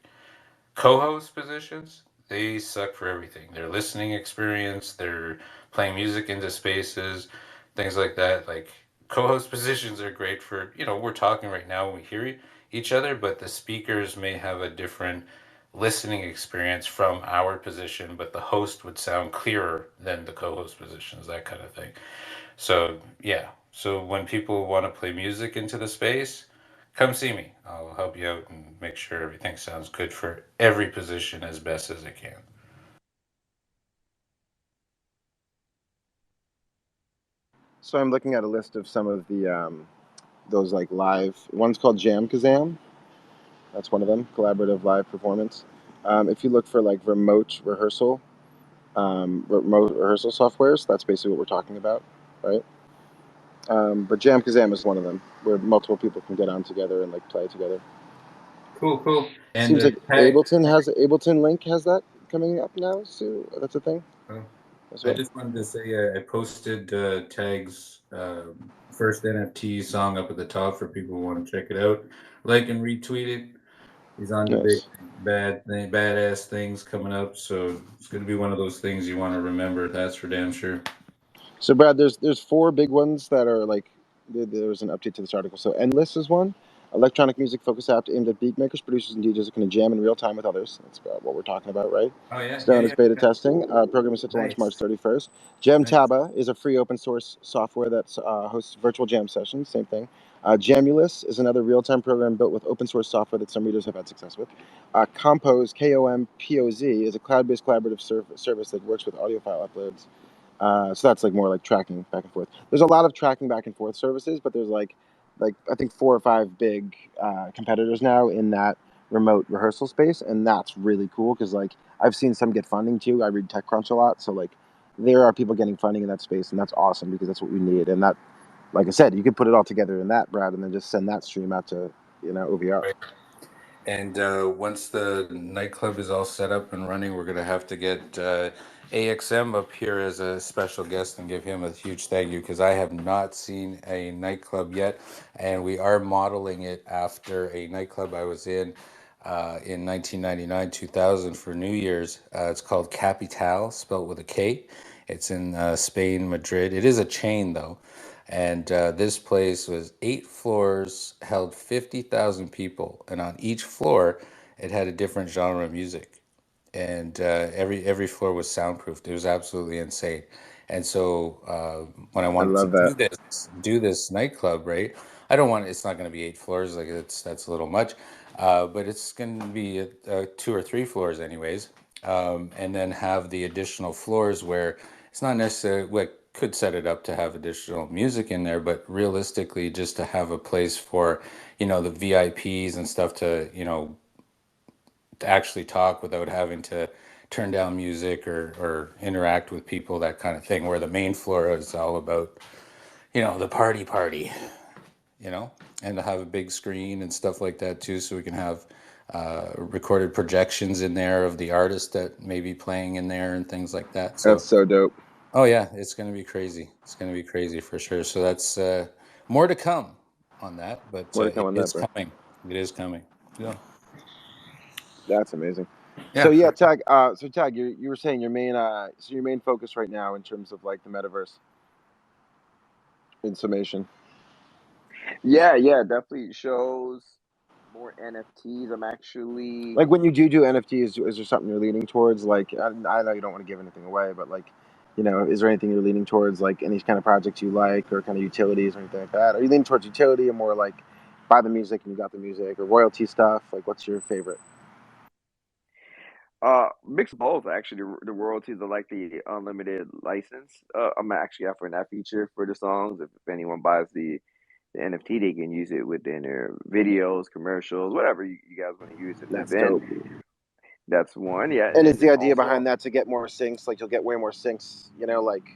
Co-host positions, They suck for everything. Their listening experience, their playing music into spaces, things like that. Like co-host positions are great for, we're talking right now and we hear each other, but the speakers may have a different listening experience from our position, but the host would sound clearer than the co-host positions, that kind of thing. So, yeah. So when people want to play music into the space, come see me. I'll help you out and make sure everything sounds good for every position as best as it can. So I'm looking at a list of some of the those like live. One's called Jam Kazam. That's one of them. Collaborative live performance. If you look for like remote rehearsal softwares, that's basically what we're talking about, right? But Jam Kazam is one of them, where multiple people can get on together and like play together. Cool, cool. And Seems like tag. Ableton Link has that coming up now. So that's a thing Oh, as I well. just wanted to say I posted Tag's first NFT song up at the top for people who want to check it out. Like and retweet it. He's on to big Nice. badass things coming up, so it's going to be one of those things you want to remember. That's for damn sure. So Brad, there's four big ones that are like there's an update to this article. So Endless is one, electronic music focused app aimed at beat makers, producers, and DJs who can jam in real time with others. That's about what we're talking about, right? Oh yeah, It's yeah, known as yeah. beta testing. Program is set to launch March Nice, 31st. Jam nice. Taba is a free open source software that hosts virtual jam sessions. Same thing. Jamulus is another real time program built with open source software that some readers have had success with. Compose, KOMPOZ, is a cloud based collaborative service that works with audio file uploads. So that's like more like tracking back and forth. There's a lot of tracking back and forth services, but there's like I think four or five big competitors now in that remote rehearsal space, and that's really cool because like I've seen some get funding too. I read TechCrunch a lot, so like there are people getting funding in that space, and that's awesome because that's what we need. And that, like I said, you could put it all together in that, Brad, and then just send that stream out to OVR. Right. And once the nightclub is all set up and running, we're going to have to get AXM up here as a special guest and give him a huge thank you because I have not seen a nightclub yet. And we are modeling it after a nightclub I was in 1999, 2000 for New Year's. It's called Capital, spelled with a K. It's in Spain, Madrid. It is a chain, though. And this place was 8 floors, held 50,000 people, and on each floor, it had a different genre of music, and every floor was soundproofed. It was absolutely insane. And so when I I wanted to love that. do this nightclub, right? I don't want it's not going to be 8 floors, like that's a little much, but it's going to be 2 or 3 floors anyways, and then have the additional floors where it's not necessarily like could set it up to have additional music in there, but realistically, just to have a place for, the VIPs and stuff to, to actually talk without having to turn down music or interact with people, that kind of thing, where the main floor is all about, the party, you know, and to have a big screen and stuff like that too, so we can have recorded projections in there of the artist that may be playing in there and things like that. That's So so dope. oh yeah, it's going to be crazy. It's going to be crazy for sure. So that's more to come on that, but More to come it on that, is bro. coming. It is coming. Yeah. That's amazing. So Yeah. yeah, Tag. So Tag, you were saying your main focus right now in terms of like the metaverse. In summation, Yeah, definitely shows more NFTs. I'm actually like when you do NFTs, is there something you're leaning towards? Like I know you don't want to give anything away, but like, is there anything you're leaning towards? Like any kind of projects you like, or kind of utilities or anything like that? Are you leaning towards utility or more like buy the music and you got the music, or royalty stuff? Like, what's your favorite? mix of both actually. The royalties are like the unlimited license. I'm actually offering that feature for the songs. If anyone buys the NFT, they can use it within their videos, commercials, whatever you guys want to use it That's within. dope. That's one. Yeah, and And is then the idea also behind that to get more syncs? Like you'll get way more syncs, like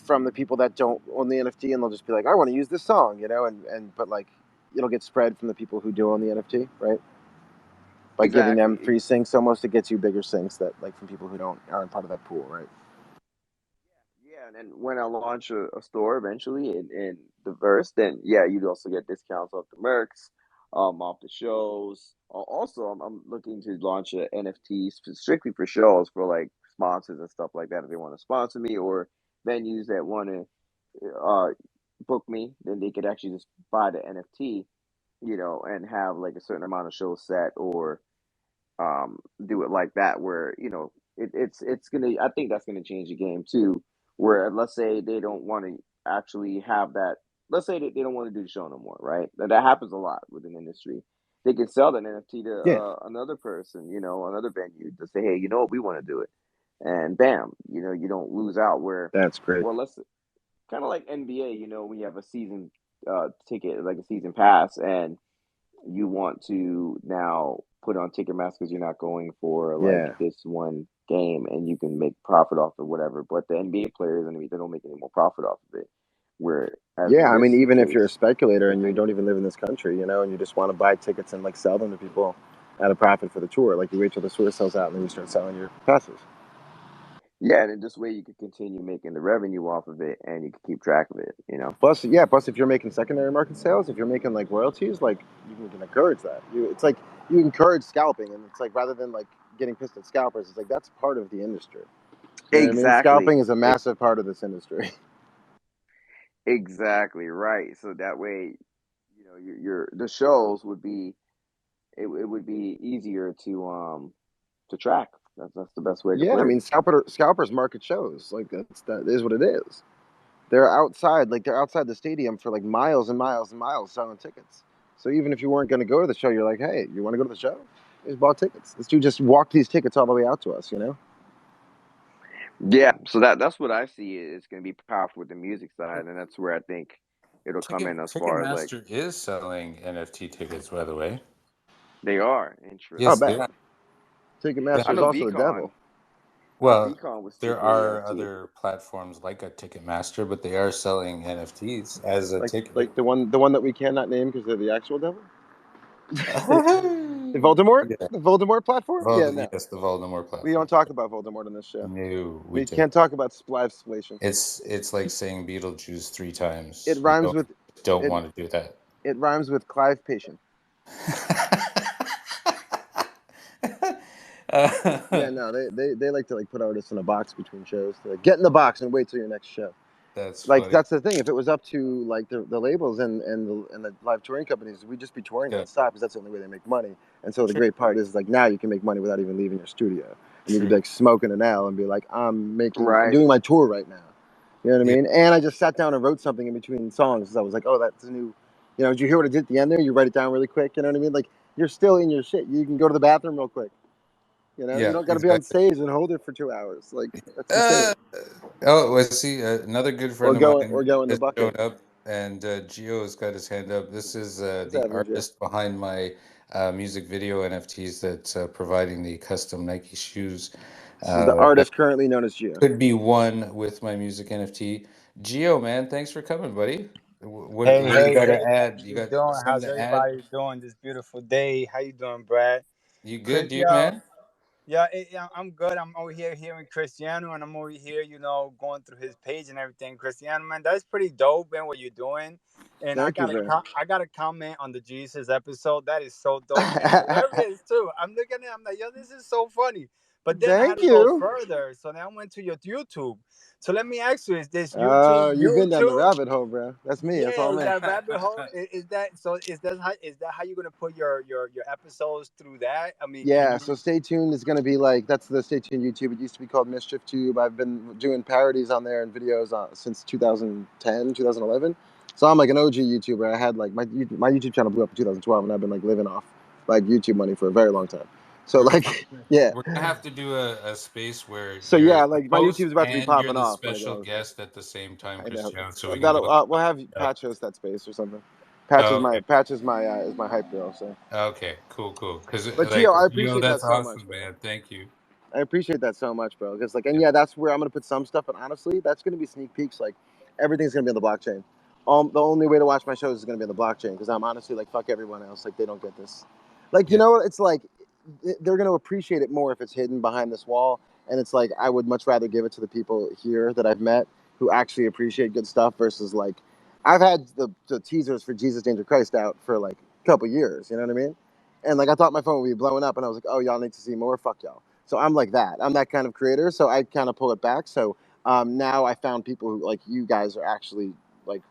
from the people that don't own the NFT, and they'll just be like, I want to use this song, and but like it'll get spread from the people who do own the NFT, right? By giving them exactly. free syncs, almost it gets you bigger syncs that like from people who don't aren't part of that pool, right? Yeah, and then when I launch a store eventually in the verse, then yeah, you'd also get discounts off the mercs. off the shows. Also, I'm looking to launch an NFT strictly for shows for like sponsors and stuff like that. If they want to sponsor me or venues that want to book me, then they could actually just buy the NFT, and have like a certain amount of shows set or do it like that where it's gonna. I think that's gonna change the game too. Where let's say they don't want to actually have that. Let's say they don't want to do the show no more, right? That happens a lot within the industry. They can sell that NFT to Yeah, another person, another venue to say, hey, you know what, we want to do it, and bam, you don't lose out. Where, that's great. well, let's kind of like NBA, when you have a season ticket, like a season pass, and you want to now put on Ticketmaster because you're not going for like Yeah, this one game and you can make profit off of whatever. But the NBA players, they don't make any more profit off of it. Whereas yeah. in I mean, this even if you're a case, speculator and you don't even live in this country, and you just want to buy tickets and like sell them to people at a profit for the tour, like you wait till the tour sells out and then you start selling your passes. yeah, and in this way you can continue making the revenue off of it and you can keep track of it. Plus if you're making secondary market sales, if you're making like royalties, like you can encourage that. It's like you encourage scalping, and it's like rather than like getting pissed at scalpers, it's like that's part of the industry. You know what I mean? Exactly. Scalping is a massive part of this industry. Exactly right. So that way, your the shows would be it would be easier to track. That's the best way to Yeah, I put it. mean, scalpers market shows, like that is what it is. They're outside the stadium for like miles and miles and miles selling tickets. So even if you weren't going to go to the show, you're like, hey, you want to go to the show? Just bought tickets. This dude just walked these tickets all the way out to us. Yeah, so that's what I see is going to be powerful with the music side, and that's where I think it'll come in as far as like Ticketmaster is selling NFT tickets, by the way. they are Oh, Yes, interesting. they bet. are. Yeah. I Ticketmaster is know also the devil. Well, VCon was there ticket are NFT. other platforms like a Ticketmaster, but they are selling NFTs as a ticket. Like the one that we cannot name because they're the actual devil. The Voldemort, Yeah. the Voldemort platform. Yeah, no, Yes, the Voldemort we don't platform. talk about Voldemort on this show. No, we We don't. can't talk about spliflation. It's like saying Beetlejuice 3 It times. We rhymes with don't it. want to do that. It rhymes with Clive Patient. Yeah, no, they like to like put artists in a box between shows. They're like, get in the box and wait till your next show. That's Like funny. that's the thing. If it was up to like the labels and the live touring companies, we'd just be touring Yeah, nonstop because that's the only way they make money. And so the true, great part is like now you can make money without even leaving your studio, and you can true. be like smoking an L and be like, I'm Right. doing my tour right now. You know what I Yeah, mean? And I just sat down and wrote something in between songs. So I was like, oh, that's a new. Did you hear what I did at the end there? You write it down really quick. You know what I mean? Like you're still in your shit. You can go to the bathroom real quick. You yeah, don't got to be on exactly. stage and hold it for 2 hours. Like that's insane. Uh, oh, let's see. Another good Or friend of go mine go in the has shown bucket. up, and Gio has got his hand up. This is What's the happening, Joe? artist behind my music video NFTs that's providing the custom Nike shoes. This is the That artist currently known as Gio. could be one with my music NFT. Gio, man, thanks for coming, buddy. Hey, What do you hey, got hey, to how add? You you got doing? something How's to add? everybody doing this beautiful day? How you doing, Brad? You good, Chris, dude, man? yeah, I'm good. I'm over here hearing Cristiano, and I'm over here, going through his page and everything. Cristiano, man, that's pretty dope, man. What you're doing, and Thank you, bro. I got a comment on the Jesus episode. That is so dope and hilarious too. I'm looking at it, I'm like, yo, this is so funny. But then I had Thank to go you. further, so then I went to your YouTube. So let me ask you: is this YouTube You've been down the YouTube? rabbit hole, bro. That's me. That's Yeah, all is me. that rabbit hole? Is that so? Is that how you're gonna put your episodes through that? I mean, can Yeah, you? so Stay Tuned is going to be like, that's the Stay Tuned YouTube. It used to be called Mischief Tube. I've been doing parodies on there and videos since 2010, 2011. So I'm like an OG YouTuber. I had like my YouTube channel blew up in 2012, and I've been like living off like YouTube money for a very long time. So We're like, yeah. we're gonna have to do a space where So you're yeah, the like my host YouTube's about to be and you're popping the off. Like, special guest at the same time, I know. Cristiano, so we can That'll go. we'll have Patch host that space or something. Oh, okay. Patch is my hype girl. So, Okay, cool. Because but like, Gio, I appreciate that that's so much, awesome, bro. man. Thank you. I appreciate that so much, bro. Because like, and Yeah, yeah, that's where I'm gonna put some stuff. But honestly, that's gonna be sneak peeks. Like, everything's gonna be on the blockchain. The only way to watch my shows is gonna be on the blockchain because I'm honestly like, fuck everyone else. Like, they don't get this. Like, yeah, it's like they're gonna appreciate it more if it's hidden behind this wall. And it's like I would much rather give it to the people here that I've met who actually appreciate good stuff versus like I've had the teasers for Jesus Danger Christ out for like couple years. You know what I mean? And like I thought my phone would be blowing up, and I was like, oh, y'all need to see more. Fuck y'all. So I'm like that. I'm that kind of creator. So I kind of pull it back. So now I found people who like you guys are actually like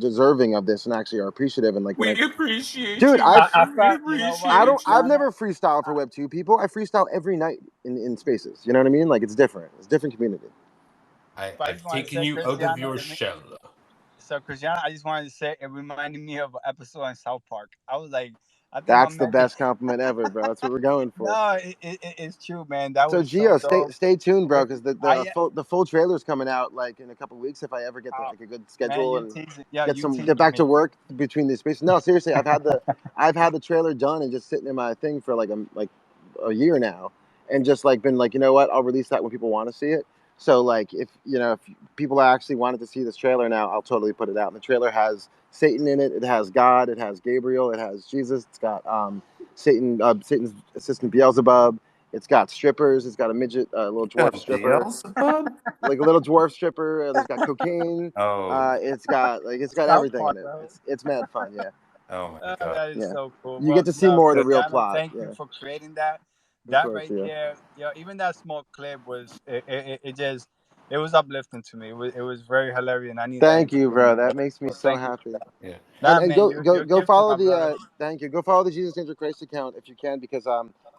deserving of this and actually are appreciative and like We appreciate dude, you. I We thought, you know what, I've Christiana? never freestyled for Web2 people. I freestyle every night in spaces. You know what I mean? Like it's different. It's a different community. But I I've just want to taken say, you out of Christiana, your shell. so Christiana, I just wanted to say it reminded me of an episode in South Park. I was like, I think my That's the man. best compliment ever, bro. That's what we're going for. No, it's true, man. That So was so Gio, dope. stay tuned, bro, It, because I the full trailer's coming out like in a couple weeks if I ever get uh, like a good man, schedule you and teasing, yeah, you get teasing back to me. work between these spaces. No, seriously, I've had the trailer done and just sitting in my thing for like a year now, and just like been like, you know what, I'll release that when people want to see it. So like if you know if people actually wanted to see this trailer now, I'll totally put it out. And the trailer has Satan in it. It has God. It has Gabriel. It has Jesus. It's got Satan's assistant Beelzebub. It's got strippers. It's got a midget, little dwarf stripper, Beelzebub? like a little dwarf stripper. There's got cocaine. Oh, It's got South everything in Park, it. bro. It's mad fun. Yeah, oh my God. That is yeah. so cool. You get Well, to see no, more of the real Cristiano, plot. thank you Yeah, for creating that. of That course. right Yeah. there, yeah, even that small clip was it just it was uplifting to me. It was very hilarious, and I need that Thank you, bro. entertainment. That makes me So so thank you for happy. that. Yeah. Nah, And man, you're go gifted, follow my the brother. thank you. Go follow the Jesus Ninja Christ account if you can because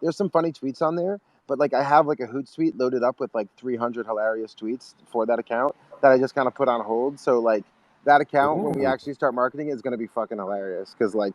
there's some funny tweets on there. But like I have like a Hootsuite loaded up with like 300 hilarious tweets for that account that I just kind of put on hold. So like that account when we Ooh, actually start marketing it is going to be fucking hilarious because like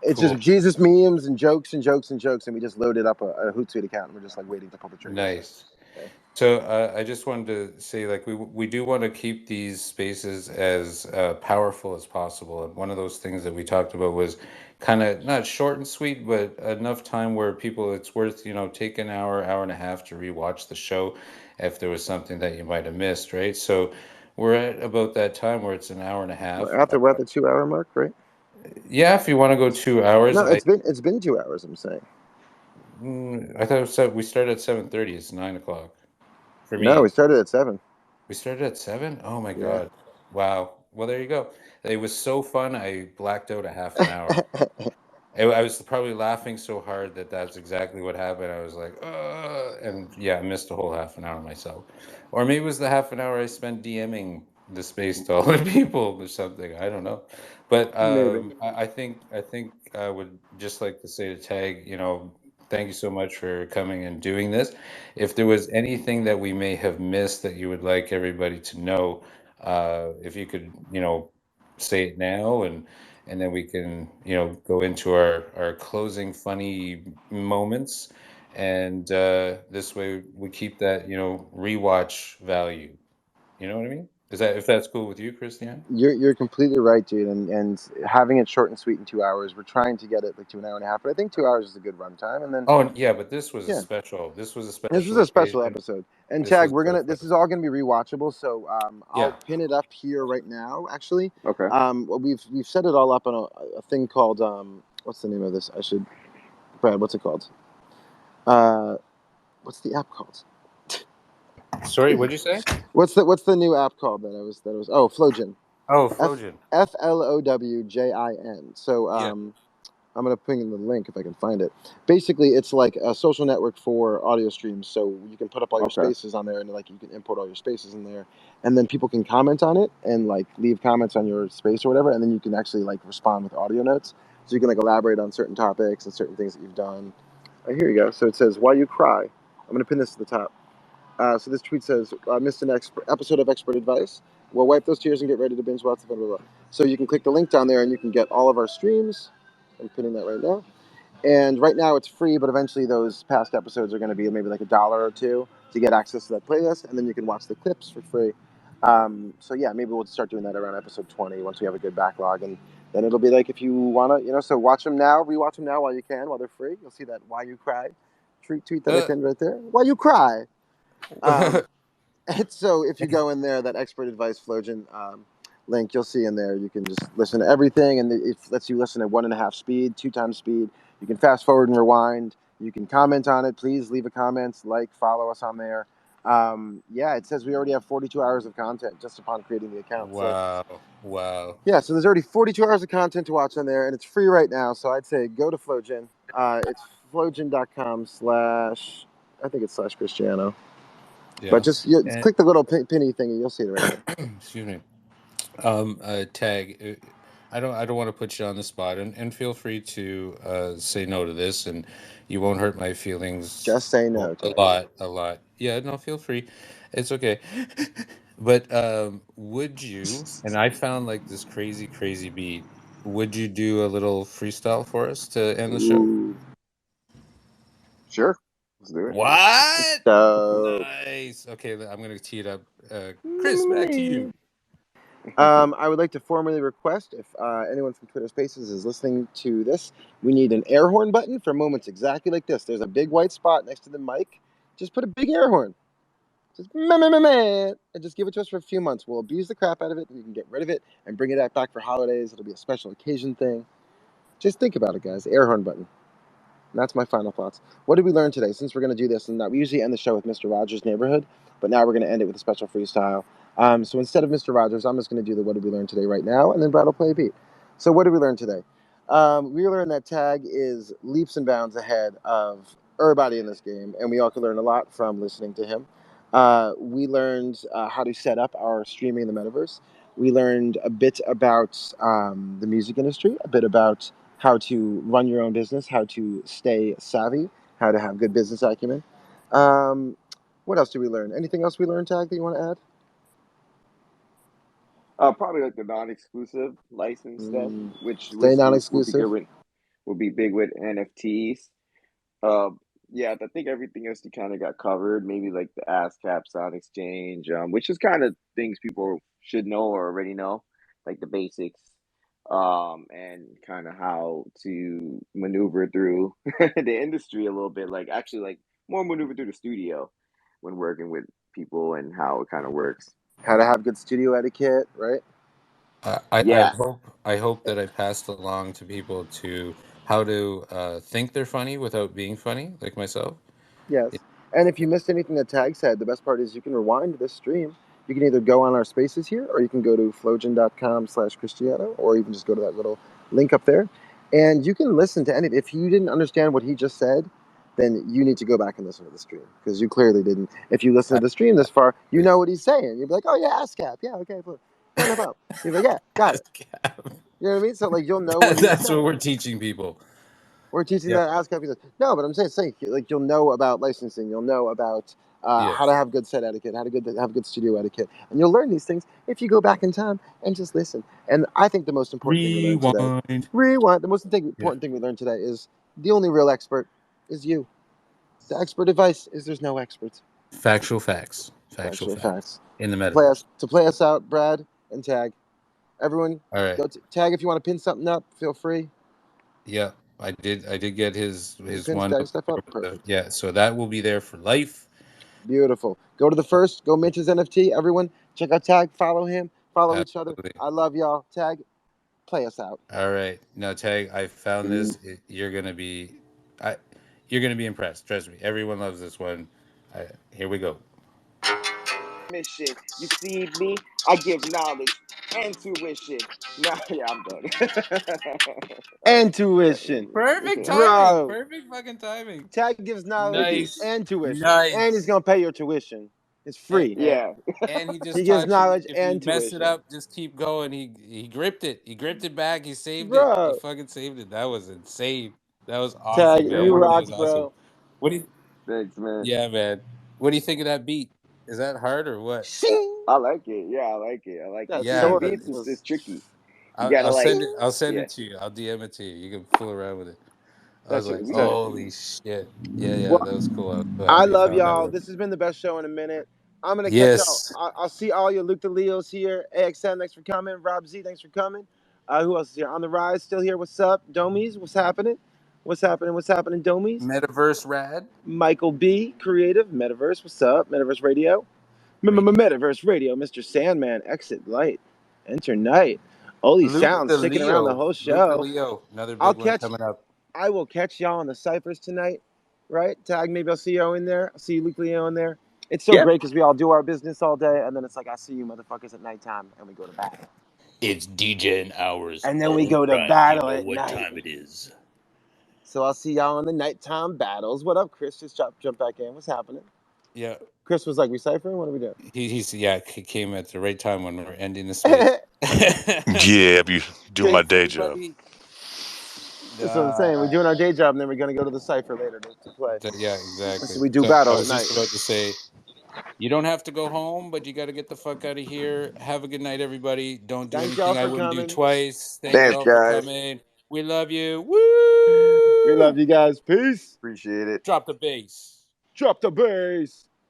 it's just cool. Jesus memes and jokes and jokes and jokes and we just loaded up a Hootsuite account and we're just like waiting to pull the trigger. Nice. Yeah. So I just wanted to say, like, we do want to keep these spaces as powerful as possible. And one of those things that we talked about was kind of not short and sweet, but enough time where people it's worth take an hour, hour and a half to rewatch the show if there was something that you might have missed, right? So we're at about that time where it's an hour and a half. We're at the 2 hour mark, right? Yeah, if you want to go 2 hours, No, it's been 2 hours. I'm saying. I thought we started at 7:30. It's 9 o'clock for No, me. we started at 7. We started at 7? Oh my Yeah. God. Wow. Well, there you go. It was so fun. I blacked out a half an hour. I was probably laughing so hard that that's exactly what happened. I was like, and yeah, I missed a whole half an hour myself. Or maybe it was the half an hour I spent DMing the space to other people or something. I don't know. But Maybe. I think I would just like to say to Tag, thank you so much for coming and doing this. If there was anything that we may have missed that you would like everybody to know, if you could, say it now and then we can go into our closing funny moments and this way we keep that rewatch value, you know what I mean? Is that if that's cool with you, Christian? You're completely right, dude. And having it short and sweet in 2 hours, we're trying to get it like 2 and a half, but I think 2 hours is a good runtime. And then Oh yeah, but this was a yeah, special, this was a this was special a special occasion. episode. And This Tag, was we're so gonna. This special. is all gonna be rewatchable. So Yeah. I'll pin it up here right now. Actually, Okay. well, we've set it all up on a thing called what's the name of this? Brad, what's it called? What's the app called? Sorry, what'd you say? What's the new app called that was Flowjin. Oh, F Flojin. FLOWJIN. So Yeah. I'm gonna ping in the link if I can find it. Basically, it's like a social network for audio streams. So you can put up all your Okay. spaces on there, and like you can import all your spaces in there, and then people can comment on it and like leave comments on your space or whatever, and then you can actually like respond with audio notes. So you can like elaborate on certain topics and certain things that you've done. Here you go. So it says, "Why you cry." I'm gonna pin this to the top. So this tweet says, "Missed an episode of Expert Advice. Well, wipe those tears and get ready to binge watch the blah, blah, blah." So you can click the link down there and you can get all of our streams. I'm pinning that right now. And right now it's free, but eventually those past episodes are going to be maybe like $1 or two to get access to that playlist, and then you can watch the clips for free. So yeah, maybe we'll start doing that around episode 20 once we have a good backlog, and then it'll be like if you wanna, so watch them now, rewatch them now while you can, while they're free. You'll see that "Why You Cry" tweet that I Uh, pinned right there. Why you cry? Um, and so if you go in there, that Expert Advice Flogen link, you'll see in there, you can just listen to everything, and it lets you listen at 1.5 speed, 2 times speed. You can fast forward and rewind. You can comment on it. Please leave a comment, like, follow us on there. Yeah, it says we already have 42 hours of content just upon creating the account. Wow. So Wow. yeah, so there's already 42 hours of content to watch on there, and it's free right now. So I'd say go to Flogen. It's flogen.com/ I think it's /Cristiano. But Yeah. just And click the little penny thingy. You'll see it right there. excuse me. Tag. I don't want to put you on the spot, and feel free to say no to this, and you won't hurt my feelings Just say no, a Tag. lot, a lot. Yeah, no, feel free. It's okay. But would you? And I found like this crazy, crazy beat. Would you do a little freestyle for us to end the show? Ooh, sure. Let's do it. What? So Nice. Okay, I'm gonna tee it up. Chris, back to you. I would like to formally request if anyone from Twitter Spaces is listening to this, we need an air horn button for moments exactly like this. There's a big white spot next to the mic. Just put a big air horn. Just meh, meh, meh, meh, and just give it to us for a few months. We'll abuse the crap out of it. We can get rid of it and bring it back for holidays. It'll be a special occasion thing. Just think about it, guys. Air horn button. And that's my final thoughts. What did we learn today? Since we're going to do this, and we usually end the show with Mr. Rogers' Neighborhood, but now we're going to end it with a special freestyle. So instead of Mr. Rogers, I'm just going to do the what did we learn today right now, and then Brad will play a beat. So what did we learn today? We learned that Tag is leaps and bounds ahead of everybody in this game, and we all can learn a lot from listening to him. We learned how to set up our streaming in the metaverse. We learned a bit about the music industry, a bit about how to run your own business, how to stay savvy, how to have good business acumen. Um, what else did we learn? Anything else we learned, Tag, that you want to add? Probably like the non-exclusive license stuff, Stay which will be good non-exclusive. will be big with NFTs. Uh, yeah, I think everything else you kind of got covered. Maybe like the ASCAP sound exchange, which is kind of things people should know or already know, like the basics, and kind of how to maneuver through the industry a little bit. Like actually, like more maneuver through the studio when working with people and how it kind of works. How to have good studio etiquette, right? Yeah, I hope that I passed along to people to how to think they're funny without being funny, like myself. Yes. Yeah. And if you missed anything that Tag said, the best part is you can rewind this stream. You can either go on our spaces here, or you can go to flogen.com/Cristiano, or even just go to that little link up there. And you can listen to any. If you didn't understand what he just said, then you need to go back and listen to the stream because you clearly didn't. If you listen to the stream this far, you know what he's saying. You'd be like, oh, yeah, ASCAP. Yeah, okay, cool. Yeah, no problem. You'd be like, yeah, got it. You know what I mean? So, like, you'll know what he's That's what saying. we're teaching people. We're teaching Yeah. that ASCAP. No, but I'm saying like you'll know about licensing. You'll know about how to Yes. have good set etiquette, how to have good studio etiquette, and you'll learn these things if you go back in time and just listen. And I think the most important thing we learned today, Rewind. rewind. The most Yeah. important thing we learned today is the only real expert is you. The expert advice is there's no experts. Factual facts. Factual Factual facts. facts. In the To metaverse. play us out, Brad and Tag. Everyone, All right. go Tag if you want to pin something up. Feel free. Yeah. I did get his Pin one Tag up stuff there up. with Perfect. yeah, so that will be there for life. Beautiful. Go to the first. Go mint his NFT. Everyone, check out Tag. Follow him. Follow each other. Absolutely. I love y'all. Tag, play us out. All right. Now, Tag, I found this. I, you're gonna be impressed. Trust me. Everyone loves this one. Here we go. mission. You see me? I give knowledge and tuition. Nah, yeah, I'm done. All And right. tuition. Perfect timing. Bro, Perfect fucking timing. Tag gives knowledge Nice. and tuition. And he's Nice. going to pay your tuition. It's And, free. and, Yeah. and he He just gives taught you knowledge if you and mess it tuition. up, just keep going. He gripped it. He gripped it back. He saved it. He Bro, fucking saved it. That was insane. That was Tag, awesome, you man. That rock, was awesome. bro. What do you? Thanks, man. Yeah, man. What do you think of that beat? Is that hard or what? Shing! I like it. Yeah, I like it. I like it. That Yeah, Creating soda beats man. is was tricky. You I'll, gotta I'll like, send it. I'll send yeah, it to you. I'll DM it to you. You can fool around with it. I that was shit like, was so. tight. holy shit. Yeah, yeah, Well, that was cool. I was so I happy you love found that y'all. one. This has been the best show in a minute. I'm gonna catch y'all. Yes. I'll see all you Luke the Leos here. AXN, thanks for coming. Rob Z, thanks for coming. Who else is here? On the rise, still here. What's up, Domies? What's happening? What's happening? What's happening, Domies? Metaverse Rad Michael B, creative. Metaverse, what's up? Metaverse Radio. Radio. Metaverse Radio. Mr. Sandman, exit light. Enter night. All these Luke sounds the sticking around the Leo. whole Luke the show. Leo. Another I'll big one catch. coming up. I will catch y'all on the ciphers tonight, right? Tag, maybe I'll see y'all in there. I'll see you, Luke Leo, in there. It's so Yeah. great because we all do our business all day, and then it's like I see you motherfuckers at nighttime, and we go to battle. It's DJing hours. And then we go to Right, battle you know at what night. time it is. So I'll see y'all in the nighttime battles. What up, Chris? Just jump back in. What's happening? Yeah, Chris was like, "We ciphering? What are we doing?" he came at the right time when we're ending the space. Yeah, be doing my Thanks, day job. everybody. That's what I'm saying. We're doing our day job, and then we're gonna go to the cipher later to play. Yeah, exactly. So we do So battle I at was night. just about to say, you don't have to go home, but you got to get the fuck out of here. Have a good night, everybody. Don't do Thank y'all anything I for wouldn't do coming. twice. Thank Thanks, y'all for guys. coming. We love you. Woo! We love you guys. Peace. Appreciate it. Drop the bass. Drop the bass.